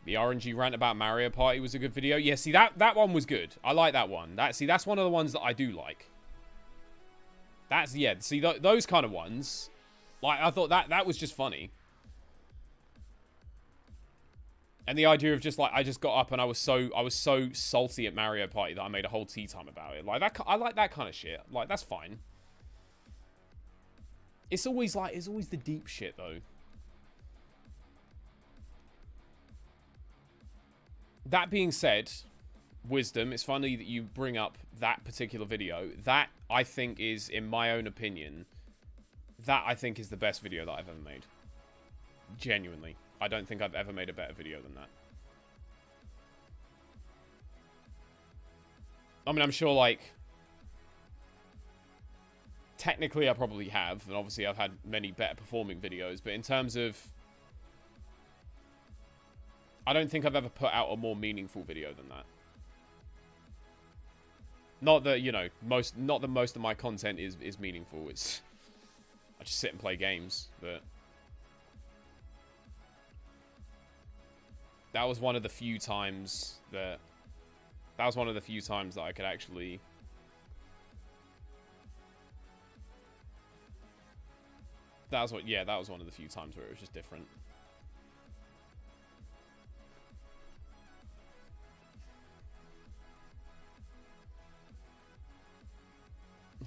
[SPEAKER 1] The RNG rant about Mario Party was a good video. Yeah, see, that one was good. I like that one. That's one of the ones that I do like. Yeah, see, those kind of ones. Like, I thought that was just funny. And the idea of just like, I just got up and I was so salty at Mario Party that I made a whole tea time about it. Like that, I like that kind of shit. Like, that's fine. It's always the deep shit though. That being said, Wisdom, it's funny that you bring up that particular video. That, I think, is, in my own opinion, that I think is the best video that I've ever made. Genuinely. I don't think I've ever made a better video than that. I mean, I'm sure, like, technically I probably have, and obviously I've had many better performing videos, but in terms of, I don't think I've ever put out a more meaningful video than that. Not that, you know, not that most of my content is meaningful. It's, I just sit and play games, but that was one of the few times that I could actually that was one of the few times where it was just different.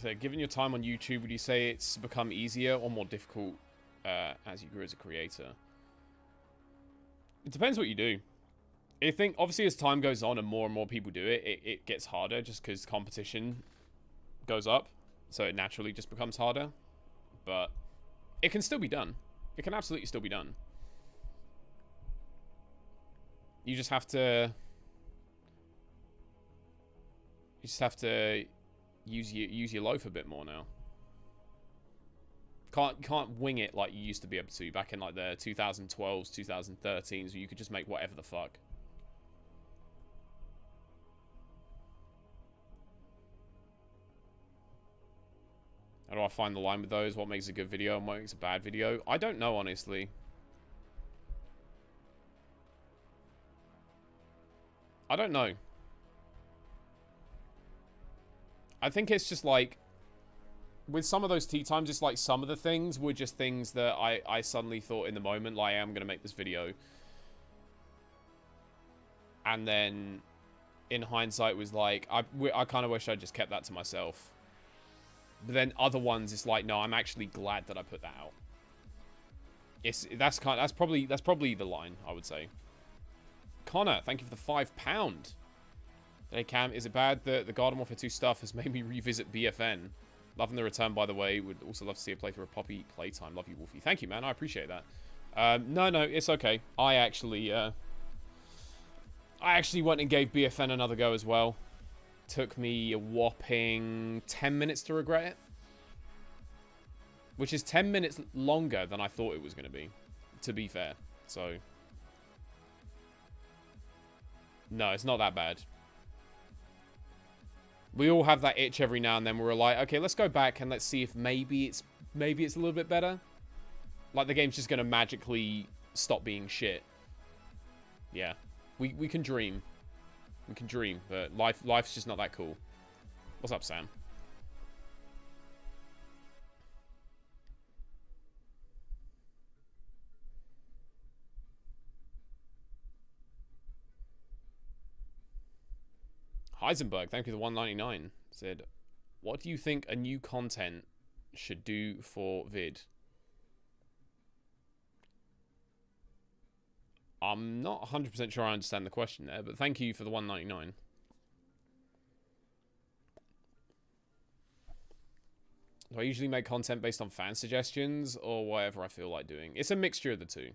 [SPEAKER 1] So, given your time on YouTube, would you say it's become easier or more difficult as you grew as a creator? It depends what you do. I think, obviously, as time goes on and more people do it, it gets harder just because competition goes up. So it naturally just becomes harder. But it can still be done. It can absolutely still be done. You just have to... use your loaf a bit more now. Can't wing it like you used to be able to back in like the 2012s, 2013s, where you could just make whatever the fuck. How do I find the line with those? What makes a good video and what makes a bad video? I don't know, honestly. I don't know. I think it's just like, with some of those tea times, it's like some of the things were just things that I suddenly thought in the moment, like, I'm going to make this video. And then, in hindsight, was like, I kind of wish I just kept that to myself. But then other ones, it's like, no, I'm actually glad that I put that out. That's probably the line, I would say. Connor, thank you for the £5. Hey Cam, is it bad that the Garden Warfare 2 stuff has made me revisit BFN? Loving the return, by the way. Would also love to see a playthrough of Poppy playtime. Love you, Wolfy. Thank you, man. I appreciate that. No, it's okay. I actually went and gave BFN another go as well. Took me a whopping 10 minutes to regret it. which is 10 minutes longer than I thought it was going to be fair. So, no, it's not that bad. We all have that itch every now and then where we're like, okay, let's go back and let's see if maybe it's a little bit better. Like the game's just going to magically stop being shit. Yeah, we can dream. We can dream, but life's just not that cool. What's up, Sam? Heisenberg, thank you for the 199. Said, what do you think a new content should do for vid? I'm not 100% sure I understand the question there, but thank you for the 199. Do I usually make content based on fan suggestions or whatever I feel like doing? It's a mixture of the two.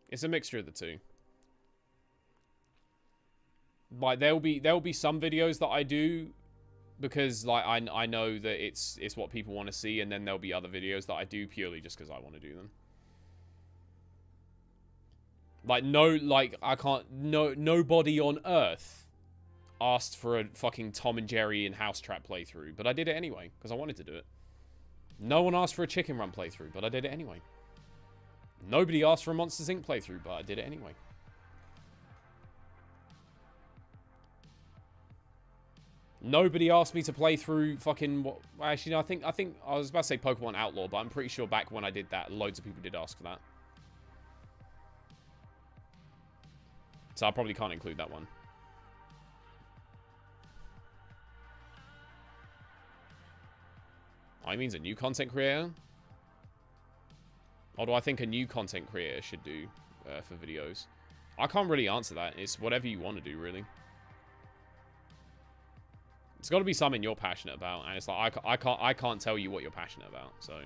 [SPEAKER 1] It's a mixture of the two. Like there'll be some videos that I do because like I know that it's what people want to see, and then there'll be other videos that I do purely just because I want to do them. Like nobody on earth asked for a fucking Tom and Jerry in House Trap playthrough, but I did it anyway because I wanted to do it. No one asked for a Chicken Run playthrough, but I did it anyway. Nobody asked for a Monsters Inc. playthrough, but I did it anyway. Nobody asked me to play through fucking what? Actually, no, I think I was about to say Pokemon Outlaw, but I'm pretty sure back when I did that, loads of people did ask for that. So I probably can't include that one. Oh, he means a new content creator? What do I think a new content creator should do for videos? I can't really answer that. It's whatever you want to do, really. It's got to be something you're passionate about, and it's like I can't tell you what you're passionate about. So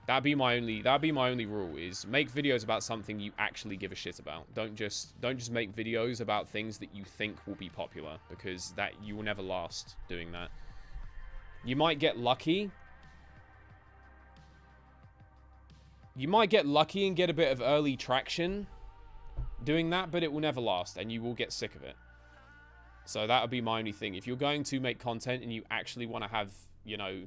[SPEAKER 1] that'd be my only rule is make videos about something you actually give a shit about. Don't just make videos about things that you think will be popular, because that you will never last doing that. You might get lucky. You might get lucky and get a bit of early traction doing that, but it will never last, and you will get sick of it. So that would be my only thing. If you're going to make content and you actually want to have, you know,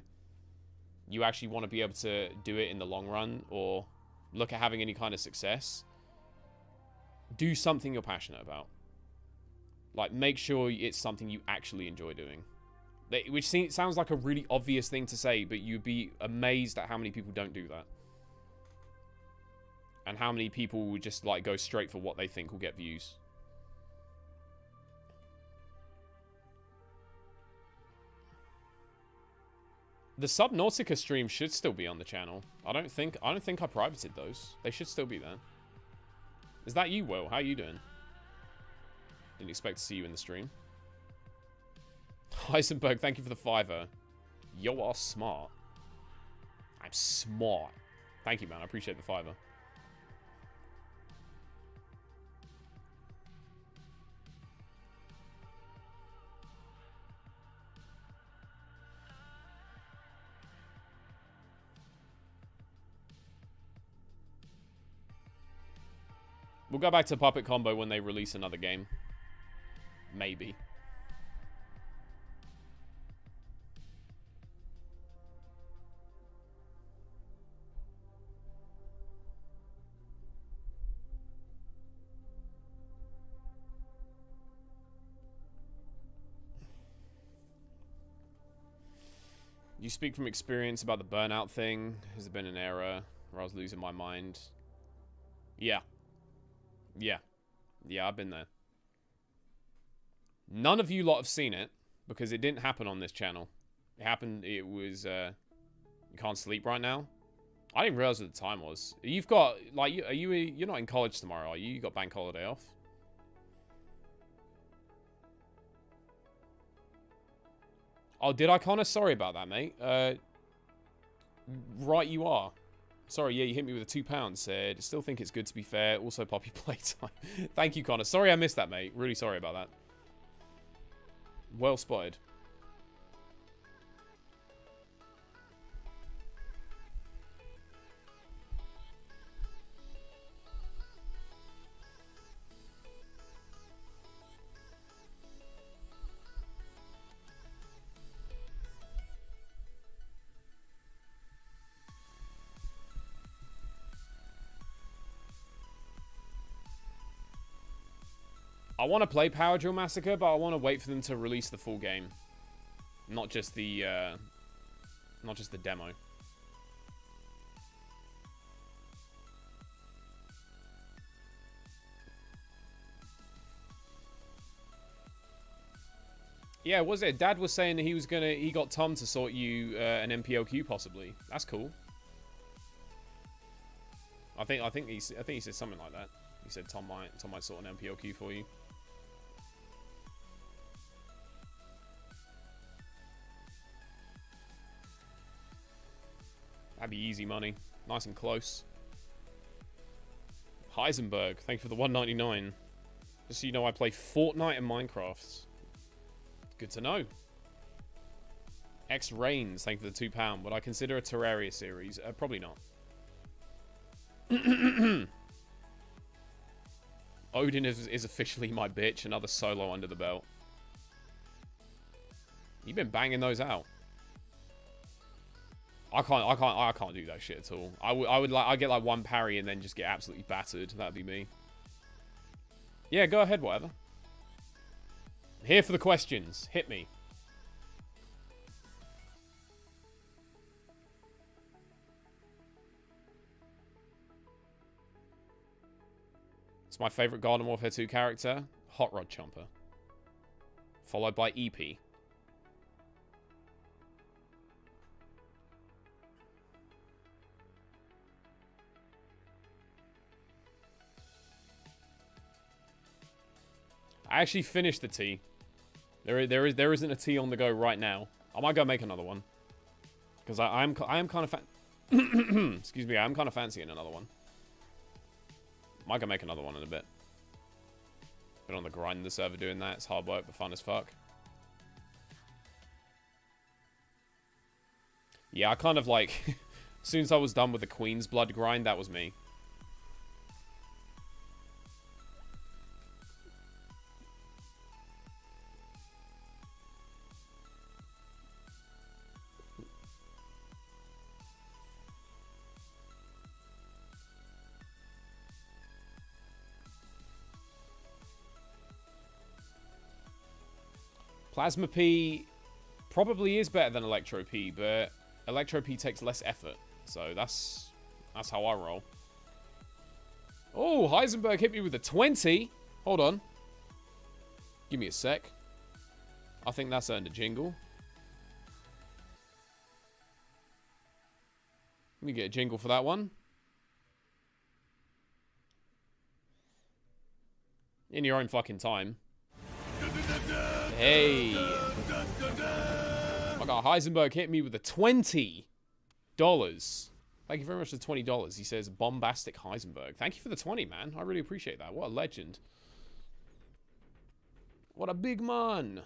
[SPEAKER 1] you actually want to be able to do it in the long run or look at having any kind of success, do something you're passionate about. Like, make sure it's something you actually enjoy doing. Which sounds like a really obvious thing to say, but you'd be amazed at how many people don't do that. And how many people would just, like, go straight for what they think will get views. The Subnautica stream should still be on the channel. I don't think I privated those. They should still be there. Is that you, Will? How are you doing? Didn't expect to see you in the stream. Heisenberg, thank you for the $5. You are smart. I'm smart. Thank you, man. I appreciate the $5. We'll go back to Puppet Combo when they release another game. Maybe. You speak from experience about the burnout thing. Has there been an era where I was losing my mind? Yeah. Yeah. Yeah, I've been there. None of you lot have seen it, because it didn't happen on this channel. It was, you can't sleep right now? I didn't realize what the time was. You've got, like, you're not in college tomorrow, are you? You got bank holiday off? Oh, did I, Connor? Sorry about that, mate. Right you are. Sorry, yeah, you hit me with a £2. Said, still think it's good to be fair. Also, Poppy playtime. Thank you, Connor. Sorry I missed that, mate. Really sorry about that. Well spotted. I want to play Power Drill Massacre, but I want to wait for them to release the full game. Not just the demo. Yeah, was it? Dad was saying that he got Tom to sort you an MPLQ possibly. That's cool. I think he said something like that. He said Tom might sort an MPLQ for you. That'd be easy money. Nice and close. Heisenberg, thank you for the 199. Just so you know, I play Fortnite and Minecraft. Good to know. X Reigns, thank you for the £2. Would I consider a Terraria series? Probably not. Odin is officially my bitch. Another solo under the belt. You've been banging those out. I can't do that shit at all. I'd get like one parry and then just get absolutely battered. That'd be me. Yeah, go ahead, whatever. Here for the questions. Hit me. It's my favorite Garden Warfare 2 character, Hot Rod Chomper. Followed by EP. I actually finished the tea. There isn't a tea on the go right now. I might go make another one. Because I am kind of excuse me, I am kind of fancying another one. Might go make another one in a bit. Been on the grind in the server doing that. It's hard work, but fun as fuck. Yeah, I kind of like... as soon as I was done with the Queen's Blood grind, that was me. Plasma P probably is better than Electro P, but Electro P takes less effort. So that's how I roll. Oh, Heisenberg hit me with a 20. Hold on. Give me a sec. I think that's earned a jingle. Let me get a jingle for that one. In your own fucking time. Hey. I got Heisenberg hit me with a $20. Thank you very much for the $20. He says, bombastic Heisenberg. Thank you for the 20, man. I really appreciate that. What a legend. What a big man.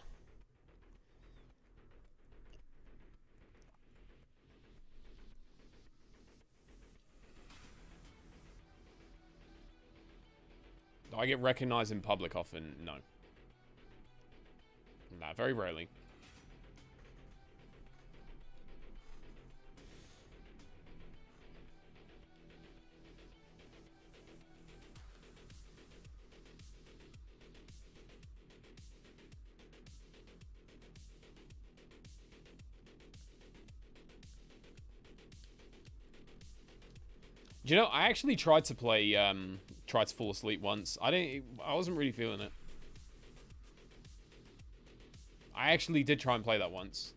[SPEAKER 1] Do I get recognized in public often? No. Nah, very rarely. Do you know, I actually tried to play, tried to fall asleep once. I wasn't really feeling it. I actually did try and play that once.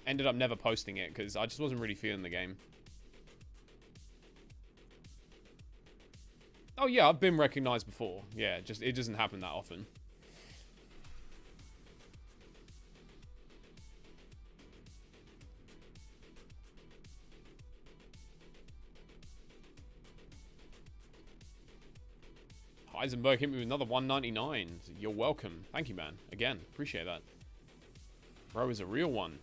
[SPEAKER 1] Ended up never posting it because I just wasn't really feeling the game. Oh yeah, I've been recognized before. Yeah, just it doesn't happen that often. Heisenberg hit me with another 199. You're welcome. Thank you, man. Again, appreciate that. Bro is a real one.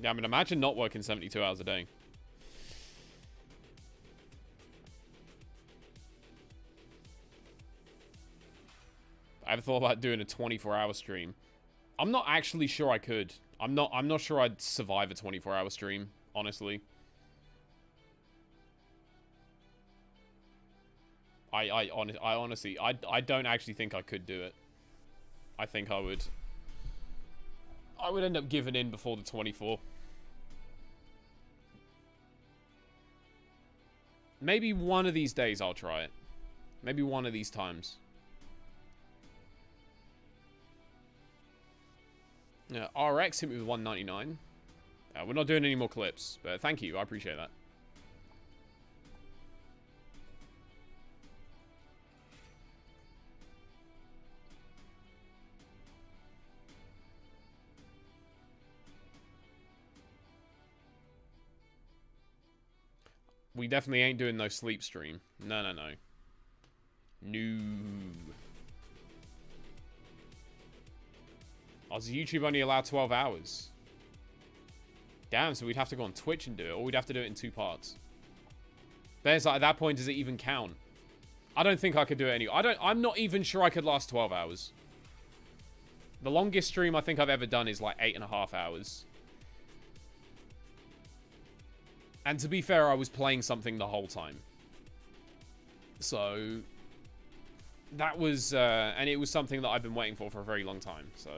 [SPEAKER 1] Yeah, I mean, imagine not working 72 hours a day. I ever thought about doing a 24-hour stream. I'm not actually sure I could. I'm not sure I'd survive a 24-hour stream, honestly. I honestly, I don't actually think I could do it. I think I would end up giving in before the 24. Maybe one of these days I'll try it. Maybe one of these times. Yeah, RX hit me with 199. We're not doing any more clips, but thank you. I appreciate that. We definitely ain't doing no sleep stream. No, no, no. No. Oh, does YouTube only allow 12 hours? Damn, so we'd have to go on Twitch and do it, or we'd have to do it in 2 parts. But it's like, at that point, does it even count? I don't think I could do it anyway. I'm not even sure I could last 12 hours. The longest stream I think I've ever done is like 8.5 hours. And to be fair, I was playing something the whole time. So that was, and it was something that I've been waiting for a very long time. So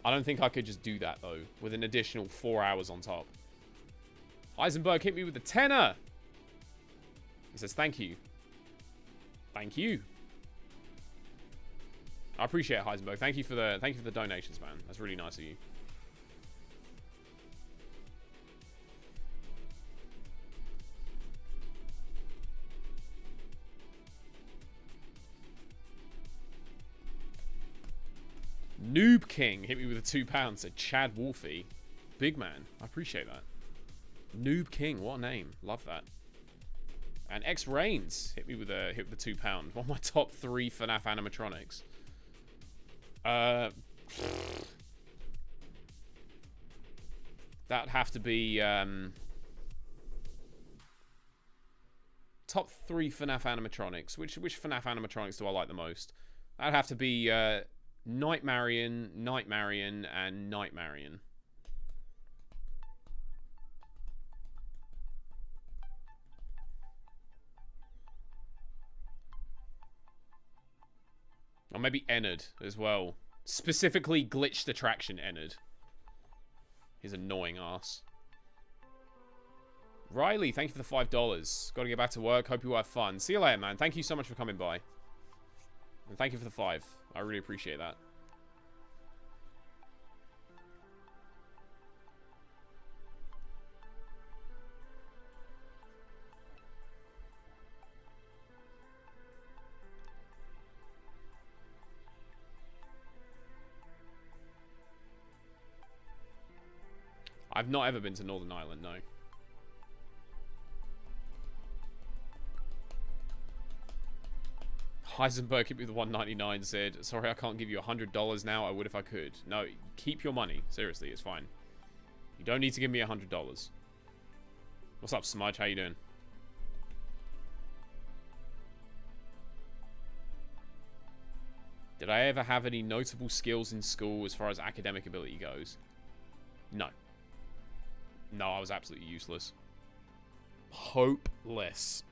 [SPEAKER 1] I don't think I could just do that, though, with an additional 4 hours on top. Heisenberg hit me with a tenner. He says, thank you. Thank you. I appreciate it, Heisenberg. Thank you for the donations, man. That's really nice of you. Noob King hit me with a £2. Said Chad Wolfy. Big man. I appreciate that. Noob King. What a name. Love that. And X Reigns hit me with the £2. One of my top 3 FNAF animatronics. That'd have to be top 3 FNAF animatronics. Which FNAF animatronics do I like the most? That'd have to be Night Marion, and Night Marion. Or maybe Ennard as well. Specifically glitched attraction Ennard. His annoying ass. Riley, thank you for the $5. Gotta get back to work. Hope you have fun. See you later, man. Thank you so much for coming by. And thank you for the 5. I really appreciate that. I've not ever been to Northern Ireland, no. Heisenberg hit me with 199, said, sorry, I can't give you $100 now. I would if I could. No, keep your money. Seriously, it's fine. You don't need to give me $100. What's up, Smudge? How you doing? Did I ever have any notable skills in school as far as academic ability goes? No. No, I was absolutely useless. Hopeless.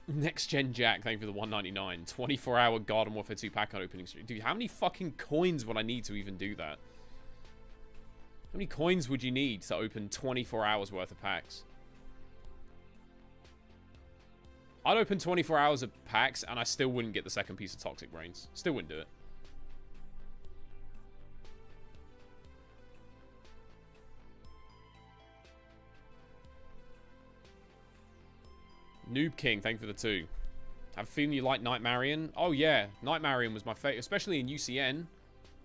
[SPEAKER 1] Next Gen Jack, thank you for the 199. 24-hour Garden Warfare 2 pack on opening stream. Dude, how many fucking coins would I need to even do that? How many coins would you need to open 24 hours worth of packs? I'd open 24 hours of packs and I still wouldn't get the second piece of Toxic Brains. Still wouldn't do it. Noob King, thank you for the 2. Have a feeling you like Night Marion. Oh yeah, Night Marion was my favorite, especially in UCN.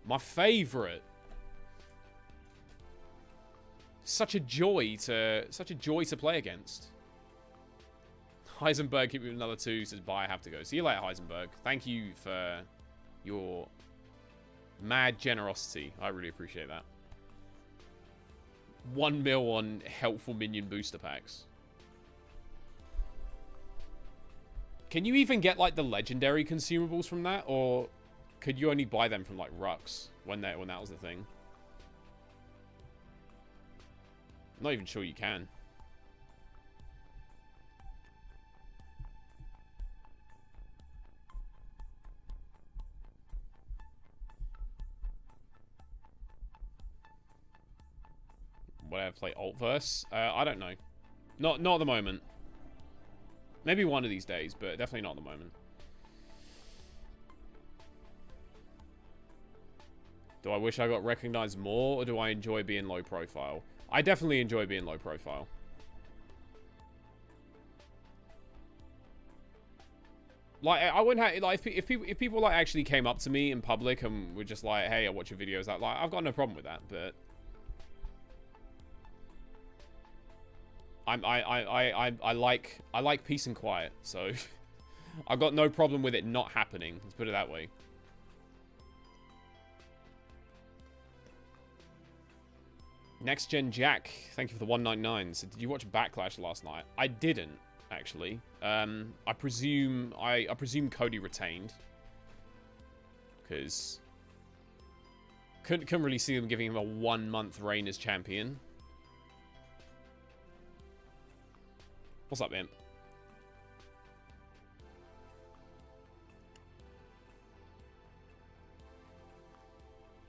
[SPEAKER 1] My favorite. Such a joy to play against. Heisenberg, keep me with another 2. Says bye, I have to go. See you later, Heisenberg. Thank you for your mad generosity. I really appreciate that. 1 mil on helpful minion booster packs. Can you even get, like, the legendary consumables from that? Or could you only buy them from, like, Rux when that was the thing? I'm not even sure you can. Would I have play Altverse? I don't know. Not at the moment. Maybe one of these days, but definitely not at the moment. Do I wish I got recognized more, or do I enjoy being low profile? I definitely enjoy being low profile. Like, I wouldn't have, like, if people like actually came up to me in public and were just like, hey, I watch your videos, like I've got no problem with that, but I like peace and quiet, so I've got no problem with it not happening. Let's put it that way. Next Gen Jack, thank you for the 199. So did you watch Backlash last night? I didn't, actually. I presume Cody retained, because couldn't really see them giving him a 1-month reign as champion. What's up, man?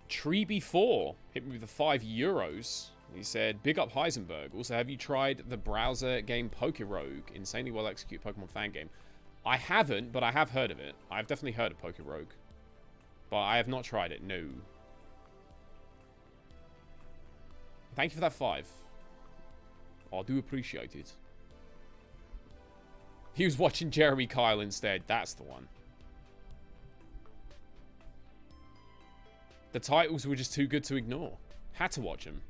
[SPEAKER 1] Tree4 hit me with the €5. He said, big up Heisenberg. Also, have you tried the browser game Pokerogue? Insanely well executed Pokemon fan game. I haven't, but I have heard of it. I've definitely heard of Pokerogue. But I have not tried it, no. Thank you for that 5. I do appreciate it. He was watching Jeremy Kyle instead. That's the one. The titles were just too good to ignore. Had to watch them.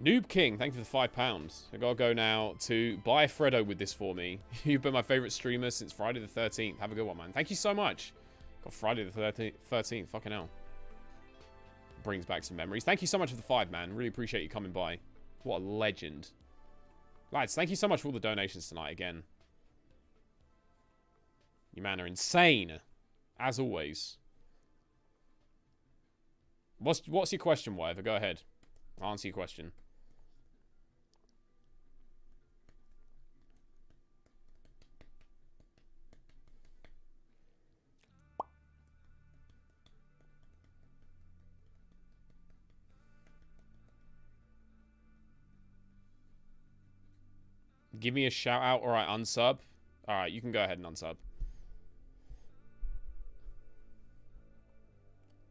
[SPEAKER 1] Noob King, thank you for the £5. I gotta go now to buy Freddo with this for me. You've been my favorite streamer since Friday the 13th. Have a good one, man. Thank you so much. Got Friday the 13th. Fucking hell. Brings back some memories. Thank you so much for the 5, man. Really appreciate you coming by. What a legend. Lads, thank you so much for all the donations tonight again. You man are insane. As always. What's your question, whatever? Go ahead. I'll answer your question. Give me a shout out or I unsub. Alright, you can go ahead and unsub.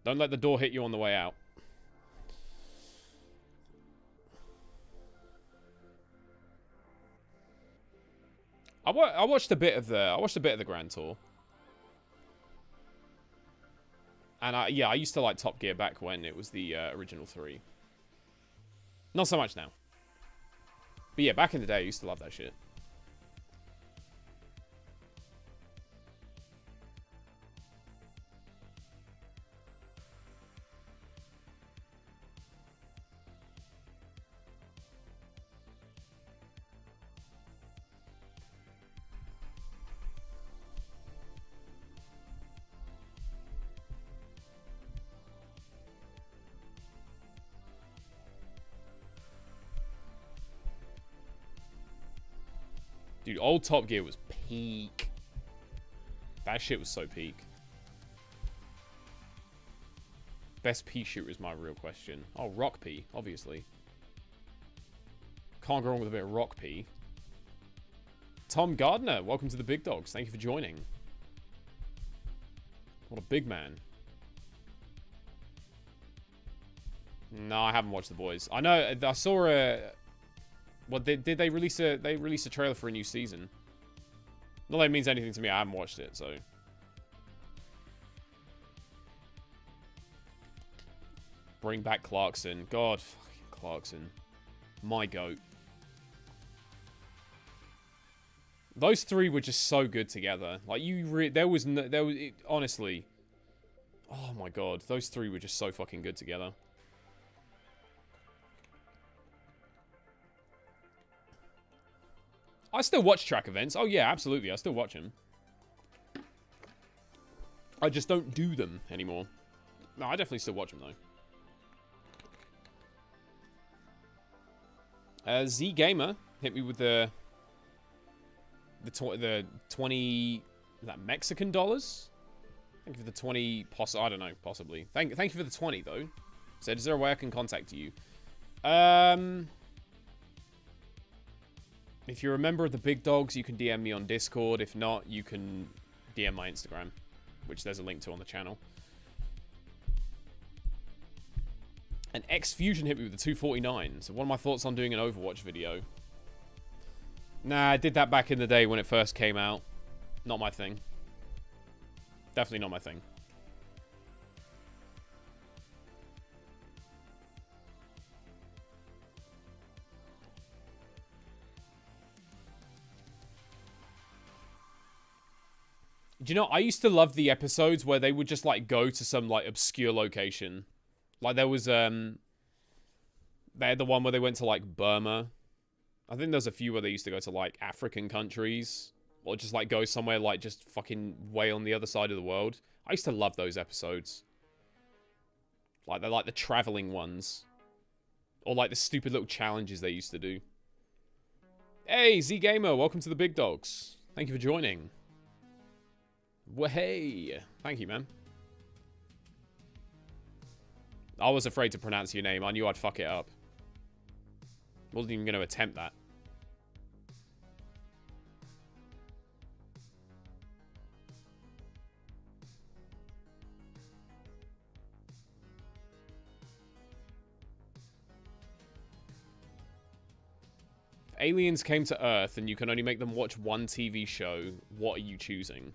[SPEAKER 1] Don't let the door hit you on the way out. I watched a bit of the Grand Tour. And yeah, I used to like Top Gear back when it was the original 3. Not so much now. But yeah, back in the day, I used to love that shit. Dude, old Top Gear was peak. That shit was so peak. Best pea shooter is my real question. Oh, rock pea, obviously. Can't go wrong with a bit of rock pea. Tom Gardner, welcome to the Big Dogs. Thank you for joining. What a big man. No, I haven't watched The Boys. I know, I saw a... What did they release a trailer for a new season? Not that it means anything to me. I haven't watched it, so. Bring back Clarkson. God, fucking Clarkson. My goat. Those three were just so good together. Like honestly. Oh my god, those three were just so fucking good together. I still watch track events. Oh, yeah, absolutely. I still watch them. I just don't do them anymore. No, I definitely still watch them, though. Z Gamer hit me with the 20... Is that Mexican dollars? Thank you for the 20... I don't know, possibly. Thank you for the 20, though. Said, is there a way I can contact you? If you're a member of the Big Dogs, you can DM me on Discord. If not, you can DM my Instagram, which there's a link to on the channel. And X-Fusion hit me with the 249. So what are my thoughts on doing an Overwatch video? Nah, I did that back in the day when it first came out. Not my thing. Definitely not my thing. Do you know, I used to love the episodes where they would just, like, go to some, like, obscure location. Like, there was, they had the one where they went to, like, Burma. I think there's a few where they used to go to, like, African countries. Or just, like, go somewhere, like, just fucking way on the other side of the world. I used to love those episodes. Like, they're, like, the traveling ones. Or, like, the stupid little challenges they used to do. Hey, Z Gamer, welcome to the Big Dogs. Thank you for joining. Well, hey. Thank you, man. I was afraid to pronounce your name. I knew I'd fuck it up. Wasn't even going to attempt that. If aliens came to Earth and you can only make them watch one TV show, what are you choosing?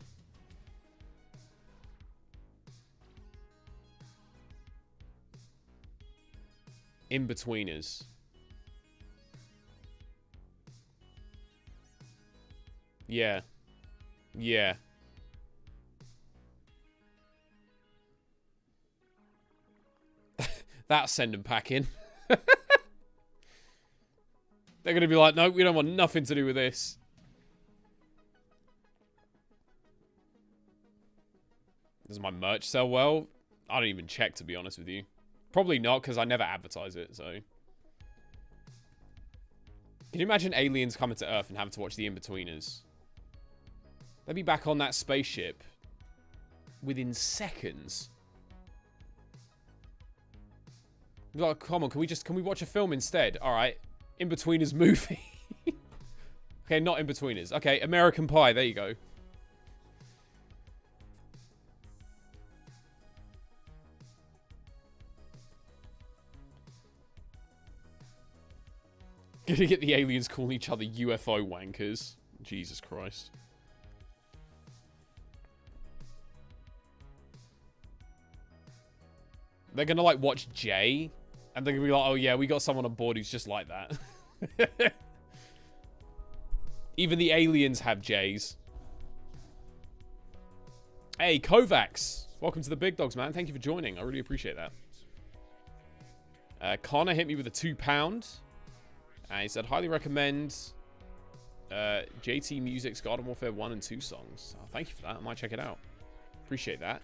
[SPEAKER 1] In-Betweeners. Yeah. Yeah. That'll send them packing. They're going to be like, no, we don't want nothing to do with this. Does my merch sell well? I don't even check, to be honest with you. Probably not, because I never advertise it, so. Can you imagine aliens coming to Earth and having to watch the In-Betweeners? They'd be back on that spaceship within seconds. Like, come on, can we watch a film instead? Alright. In-Betweeners movie. Okay, not In-Betweeners. Okay, American Pie, there you go. Gonna get the aliens calling each other UFO wankers. Jesus Christ. They're gonna, like, watch Jay, and they're gonna be like, oh yeah, we got someone on board who's just like that. Even the aliens have Jays. Hey, Kovacs. Welcome to the Big Dogs, man. Thank you for joining. I really appreciate that. Connor hit me with a £2. And he said, highly recommend JT Music's Garden Warfare 1 and 2 songs. Oh, thank you for that. I might check it out. Appreciate that.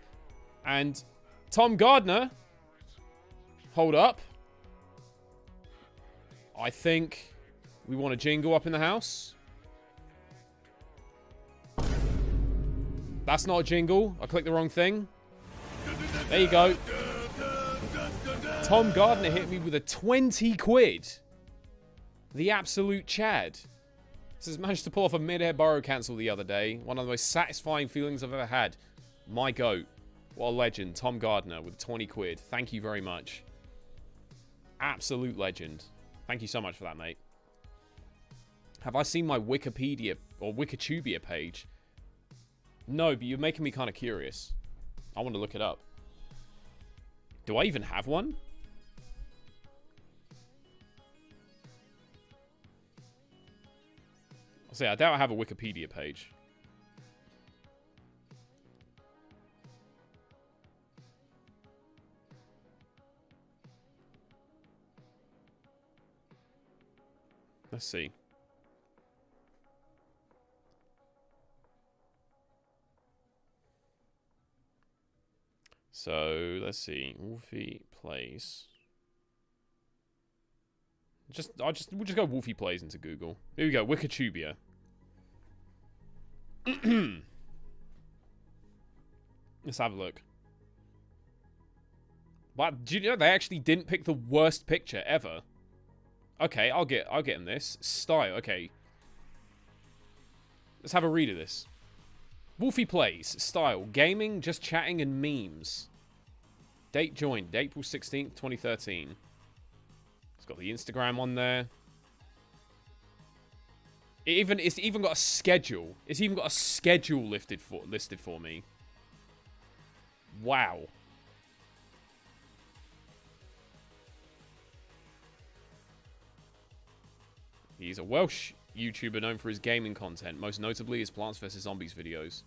[SPEAKER 1] And Tom Gardner. Hold up. I think we want a jingle up in the house. That's not a jingle. I clicked the wrong thing. There you go. Tom Gardner hit me with a 20 quid. The absolute Chad. This has managed to pull off a mid-air burrow cancel the other day. One of the most satisfying feelings I've ever had. My goat. What a legend. Tom Gardner with 20 quid. Thank you very much. Absolute legend. Thank you so much for that, mate. Have I seen my Wikipedia or Wikitubia page? No, but you're making me kind of curious. I want to look it up. Do I even have one? I'll say, I doubt I have a Wikipedia page. Let's see. So let's see, Wolfy Playz. We'll just go Wolfy Playz into Google. Here we go, Wikitubia. Let's have a look. But do you know they actually didn't pick the worst picture ever? Okay, I'll get him this. Style, okay. Let's have a read of this. Wolfy Playz. Style. Gaming, just chatting, and memes. Date joined. April 16th, 2013. It's got the Instagram on there. It's even got a schedule. It's even got a schedule listed for me. Wow. He's a Welsh YouTuber known for his gaming content, most notably his Plants vs. Zombies videos.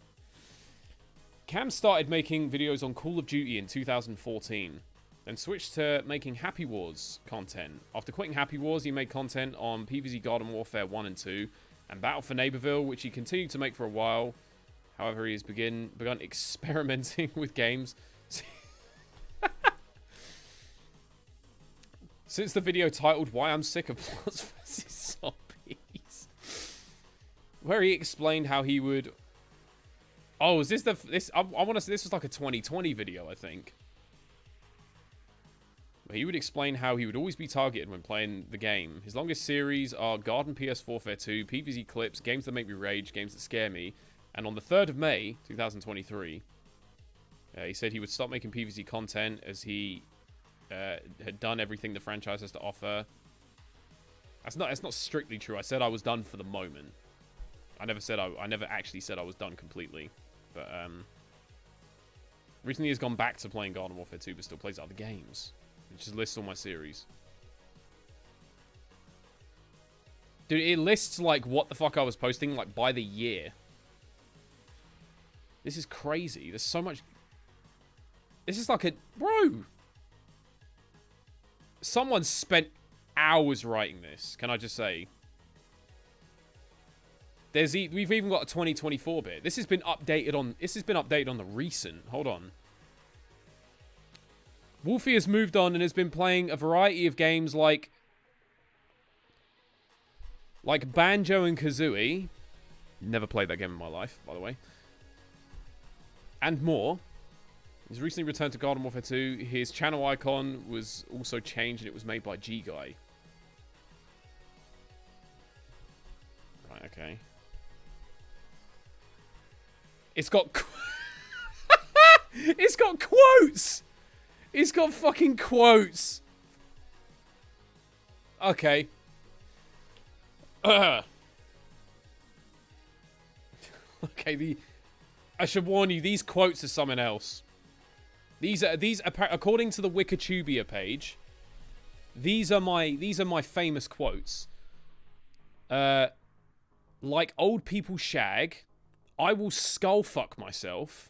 [SPEAKER 1] Cam started making videos on Call of Duty in 2014, then switched to making Happy Wars content. After quitting Happy Wars, he made content on PvZ Garden Warfare 1 and 2, and Battle for Neighborville, which he continued to make for a while. However, he has begun experimenting with games. Since the video titled Why I'm Sick of Plants vs. Zombies, where he explained how he would... Oh, is this I want to say this was like a 2020 video, I think. But he would explain how he would always be targeted when playing the game. His longest series are Garden PS Warfare 2, PvZ Clips, Games That Make Me Rage, Games That Scare Me. And on the 3rd of May, 2023, he said he would stop making PvZ content as he had done everything the franchise has to offer. That's not strictly true. I said I was done for the moment. I never actually said I was done completely. But recently he's gone back to playing Garden Warfare 2, but still plays other games. It just lists all my series. Dude, it lists like what the fuck I was posting like by the year. This is crazy. There's so much. This is like a... Bro! Someone spent hours writing this, can I just say? We've even got a 2024 bit. This has been updated on... This has been updated on the recent. Hold on. Wolfy has moved on and has been playing a variety of games like Banjo and Kazooie. Never played that game in my life, by the way. And more. He's recently returned to Garden Warfare 2. His channel icon was also changed and it was made by G Guy. Right, okay. It's got... It's got quotes! It's got fucking quotes! Okay. Okay, I should warn you, these quotes are something else. These are according to the Wikitubia page, these are my famous quotes. Like old people shag, I will skull fuck myself.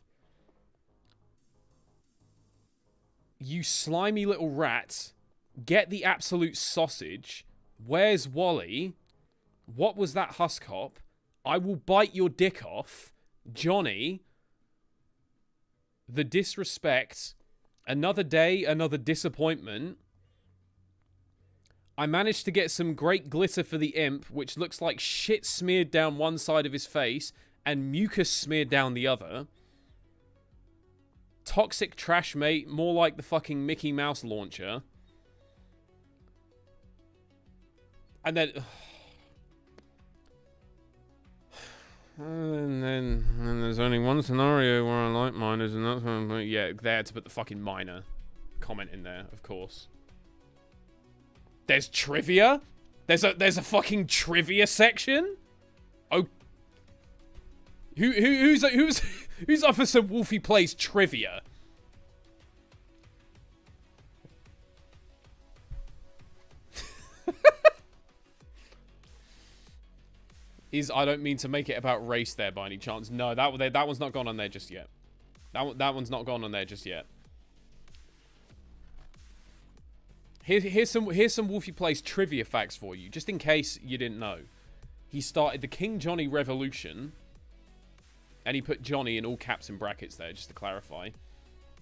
[SPEAKER 1] You slimy little rat, get the absolute sausage. Where's Wally? What was that husk hop? I will bite your dick off. Johnny, the disrespect, another day, another disappointment. I managed to get some great glitter for the imp, which looks like shit smeared down one side of his face and mucus smeared down the other. Toxic trash mate, more like the fucking Mickey Mouse launcher. And then... And then there's only one scenario where I like minors, and that's when I'm... Yeah, they had to put the fucking minor comment in there, of course. There's trivia? There's a fucking trivia section? Oh... Who's up for some Wolfy Playz trivia? I don't mean to make it about race there by any chance. No, that one's not gone on there just yet. That one's not gone on there just yet. Here's some Wolfy Playz trivia facts for you, just in case you didn't know. He started the King Johnny Revolution, and he put Johnny in all caps and brackets there, just to clarify.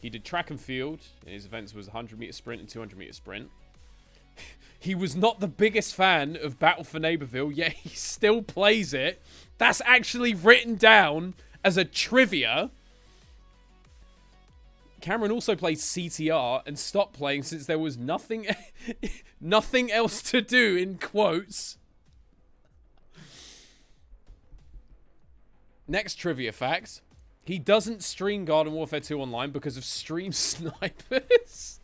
[SPEAKER 1] He did track and field. His events was 100-meter sprint and 200-meter sprint. He was not the biggest fan of Battle for Neighborville, yet he still plays it. That's actually written down as a trivia. Cameron also played CTR and stopped playing since there was nothing else to do, in quotes. Next trivia fact. He doesn't stream Garden Warfare 2 online because of stream snipers.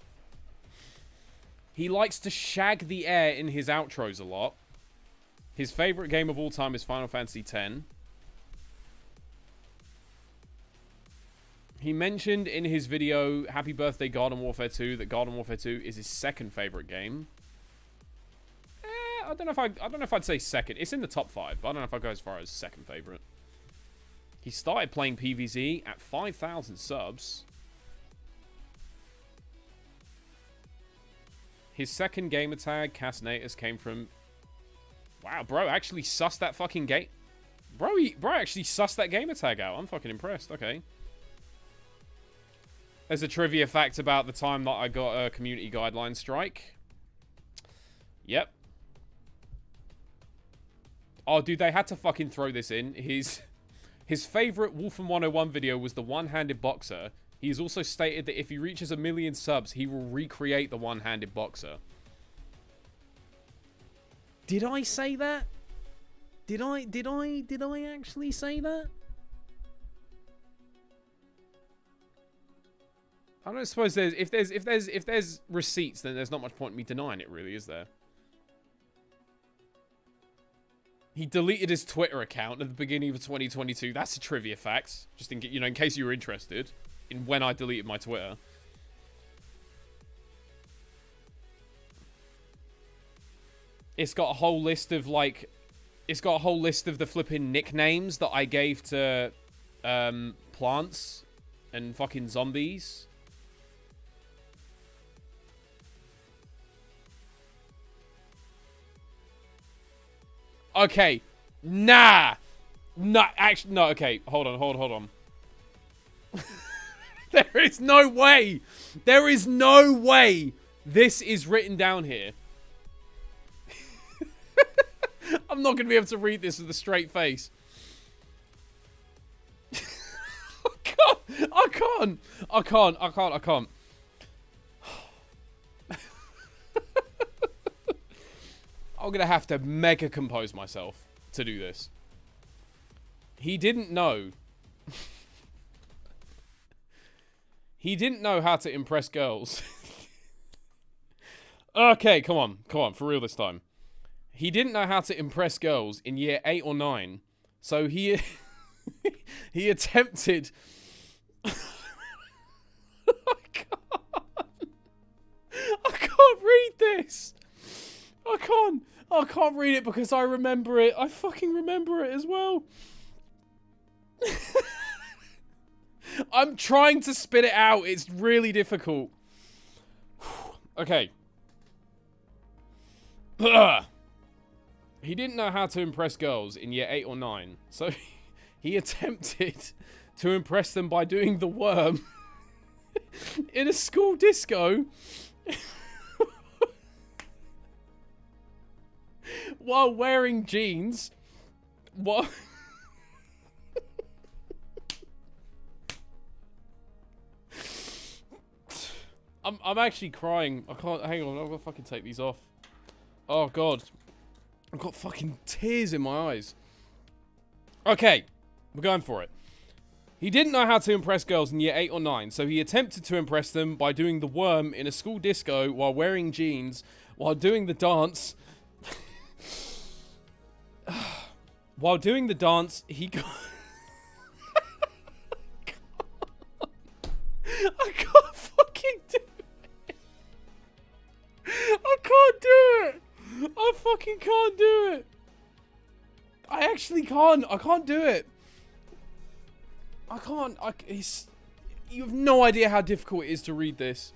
[SPEAKER 1] He likes to shag the air in his outros a lot. His favorite game of all time is Final Fantasy X. He mentioned in his video, Happy Birthday Garden Warfare 2, that Garden Warfare 2 is his second favorite game. I don't know if I'd say second. It's in the top 5, but I don't know if I'd go as far as second favorite. He started playing PvZ at 5,000 subs. His second gamer tag, Casinatus, came from... Wow, bro actually sussed that fucking game... Bro actually sussed that gamer tag out. I'm fucking impressed. Okay. There's a trivia fact about the time that I got a community guideline strike. Yep. Oh, dude, they had to fucking throw this in. His favorite Wolfy 101 video was the one-handed boxer. He has also stated that if he reaches 1 million subs, he will recreate the one-handed boxer. Did I say that? Did I actually say that? I don't suppose if there's receipts, then there's not much point in me denying it, really, is there? He deleted his Twitter account at the beginning of 2022. That's a trivia fact, just in in case you were interested in when I deleted my Twitter. It's got a whole list of the flipping nicknames that I gave to plants and fucking zombies. Okay. Nah. Actually, no, okay. Hold on. There is no way. There is no way this is written down here. I'm not going to be able to read this with a straight face. I can't. I'm going to have to mega compose myself to do this. He didn't know. He didn't know how to impress girls. Okay, come on, for real this time. He didn't know how to impress girls in year 8 or 9. So he attempted... I can't read this. I can't read it because I remember it. I fucking remember it as well. I'm trying to spit it out. It's really difficult. Okay. He didn't know how to impress girls in year 8 or 9. So he attempted to impress them by doing the worm in a school disco while wearing jeans. What? I'm actually crying. I can't. Hang on. I've got to fucking take these off. Oh, God. I've got fucking tears in my eyes. Okay. We're going for it. He didn't know how to impress girls in year 8 or 9, so he attempted to impress them by doing the worm in a school disco while wearing jeans, while doing the dance. While doing the dance, he got... I can't fucking do it. I can't do it. I fucking can't do it. I actually can't. I can't do it. I can't. You have no idea how difficult it is to read this.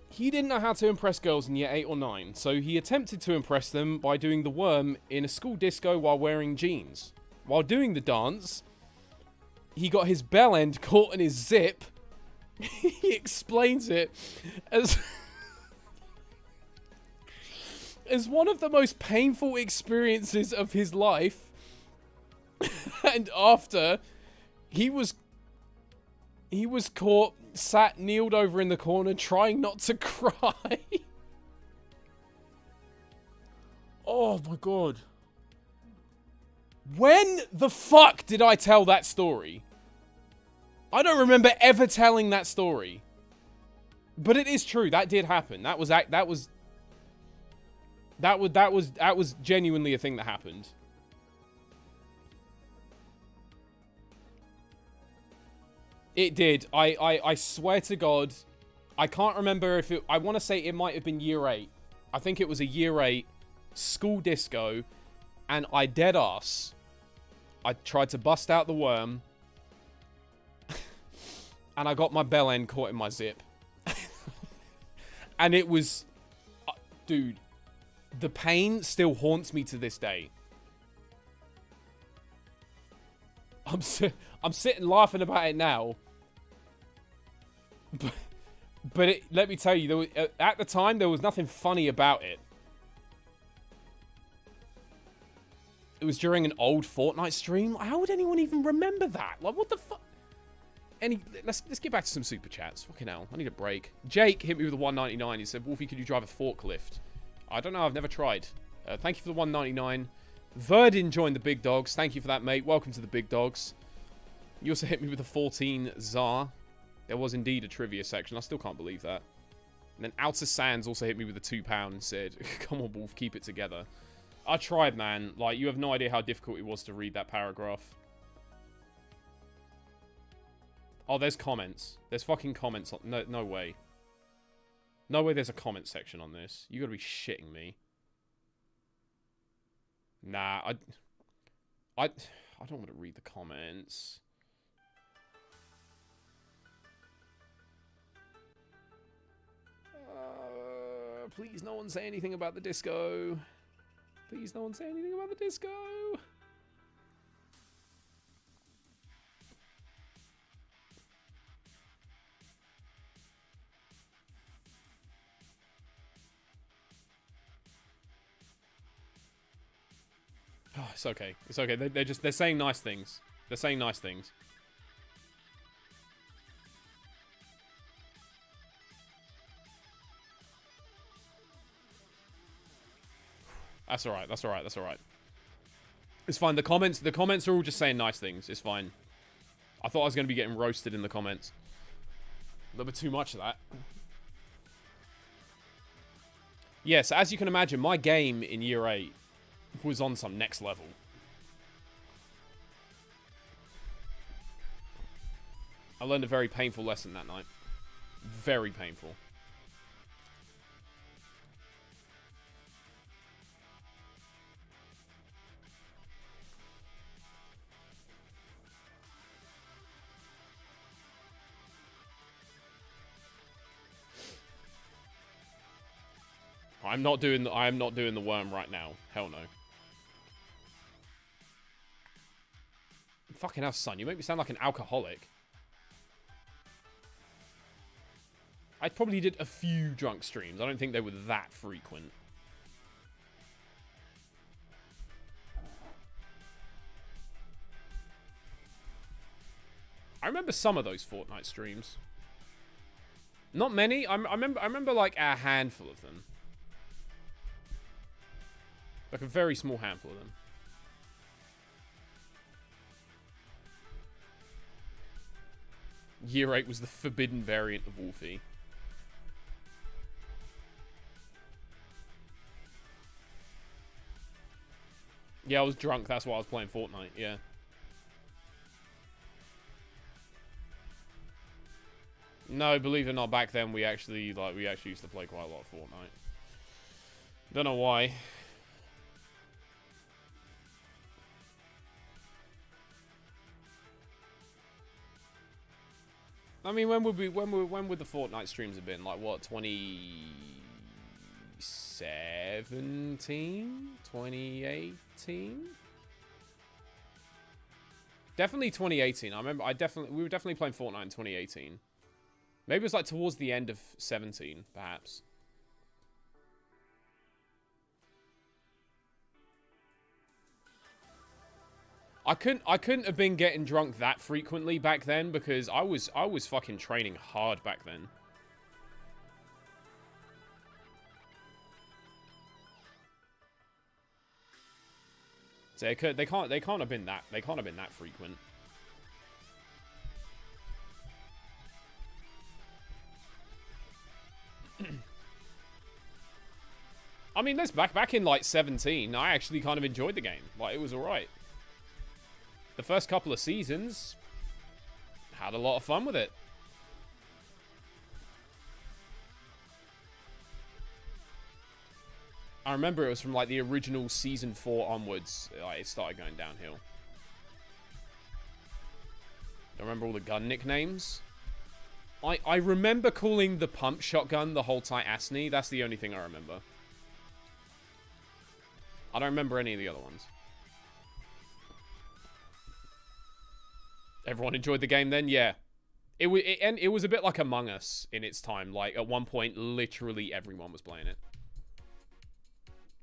[SPEAKER 1] He didn't know how to impress girls in year 8 or 9, so he attempted to impress them by doing the worm in a school disco while wearing jeans. while doing the dance, he got his bell end caught in his zip. He explains it as as one of the most painful experiences of his life. And after, he was caught, sat, kneeled over in the corner, trying not to cry. Oh my god. When the fuck did I tell that story? I don't remember ever telling that story. But it is true. That did happen. That was genuinely a thing that happened. It did. I swear to God, I can't remember if it... I want to say it might have been year 8. I think it was a year 8 school disco, and I dead ass. I tried to bust out the worm, and I got my bell end caught in my zip. And it was... dude, the pain still haunts me to this day. I'm sitting laughing about it now. But let me tell you, at the time, there was nothing funny about it. It was during an old Fortnite stream. How would anyone even remember that? Like, what the fuck? Let's get back to some super chats. Fucking hell, I need a break. Jake hit me with a 199. He said, Wolfy, could you drive a forklift? I don't know, I've never tried. Thank you for the 199. Verdin joined the big dogs. Thank you for that, mate. Welcome to the big dogs. You also hit me with a 14 Czar. There was indeed a trivia section. I still can't believe that. And then Outer Sands also hit me with a £2 and said, come on, Wolf, keep it together. I tried, man. Like, you have no idea how difficult it was to read that paragraph. Oh, there's comments. There's fucking comments. No way. No way there's a comment section on this. You gotta be shitting me. Nah, I don't want to read the comments. Please, no one say anything about the disco. Please, no one say anything about the disco. Oh, it's okay. It's okay. They're saying nice things. They're saying nice things. That's alright. That's alright. That's alright. It's fine. The comments are all just saying nice things. It's fine. I thought I was going to be getting roasted in the comments. A little bit too much of that. Yes, as you can imagine, my game in year 8 was on some next level. I learned a very painful lesson that night. Very painful. I am not doing the worm right now. Hell no. Fucking hell, son. You make me sound like an alcoholic. I probably did a few drunk streams. I don't think they were that frequent. I remember some of those Fortnite streams. Not many. I remember like a handful of them. Like a very small handful of them. Year 8 was the forbidden variant of Wolfy. Yeah, I was drunk. That's why I was playing Fortnite. Yeah. No, believe it or not, back then we actually used to play quite a lot of Fortnite. Don't know why. I mean, when would the Fortnite streams have been? Like what, 2017? 2018? Definitely 2018. I remember we were definitely playing Fortnite in 2018. Maybe it was like towards the end of 17, perhaps. I couldn't have been getting drunk that frequently back then because I was fucking training hard back then. So they can't have been that frequent. I mean, let's back in like 17. I actually kind of enjoyed the game. Like, it was alright. The first couple of seasons, had a lot of fun with it. I remember it was from like the original season 4 onwards, like, it started going downhill. I remember all the gun nicknames. I remember calling the pump shotgun the whole tight Asney. That's the only thing I remember. I don't remember any of the other ones. Everyone enjoyed the game then? Yeah. It was a bit like Among Us in its time. Like, at one point, literally everyone was playing it.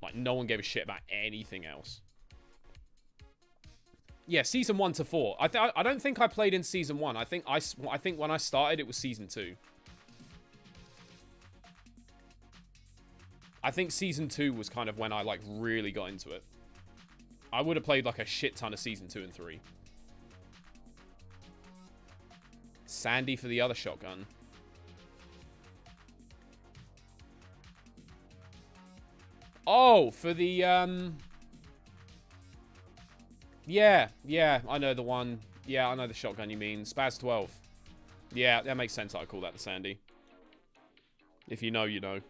[SPEAKER 1] Like, no one gave a shit about anything else. Yeah, season 1 to 4. I don't think I played in season 1. I think when I started, it was season 2. I think season 2 was kind of when I, like, really got into it. I would have played, like, a shit ton of season 2 and 3. Sandy for the other shotgun. Oh, for the, Yeah, I know the one. Yeah, I know the shotgun you mean. Spaz 12. Yeah, that makes sense. I call that the Sandy. If you know, you know.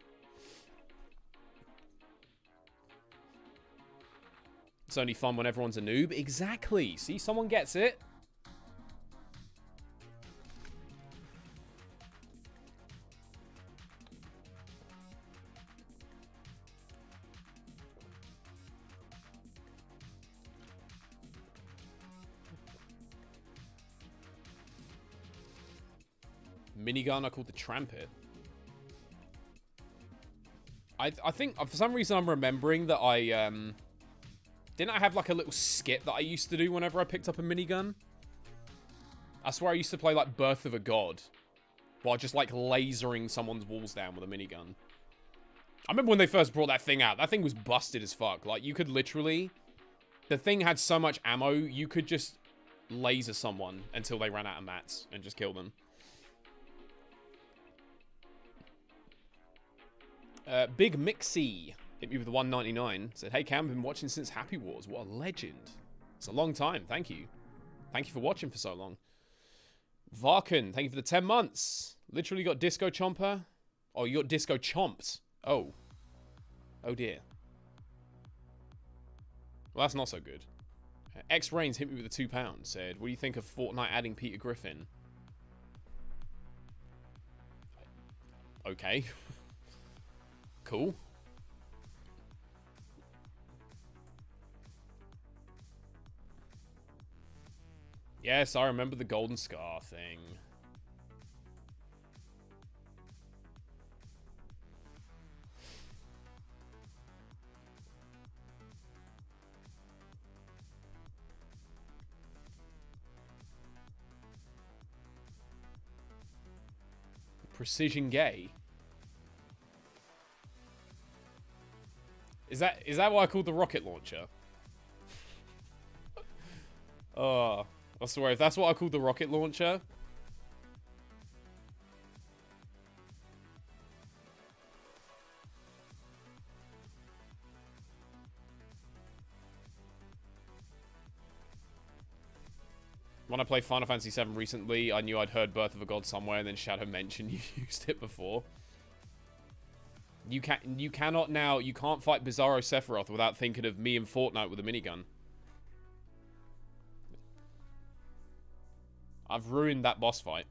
[SPEAKER 1] It's only fun when everyone's a noob. Exactly. See, someone gets it. Minigun I called the Trampet. I think for some reason I'm remembering that didn't I have like a little skit that I used to do whenever I picked up a minigun? I swear I used to play like Birth of a God while just like lasering someone's walls down with a minigun. I remember when they first brought that thing out. That thing was busted as fuck. Like, you could literally, the thing had so much ammo, you could just laser someone until they ran out of mats and just kill them. Big Mixie hit me with the 199. Said, hey Cam, been watching since Happy Wars. What a legend. It's a long time. Thank you. Thank you for watching for so long. Varken, thank you for the 10 months. Literally got Disco Chomper. Oh, you got Disco Chomped. Oh. Oh dear. Well, that's not so good. X-Rains hit me with the £2. Said, what do you think of Fortnite adding Peter Griffin? Okay. Cool. Yes, I remember the Golden Scar thing. Precision Gay. Is that what I called the rocket launcher? Oh, I swear, if that's what I called the rocket launcher. When I played Final Fantasy VII recently, I knew I'd heard Birth of a God somewhere, and then Shadow mentioned you used it before. You cannot now, you can't fight Bizarro Sephiroth without thinking of me in Fortnite with a minigun. I've ruined that boss fight.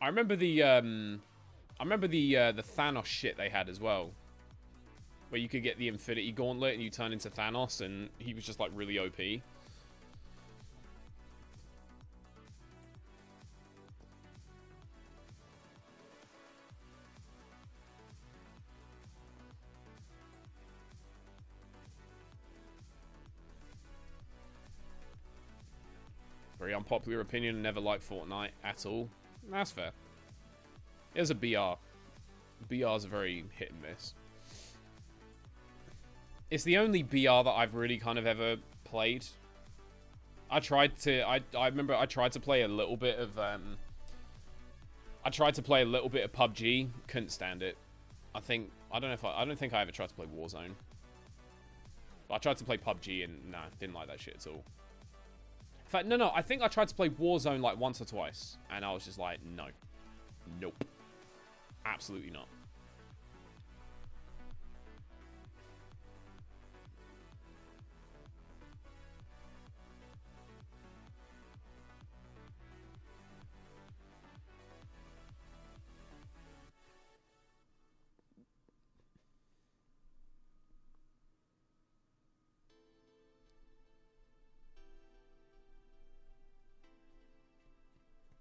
[SPEAKER 1] I remember the Thanos shit they had as well, where you could get the Infinity Gauntlet and you turn into Thanos, and he was just like really OP. Very unpopular opinion, never liked Fortnite at all. That's fair. It was a BR. BR's a very hit and miss. It's the only BR that I've really kind of ever played. I remember I tried to play a little bit of PUBG, couldn't stand it. I don't think I ever tried to play Warzone. But I tried to play PUBG and nah, didn't like that shit at all. In fact, no, I think I tried to play Warzone like once or twice, and I was just like, no. Nope. Absolutely not.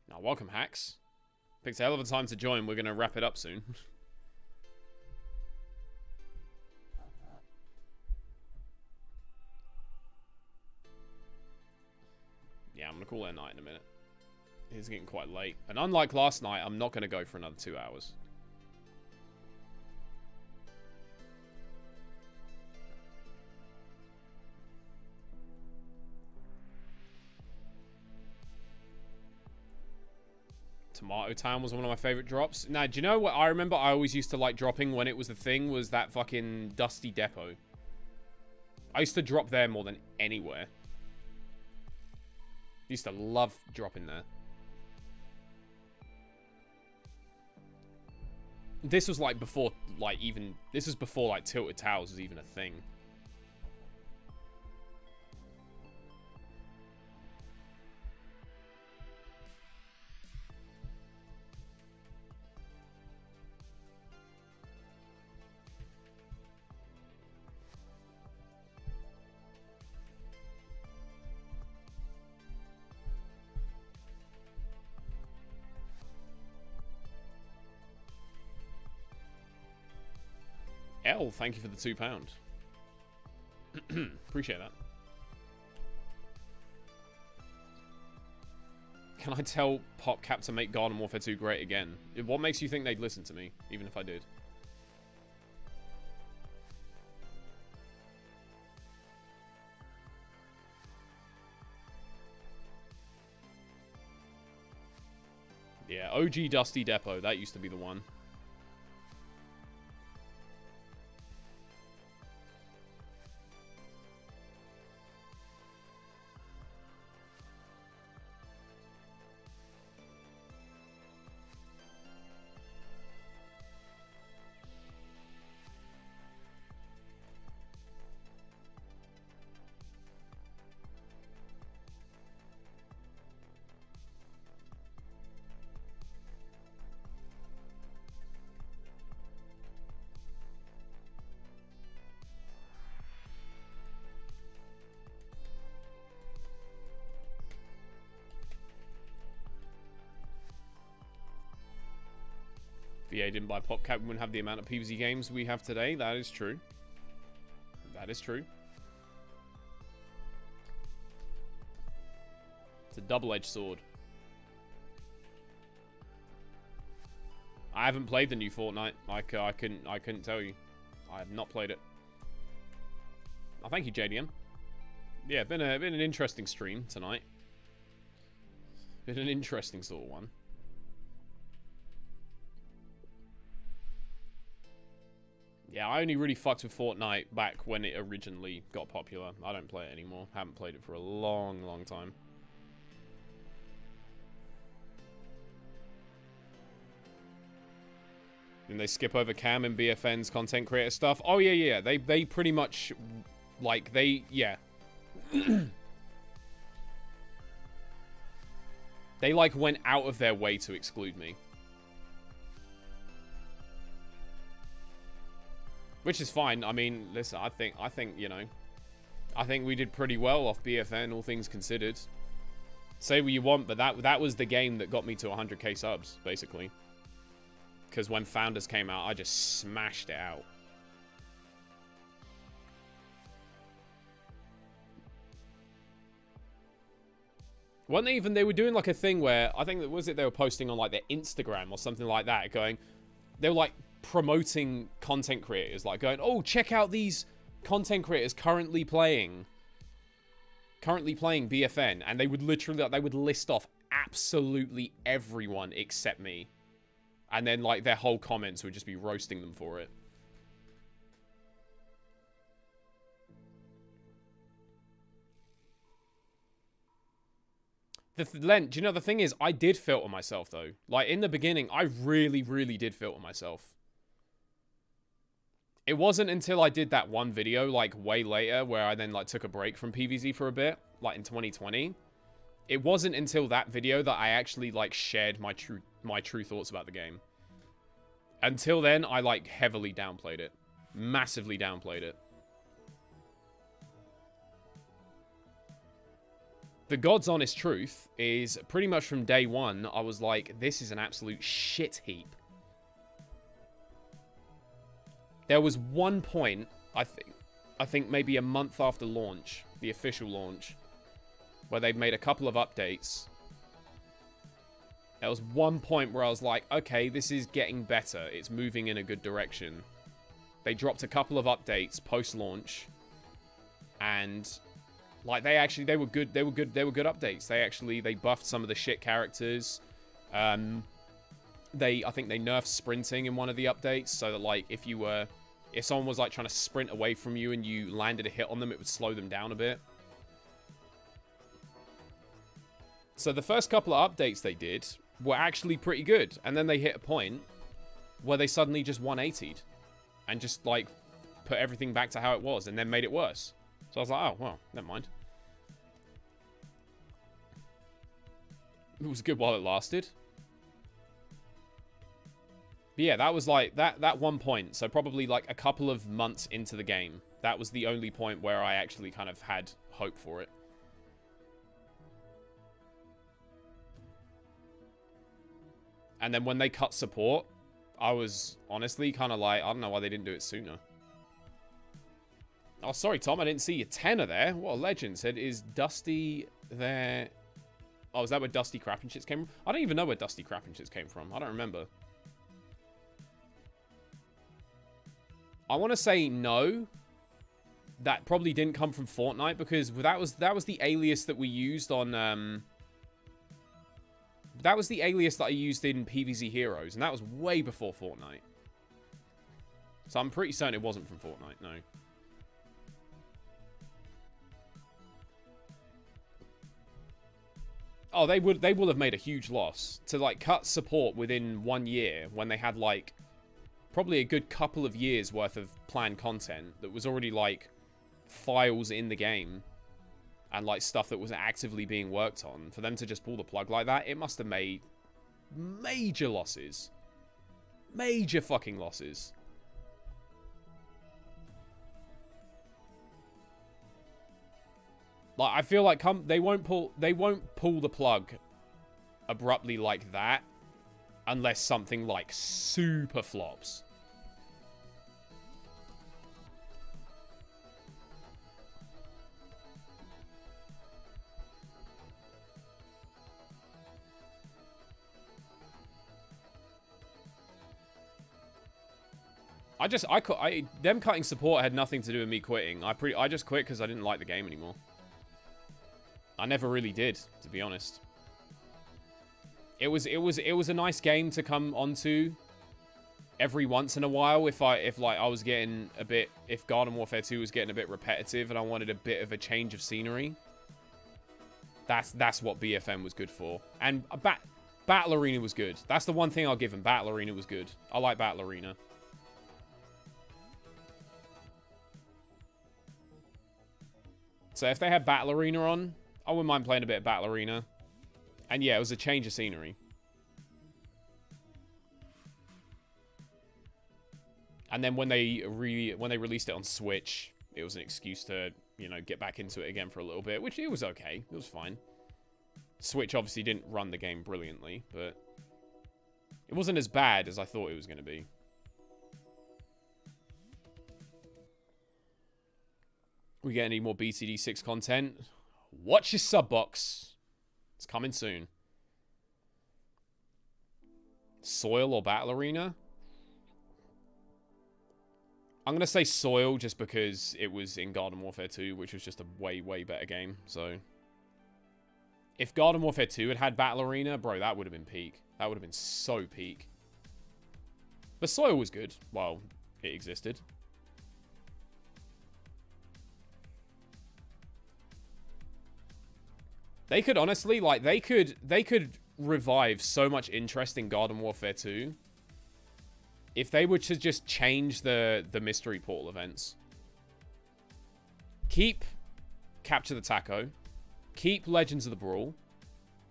[SPEAKER 1] Now, welcome, Hacks. Takes a hell of a time to join. We're going to wrap it up soon. Yeah, I'm going to call it a night in a minute. It's getting quite late. And unlike last night, I'm not going to go for another 2 hours. Tomato Town was one of my favorite drops. Now, do you know what I remember I always used to like dropping when it was the thing? Was that fucking Dusty Depot. I used to drop there more than anywhere. Used to love dropping there. This was like before, like even... This was before like Tilted Towers was even a thing. L, thank you for the £2. Appreciate that. Can I tell PopCap to make Garden Warfare 2 great again? What makes you think they'd listen to me, even if I did? Yeah, OG Dusty Depot, that used to be the one. If EA didn't buy PopCap, we wouldn't have the amount of PvZ games we have today. That is true. That is true. It's a double-edged sword. I haven't played the new Fortnite. I couldn't tell you. I have not played it. Oh, thank you, JDM. Yeah, been an interesting stream tonight. Been an interesting sort of one. Yeah, I only really fucked with Fortnite back when it originally got popular. I don't play it anymore. Haven't played it for a long, long time. And they skip over Cam and BFN's content creator stuff. Oh, yeah. They pretty much, like, yeah. They, like, went out of their way to exclude me. Which is fine. I mean, listen, I think, you know, I think we did pretty well off BFN, all things considered. Say what you want, but that was the game that got me to 100k subs, basically. Because when Founders came out, I just smashed it out. Wasn't they even, they were doing like a thing where, I think, was it they were posting on like their Instagram or something like that, going, they were like promoting content creators, like going, oh, check out these content creators currently playing BFN, and they would literally, they would list off absolutely everyone except me. And then like their whole comments would just be roasting them for it. Len, do you know, the thing is, I did filter myself, though. Like, in the beginning, I really, really did filter myself. It wasn't until I did that one video, like, way later, where I then, like, took a break from PvZ for a bit, like, in 2020. It wasn't until that video that I actually, like, shared my true thoughts about the game. Until then, I, like, heavily downplayed it. Massively downplayed it. The God's honest truth is, pretty much from day one, I was like, this is an absolute shit heap. There was one point, I think maybe a month after launch, the official launch, where they'd made a couple of updates. There was one point where I was like, okay, this is getting better. It's moving in a good direction. They dropped a couple of updates post-launch, and like, they were good. They were good updates. They buffed some of the shit characters. I think they nerfed sprinting in one of the updates, so that, like, if someone was, like, trying to sprint away from you and you landed a hit on them, it would slow them down a bit. So the first couple of updates they did were actually pretty good. And then they hit a point where they suddenly just 180'd and just, like, put everything back to how it was and then made it worse. So I was like, oh, well, never mind. It was good while it lasted. But yeah, that was like, that one point. So probably like a couple of months into the game. That was the only point where I actually kind of had hope for it. And then when they cut support, I was honestly kind of like, I don't know why they didn't do it sooner. Oh, sorry, Tom. I didn't see your tenner there. What a legend. Said, is Dusty there? Oh, is that where Dusty Crap and Shits came from? I don't even know where Dusty Crap and Shits came from. I don't remember. I want to say no. That probably didn't come from Fortnite, because that was the alias that we used on... that was the alias that I used in PvZ Heroes, and that was way before Fortnite. So I'm pretty certain it wasn't from Fortnite, no. Oh, they will have made a huge loss to, like, cut support within 1 year when they had, like, probably a good couple of years worth of planned content that was already, like, files in the game and, like, stuff that was actively being worked on. For them to just pull the plug like that, it must have made major losses. Major fucking losses. Like, I feel like they won't pull the plug abruptly like that unless something, like, super flops. Them cutting support had nothing to do with me quitting. I just quit because I didn't like the game anymore. I never really did, to be honest. It was a nice game to come onto every once in a while if I was getting a bit, if Garden Warfare 2 was getting a bit repetitive and I wanted a bit of a change of scenery. That's what BFM was good for. And Battle Arena was good. That's the one thing I'll give them. Battle Arena was good. I like Battle Arena. So if they had Battle Arena on, I wouldn't mind playing a bit of Battle Arena. And yeah, it was a change of scenery. And then when they released it on Switch, it was an excuse to, you know, get back into it again for a little bit, which it was okay. It was fine. Switch obviously didn't run the game brilliantly, but it wasn't as bad as I thought it was going to be. We get any more BTD 6 content? Watch your sub box. It's coming soon. Soil or Battle Arena? I'm going to say Soil just because it was in Garden Warfare 2, which was just a way, way better game. So, if Garden Warfare 2 had had Battle Arena, bro, that would have been peak. That would have been so peak. But Soil was good while it existed. They could honestly, like, they could revive so much interest in Garden Warfare 2 if they were to just change the mystery portal events. Keep Capture the Taco. Keep Legends of the Brawl.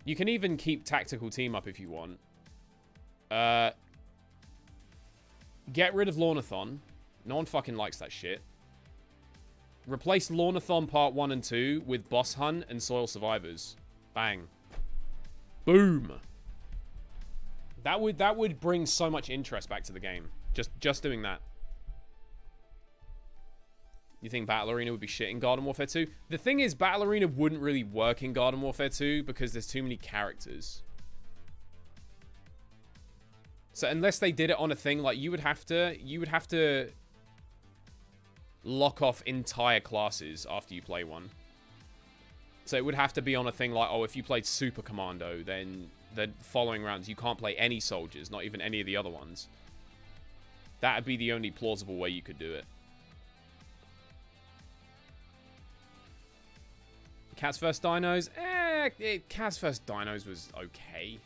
[SPEAKER 1] You can even keep Tactical Team Up if you want. Get rid of Lornathon. No one fucking likes that shit. Replace Lornathon Part 1 and 2 with Boss Hunt and Soil Survivors. Bang. Boom. That would bring so much interest back to the game. Just doing that. You think Battle Arena would be shit in Garden Warfare 2? The thing is, Battle Arena wouldn't really work in Garden Warfare 2 because there's too many characters. So unless they did it on a thing, like you would have to lock off entire classes after you play one. So it would have to be on a thing like, oh, if you played Super Commando, then the following rounds you can't play any soldiers, not even any of the other ones. That would be the only plausible way you could do it. Cats vs Dinos? Cats vs Dinos was okay.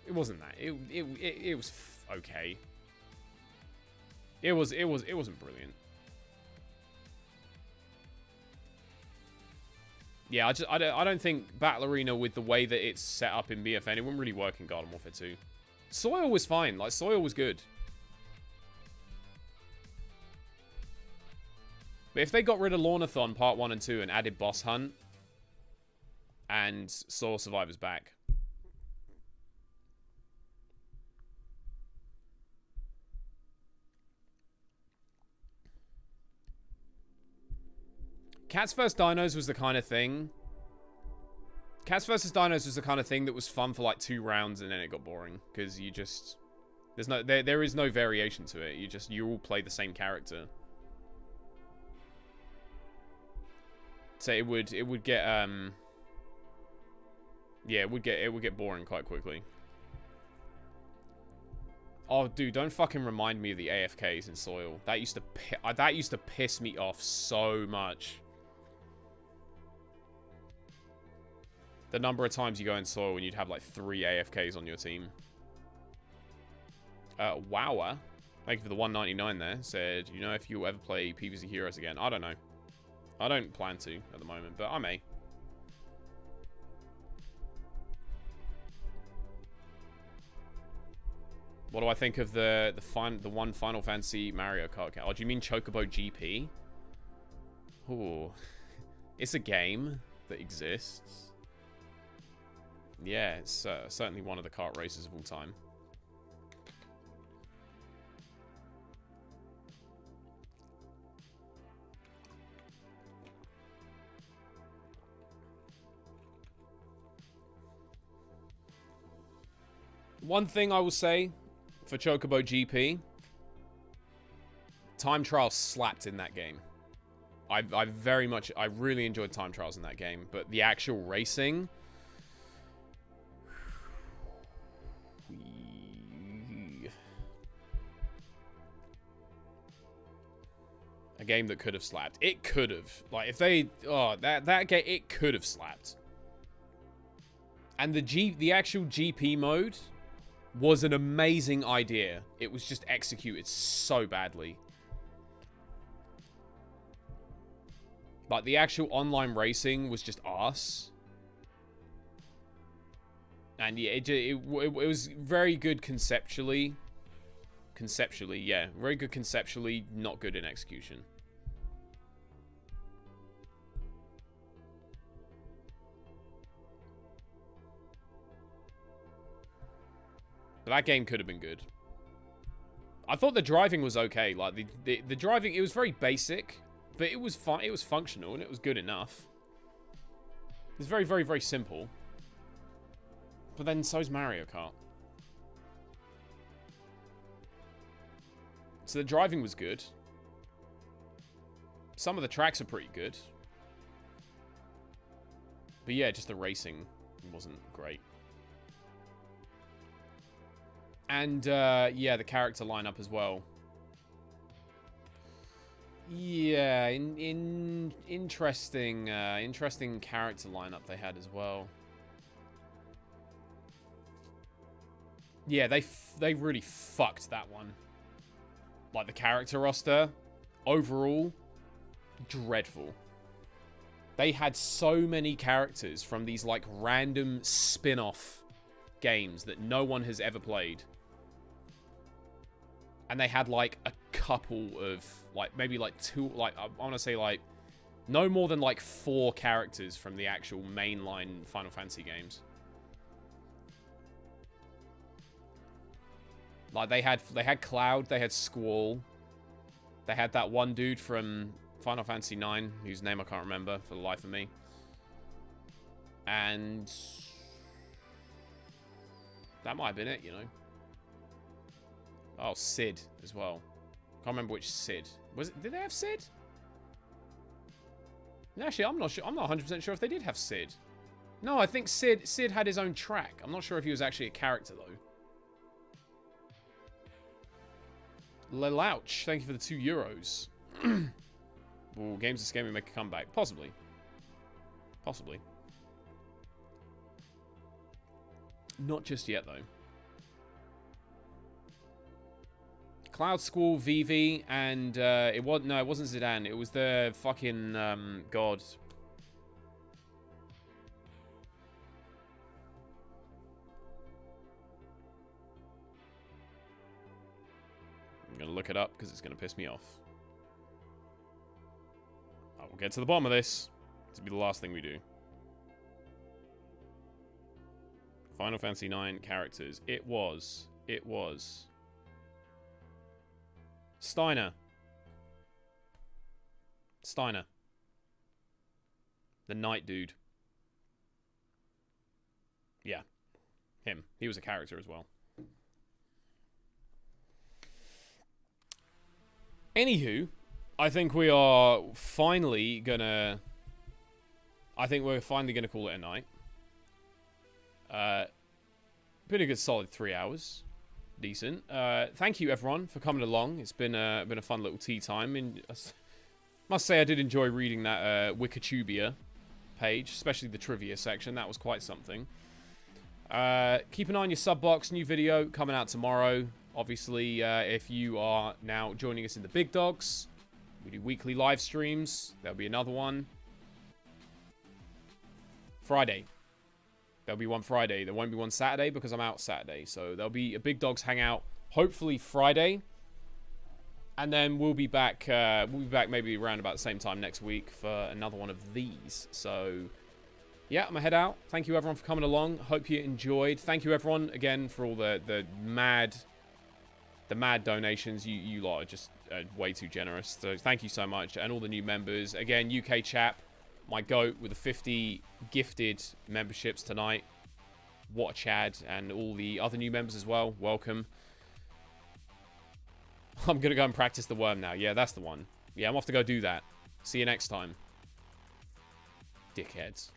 [SPEAKER 1] It wasn't that. It was okay. It wasn't brilliant. Yeah, I don't think Battle Arena with the way that it's set up in BFN, it wouldn't really work in Garden Warfare 2. Soil was fine. Like, Soil was good. But if they got rid of Lornathon Part 1 and 2 and added Boss Hunt and Soil Survivors back. Cats vs Dinos was the kind of thing. Cats vs Dinos was the kind of thing that was fun for like 2 rounds and then it got boring because you just there is no variation to it. You all play the same character. So it would get yeah, it would get boring quite quickly. Oh, dude, don't fucking remind me of the AFKs in Soil. That used to piss me off so much. The number of times you go in Soil when you'd have like 3 AFKs on your team. Wower, thank you for the 199 there. Said, you know, if you ever play PvZ Heroes again. I don't know. I don't plan to at the moment, but I may. What do I think of the one Final Fantasy Mario Kart? Oh, do you mean Chocobo GP? Ooh, it's a game that exists. Yeah, it's certainly one of the kart races of all time. One thing I will say for Chocobo GP, time trials slapped in that game. I really enjoyed time trials in that game, but the actual racing, a game that could have slapped. It could have. Like, if they... Oh, that game, it could have slapped. And the actual GP mode was an amazing idea. It was just executed so badly. Like, the actual online racing was just arse. And yeah, it was very good conceptually. conceptually. Yeah, very good conceptually, not good in execution. But that game could have been good. I thought the driving was okay. Like, the driving, it was very basic, but it was fun. It was functional, and it was good enough. It's very, very, very simple. But then so's Mario Kart. So the driving was good. Some of the tracks are pretty good. But yeah, just the racing wasn't great. And, yeah, the character lineup as well. Yeah, interesting character lineup they had as well. Yeah, they really fucked that one. Like, the character roster, overall, dreadful. They had so many characters from these, like, random spin-off games that no one has ever played. And they had, like, a couple of, like, maybe, like, two, like, I want to say, like, no more than, like, 4 characters from the actual mainline Final Fantasy games. Like, they had Cloud, they had Squall, they had that one dude from Final Fantasy IX, whose name I can't remember for the life of me. And that might have been it, you know. Oh, Sid as well. Can't remember which Sid. Was it? Did they have Sid? Actually, I'm not sure. I'm not 100% sure if they did have Sid. No, I think Sid had his own track. I'm not sure if he was actually a character though. Lelouch, thank you for the €2. Will Games of Scamming make a comeback? Possibly. Possibly. Not just yet though. Cloud, Squall, Vivi, and it wasn't Zidane. It was the fucking god. I'm gonna look it up because it's gonna piss me off. I will get to the bottom of this. This will be the last thing we do. Final Fantasy IX characters. It was Steiner. The knight dude. Yeah. Him. He was a character as well. Anywho, I think we are finally gonna... we're finally gonna call it a night. Been a good solid 3 hours. Decent. Thank you everyone for coming along. It's been a fun little tea time, and I must say I did enjoy reading that Wikitubia page, especially the trivia section. That was quite something. Keep an eye on your sub box. New video coming out tomorrow. Obviously, if you are now joining us in the big dogs, we do weekly live streams. There'll be another one Friday. There'll be one Friday. There won't be one Saturday because I'm out Saturday. So there'll be a Big Dogs hangout, hopefully Friday. And then we'll be back maybe around about the same time next week for another one of these. So, yeah, I'm going to head out. Thank you, everyone, for coming along. Hope you enjoyed. Thank you, everyone, again, for all the mad donations. You lot are just way too generous. So thank you so much. And all the new members. Again, UK chap. My GOAT with the 50 gifted memberships tonight. What a Chad. And all the other new members as well. Welcome. I'm going to go and practice the worm now. Yeah, that's the one. Yeah, I'm off to go do that. See you next time. Dickheads.